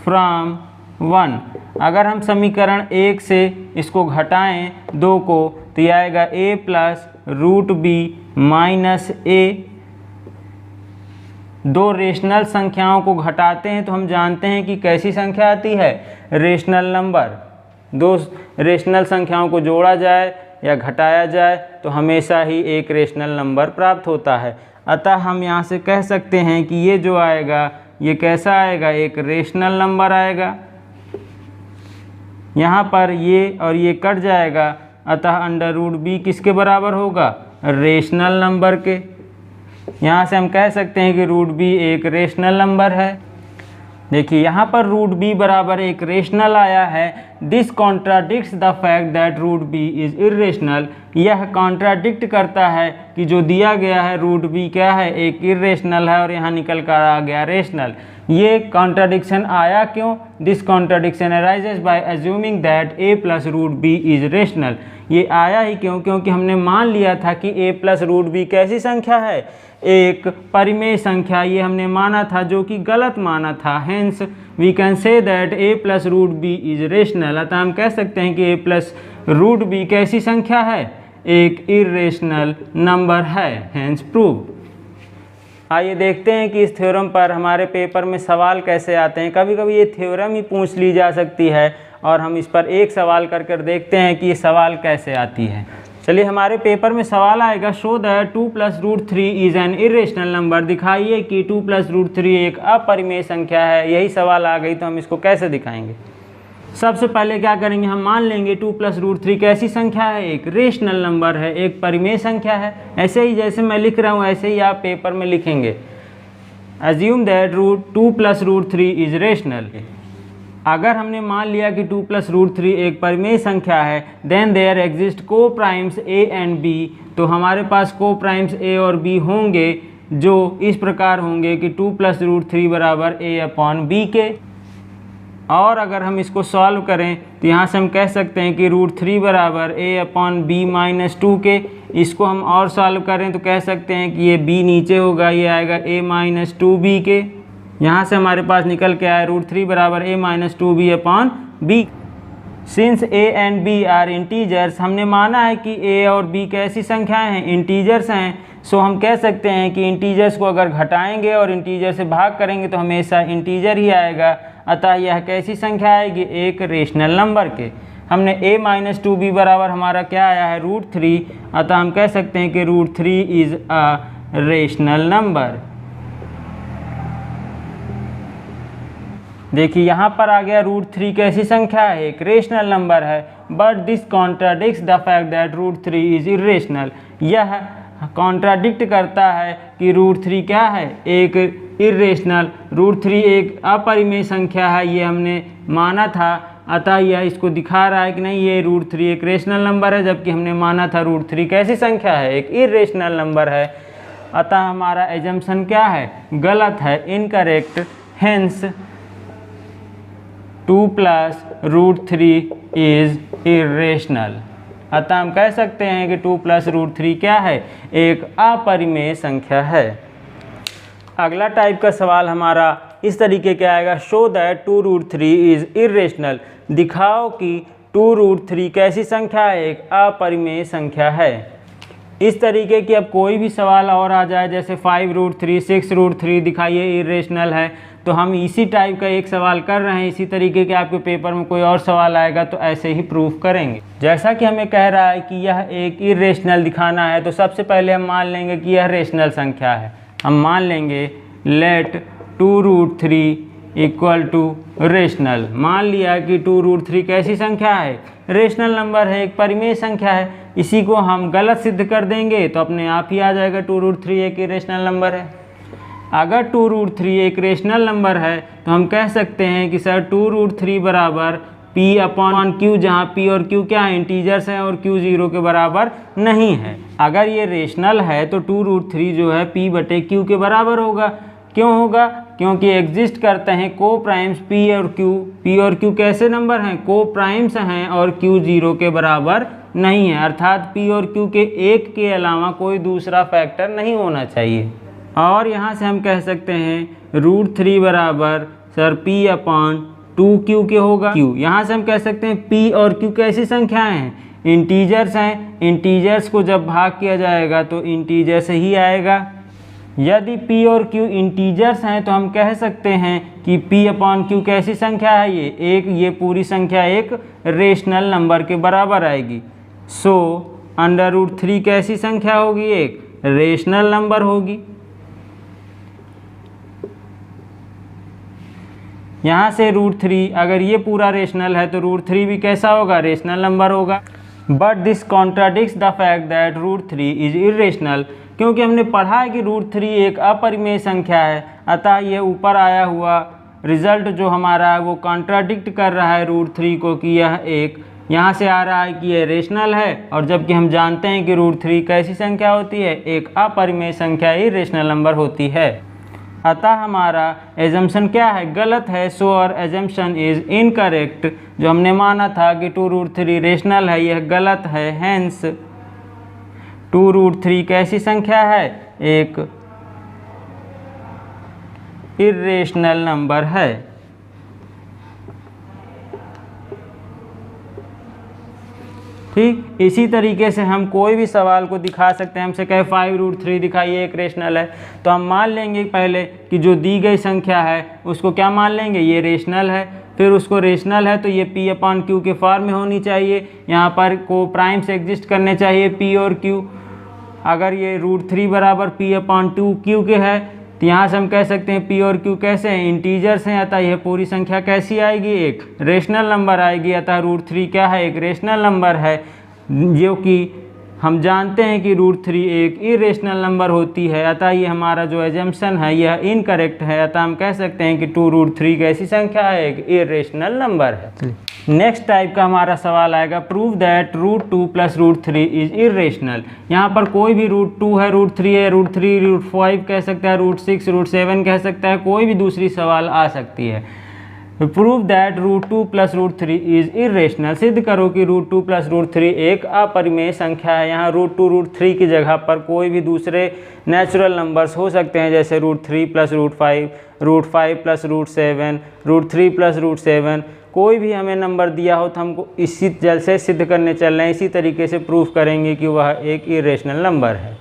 Speaker 1: फ्रॉम 1। अगर हम समीकरण 1 से इसको घटाएं 2 को तो यह आएगा a plus root b minus a। दो रेशनल संख्याओं को घटाते हैं तो हम जानते हैं कि कैसी संख्या आती है? Rational number. दो रेशनल संख्याओं को जोड़ा जाए या घटाया जाए तो हमेशा ही एक रेशनल नंबर प्राप्त होता है। अतः हम यहाँ से कह सकते हैं कि ये जो आएगा ये कैसा आएगा, एक रेशनल नंबर आएगा। यहाँ पर ये और ये कट जाएगा, अतः अंडर रूट बी किसके बराबर होगा, रेशनल नंबर के। यहाँ से हम कह सकते हैं कि रूट बी एक रेशनल नंबर है। देखिए यहाँ पर रूट बी बराबर एक रेशनल आया है। This contradicts the fact that root b is irrational. यह कॉन्ट्राडिक्ट करता है कि जो दिया गया है रूट बी क्या है, एक इर्रेशनल है, और यहाँ निकल कर आ गया रेशनल। ये कॉन्ट्राडिक्शन आया क्यों? This contradiction arises by assuming that a plus root b is rational. ये आया ही क्यों? क्योंकि हमने मान लिया था कि a प्लस रूट बी कैसी संख्या है, एक परिमेय संख्या। ये हमने माना था, जो कि गलत माना था। Hence we can say that a plus root b is rational. अतः हम कह सकते हैं कि a प्लस रूट बी कैसी संख्या है, एक इर्रेशनल नंबर है। Hence prove. आइए देखते हैं कि इस थ्योरम पर हमारे पेपर में सवाल कैसे आते हैं। कभी कभी ये थ्योरम ही पूछ ली जा सकती है और हम इस पर एक सवाल कर देखते हैं कि ये सवाल कैसे आती है। चलिए हमारे पेपर में सवाल आएगा, show that 2 plus root 3 is an irrational number. दिखाइए कि 2 प्लस रूट 3 एक अपरिमेय संख्या है। यही सवाल आ गई तो हम इसको कैसे दिखाएंगे। सबसे पहले क्या करेंगे, हम मान लेंगे 2 प्लस रूट 3 कैसी संख्या है, एक रेशनल नंबर है, एक परिमेय संख्या है। ऐसे ही जैसे मैं लिख रहा हूँ ऐसे ही आप पेपर में लिखेंगे। Assume that 2 plus root 3 is rational. अगर हमने मान लिया कि 2 प्लस रूट 3 एक परिमेय संख्या है, देन देयर एग्जिस्ट को प्राइम्स ए एंड बी। तो हमारे पास को प्राइम्स ए और बी होंगे जो इस प्रकार होंगे कि 2 प्लस रूट 3 बराबर ए अपॉन बी के। और अगर हम इसको सॉल्व करें तो यहाँ से हम कह सकते हैं कि रूट 3 बराबर ए अपॉन बी माइनस 2 के। इसको हम और सॉल्व करें तो कह सकते हैं कि ये b नीचे होगा, ये आएगा a माइनस 2b के। यहाँ से हमारे पास निकल के आया रूट 3 बराबर a minus 2b upon b। Since a and b are integers, हमने माना है कि a और b कैसी संख्याएं हैं, इंटीजर्स हैं। सो हम कह सकते हैं कि इंटीजर्स को अगर घटाएंगे और इंटीजर से भाग करेंगे तो हमेशा इंटीजर ही आएगा। अतः यह कैसी संख्या आएगी, एक रेशनल नंबर के। हमने a माइनस 2b बराबर हमारा क्या आया है, रूट 3। अतः हम कह सकते हैं कि root 3 is a rational number. देखिए यहाँ पर आ गया रूट 3 कैसी संख्या है, एक रेशनल नंबर है। But this contradicts the fact that root 3 is irrational. यह कॉन्ट्राडिक्ट करता है कि रूट 3 क्या है, एक इर्रेशनल। रूट 3 एक अपरिमेय संख्या है, ये हमने माना था। अतः यह इसको दिखा रहा है कि नहीं, ये रूट 3 एक रेशनल नंबर है, जबकि हमने माना था रूट 3 कैसी संख्या है, एक इर्रेशनल नंबर है। अतः हमारा एजम्पशन क्या है, गलत है, incorrect. Hence 2 plus root 3 is irrational. अतः हम कह सकते हैं कि 2 प्लस रूट 3 क्या है, एक अपरिमेय संख्या है। अगला टाइप का सवाल हमारा इस तरीके का आएगा, show that 2 root 3 is irrational. दिखाओ कि 2 रूट 3 कैसी संख्या है, एक अपरिमेय संख्या है। इस तरीके की अब कोई भी सवाल और आ जाए, जैसे 5 रूट 3, 6 रूट 3 दिखाइए इर्रेशनल है, तो हम इसी टाइप का एक सवाल कर रहे हैं। इसी तरीके के आपके पेपर में कोई और सवाल आएगा तो ऐसे ही प्रूफ करेंगे। जैसा कि हमें कह रहा है कि यह एक इर्रेशनल दिखाना है, तो सबसे पहले हम मान लेंगे कि यह रेशनल संख्या है। हम मान लेंगे let 2 root 3 equal to rational. मान लिया कि 2 रूट 3 कैसी संख्या है, रेशनल नंबर है, एक परिमेय संख्या है। इसी को हम गलत सिद्ध कर देंगे तो अपने आप ही आ जाएगा 2 रूट 3 एक इर्रेशनल नंबर है। अगर 2 रूट 3 एक रेशनल नंबर है तो हम कह सकते हैं कि सर 2 रूट 3 बराबर p अपॉन q, जहाँ p और q क्या है, इंटीजर्स हैं और q 0 के बराबर नहीं है। अगर ये रेशनल है तो 2 रूट 3 जो है p बटे q के बराबर होगा। क्यों होगा, क्योंकि एग्जिस्ट करते हैं को प्राइम्स p और q। p और q कैसे नंबर हैं, को प्राइम्स हैं और q 0 के बराबर नहीं है, अर्थात p और q के एक के अलावा कोई दूसरा फैक्टर नहीं होना चाहिए। और यहाँ से हम कह सकते हैं रूट 3 बराबर सर p अपॉन 2q के होगा। q यहाँ से हम कह सकते हैं p और q कैसी संख्याएं हैं, इंटीजर्स हैं। इंटीजर्स को जब भाग किया जाएगा तो इंटीजर से ही आएगा। यदि p और q इंटीजर्स हैं तो हम कह सकते हैं कि p अपॉन q कैसी संख्या है, ये पूरी संख्या एक रेशनल नंबर के बराबर आएगी। सो √3 कैसी संख्या होगी, एक रेशनल नंबर होगी। यहाँ से √3 अगर ये पूरा रेशनल है तो √3 भी कैसा होगा, रेशनल नंबर होगा। But this contradicts the fact that √3 is irrational, क्योंकि हमने पढ़ा है कि √3 एक अपरिमेय संख्या है, अतः यह ऊपर आया हुआ रिजल्ट जो हमारा है वो कॉन्ट्राडिक्ट कर रहा है √3 को कि यह एक, यहाँ से आ रहा है कि यह रेशनल है, और जबकि हम जानते हैं कि √3 कैसी संख्या होती है, एक अपरिमेय संख्या इरेशनल नंबर होती है। अतः हमारा एजम्पशन क्या है, गलत है। सो और एजम्पशन इज इनकरेक्ट, जो हमने माना था कि 2√3 रेशनल है यह गलत है। हेंस 2√3 कैसी संख्या है, एक इरेशनल नंबर है। ठीक, इसी तरीके से हम कोई भी सवाल को दिखा सकते हैं। हमसे कहे 5√3 दिखाइए एक रेशनल है, तो हम मान लेंगे पहले कि जो दी गई संख्या है उसको क्या मान लेंगे, ये रेशनल है। फिर उसको रेशनल है तो ये p अपॉन q के फॉर्म में होनी चाहिए, यहाँ पर को प्राइम्स एग्जिस्ट करने चाहिए p और q। अगर ये √3 बराबर p अपॉन 2q के है तो यहाँ से हम कह सकते हैं p और q कैसे हैं, इंटीजर्स हैं, अतः यह पूरी संख्या कैसी आएगी, एक रेशनल नंबर आएगी। अतः √3 क्या है, एक रेशनल नंबर है, जो कि हम जानते हैं कि √3 एक इरेशनल नंबर होती है। अतः ये हमारा जो एजम्पशन है यह इनकरेक्ट है। अतः हम कह सकते हैं कि 2√3 कैसी संख्या है, एक इरेशनल नंबर है। नेक्स्ट टाइप का हमारा सवाल आएगा, प्रूव दैट √2 + √3 इज इरेशनल। यहाँ पर कोई भी √2 है, √3 है, √3 √5 कह सकता है, √6 √7 कह सकता है, कोई भी दूसरी सवाल आ सकती है। प्रूव दैट √2 + √3 इज इरेशनल, सिद्ध करो कि √2 + √3 एक अपरिमेय संख्या है। यहाँ √2 √3 की जगह पर कोई भी दूसरे नेचुरल नंबर्स हो सकते हैं, जैसे √3 + √5, √5 + √7, √3 + √7, कोई भी हमें नंबर दिया हो तो हमको इसी जैसे सिद्ध करने चल रहे हैं, इसी तरीके से प्रूफ करेंगे कि वह एक इरेशनल नंबर है।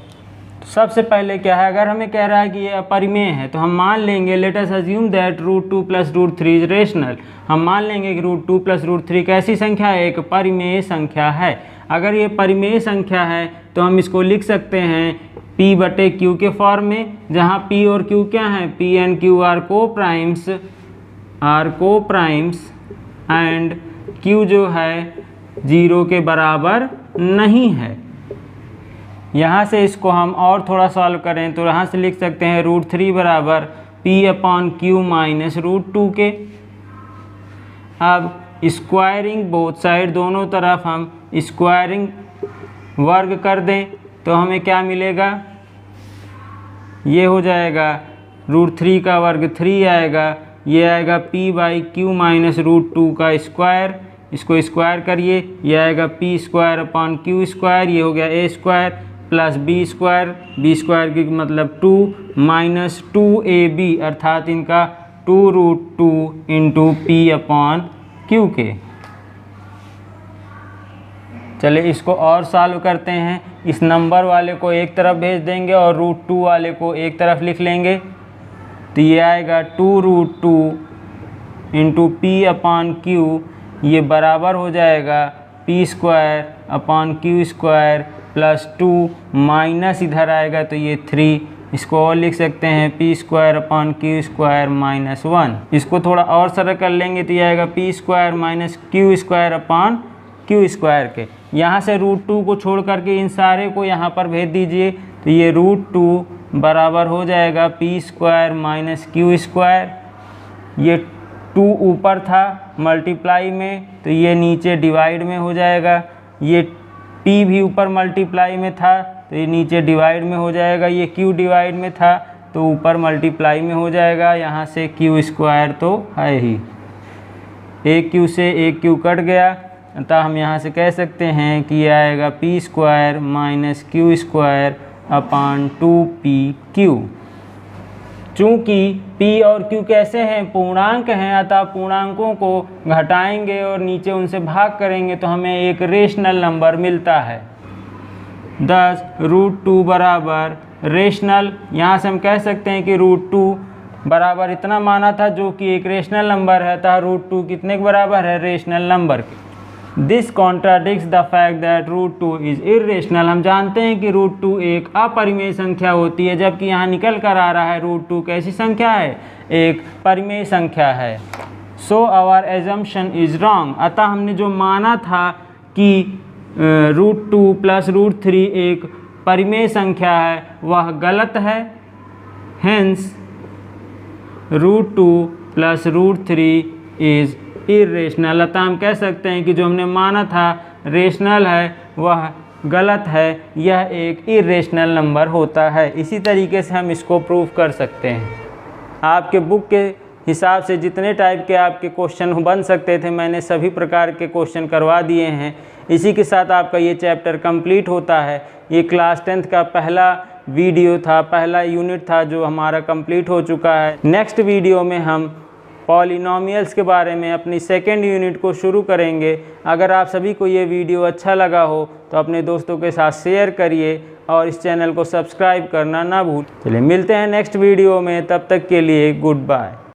Speaker 1: तो सबसे पहले क्या है, अगर हमें कह रहा है कि ये अपरिमेय है तो हम मान लेंगे, let us assume that √2 + √3 is rational. हम मान लेंगे कि √2 + √3 कैसी संख्या है, एक परिमेय संख्या है। अगर ये परिमेय संख्या है तो हम इसको लिख सकते हैं p/q के फॉर्म में, जहाँ p और q क्या हैं, p एंड q आर को प्राइम्स एंड q जो है 0 के बराबर नहीं है। यहाँ से इसको हम और थोड़ा सॉल्व करें तो यहाँ से लिख सकते हैं √3 बराबर p अपॉन q माइनस √2 के। अब स्क्वायरिंग बोथ साइड, दोनों तरफ हम स्क्वायरिंग वर्ग कर दें तो हमें क्या मिलेगा, ये हो जाएगा √3 का वर्ग 3 आएगा, ये आएगा p/q माइनस √2 का स्क्वायर, इसको स्क्वायर करिए, ये आएगा p² अपॉन q², ये हो गया a² प्लस b² की मतलब 2 माइनस 2ab अर्थात इनका 2√2 इंटू p अपॉन q के। चलिए इसको और सॉल्व करते हैं। इस नंबर वाले को एक तरफ भेज देंगे और √2 वाले को एक तरफ लिख लेंगे, तो ये आएगा 2√2 इंटू p अपॉन q, ये बराबर हो जाएगा p² upon q² plus 2 minus इधर आएगा तो ये 3, इसको और लिख सकते हैं p² अपॉन q² माइनस 1। इसको थोड़ा और सरल कर लेंगे तो ये आएगा p² minus q² upon q² के। यहाँ से √2 को छोड़ करके इन सारे को यहाँ पर भेज दीजिए, तो ये √2 बराबर हो जाएगा p² माइनस q²। ये 2 ऊपर था मल्टीप्लाई में तो ये नीचे डिवाइड में हो जाएगा, ये p भी ऊपर मल्टीप्लाई में था तो ये नीचे डिवाइड में हो जाएगा, ये q डिवाइड में था तो ऊपर मल्टीप्लाई में हो जाएगा। यहाँ से q² तो है ही, एक q से एक q कट गया, अतः हम यहाँ से कह सकते हैं कि यह आएगा p² minus q² upon 2pq। चूँकि p और q कैसे हैं, पूर्णांक हैं, अतः पूर्णांकों को घटाएंगे और नीचे उनसे भाग करेंगे तो हमें एक रेशनल नंबर मिलता है। 10 √2 बराबर रेशनल, यहाँ से हम कह सकते हैं कि √2 बराबर इतना माना था जो कि एक रेशनल नंबर है, था √2 कितने के बराबर है, रेशनल नंबर के। This contradicts the fact that √2 is irrational. हम जानते हैं कि √2 एक अपरिमेय संख्या होती है, जबकि यहाँ निकल कर आ रहा है √2 कैसी संख्या है, एक परिमेय संख्या है। So our assumption is wrong. अतः हमने जो माना था कि √2 प्लस √3 एक परिमेय संख्या है वह गलत है। Hence √2 plus √3 is irrational. अतः हम कह सकते हैं कि जो हमने माना था रेशनल है वह गलत है, यह एक इर्रेशनल नंबर होता है। इसी तरीके से हम इसको प्रूव कर सकते हैं। आपके बुक के हिसाब से जितने टाइप के आपके क्वेश्चन बन सकते थे मैंने सभी प्रकार के क्वेश्चन करवा दिए हैं। इसी के साथ आपका ये चैप्टर कंप्लीट होता है। ये क्लास 10th का पहला वीडियो था, पहला यूनिट था जो हमारा कंप्लीट हो चुका है। नेक्स्ट वीडियो में हम पॉलिनोमियल्स के बारे में अपनी सेकेंड यूनिट को शुरू करेंगे। अगर आप सभी को ये वीडियो अच्छा लगा हो तो अपने दोस्तों के साथ शेयर करिए और इस चैनल को सब्सक्राइब करना ना भूलें। चलिए मिलते हैं नेक्स्ट वीडियो में, तब तक के लिए गुड बाय।